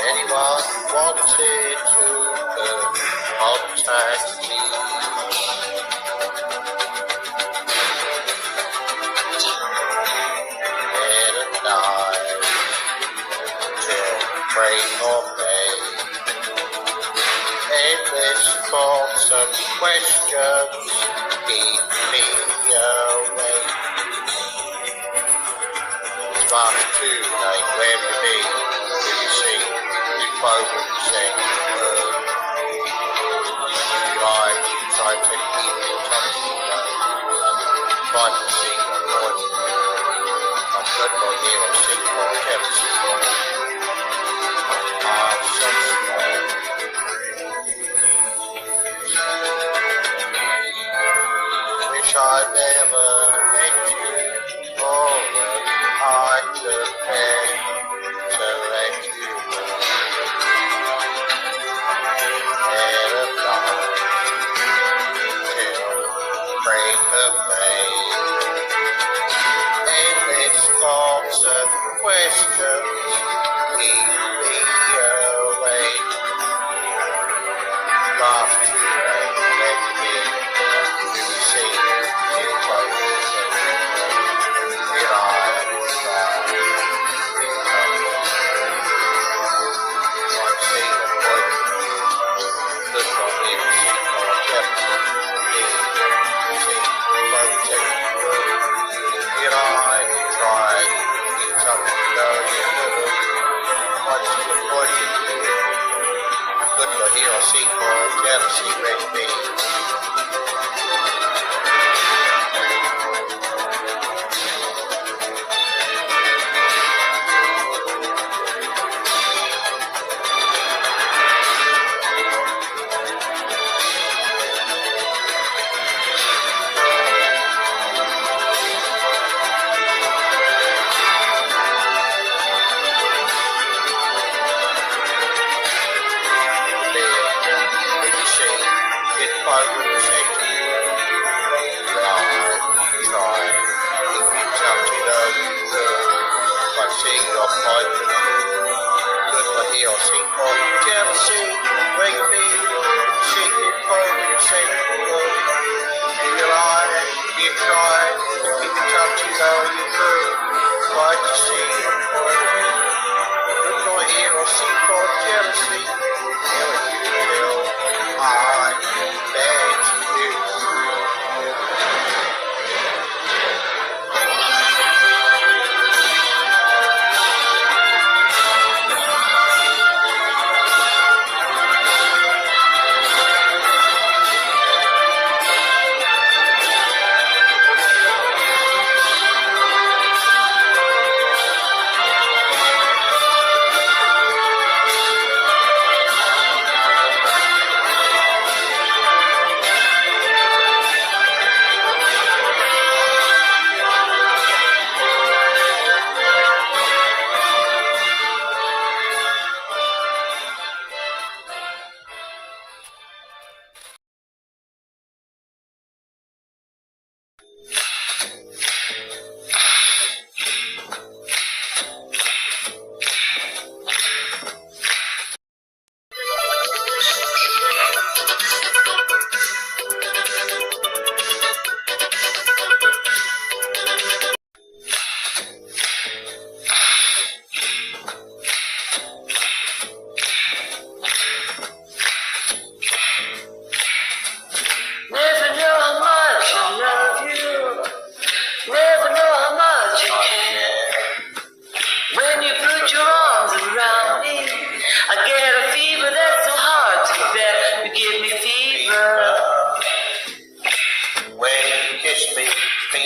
Anyone wanted to contact me? Dead and alive, till break of day. Endless thoughts and questions keep me awake. It's much too late, where to be? Do you see? You moments and word. Like you try to keep in touch with them. Try to see the point. I'm good for you, I see for jealousy. I'm so small. Wish I never met you. Oh, I could bear to let you know. Head of dawn till break of day. Endless thoughts and questions keep me awake. Laugh to let me see you close and did I try? I've seen a point. Good for him, see for jealousy. See, protect you. Did I try? Keep something going, you couldn't. What's the point in doing? Good for him, see for jealousy, red beans.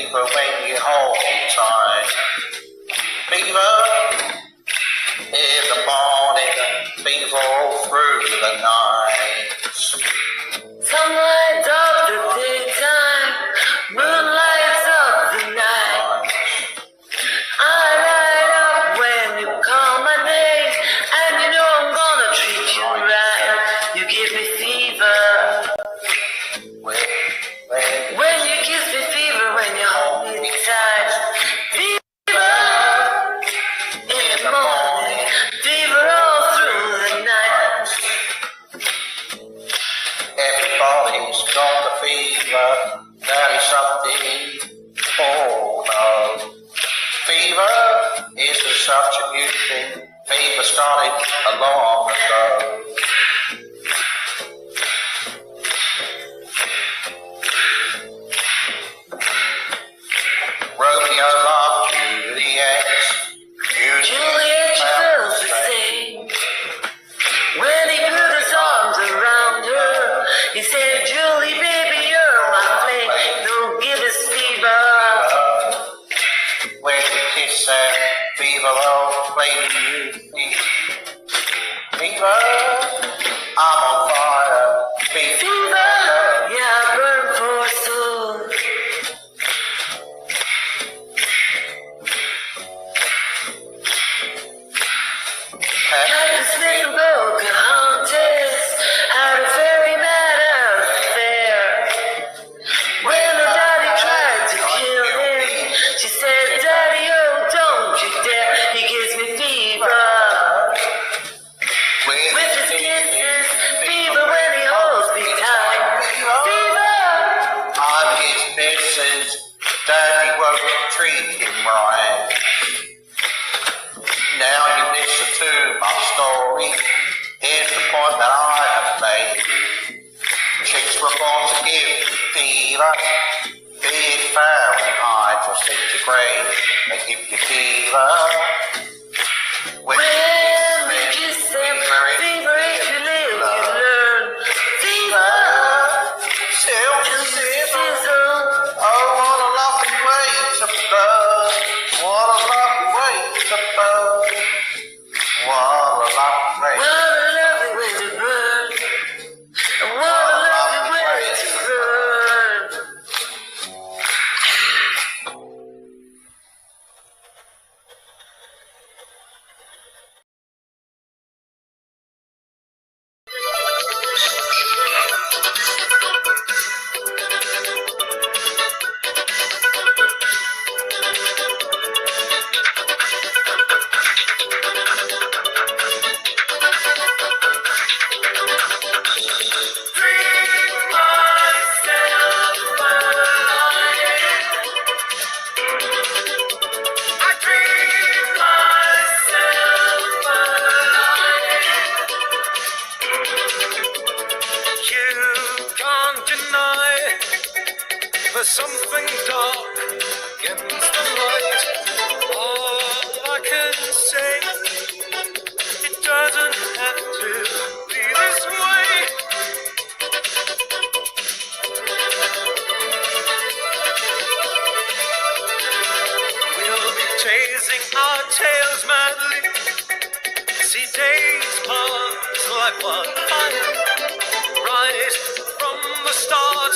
fever when you hold me tight. Fever in the morning, fever all through the night. Sunlight up the daytime, moonlights up the night. I light up when you call my name, and you know I'm gonna treat you right. You give me fever. When you kiss me, fever when you hold me tight. Fever such a new thing. Fever started a long ago. Romeo loved Juliet. Juliet felt the same. When he put his arms around her, he said, Julie, baby, you're my flame. Don't give us fever. When we kiss that fever, oh, baby, fever, I'm on fire. Fever, yeah, I burn for a soul. Captain Smith and Pocahontas had a very mad affair. When her daddy tried to kill him, she said, Daddy, oh, don't you dare, he gives me fever. With his kisses, fever when he holds me tight. Fever! I'm his missus. Daddy won't treat him right. Now you listen to my story. Here's the point that I have made. Chicks were born to give you fever. Be it Fahrenheit or centigrade, they give you fever. When we kiss them, fever if you live, you learn. Fever! Sizzle. Oh, what a lovely way to burn. What a lovely way to burn. What a lovely way. What a lovely way to burn. What a lovely way to burn. There's something dark against the light. All I can say, it doesn't have to be this way. We'll be chasing our tails madly, see days pass like wildfire. Right from the start,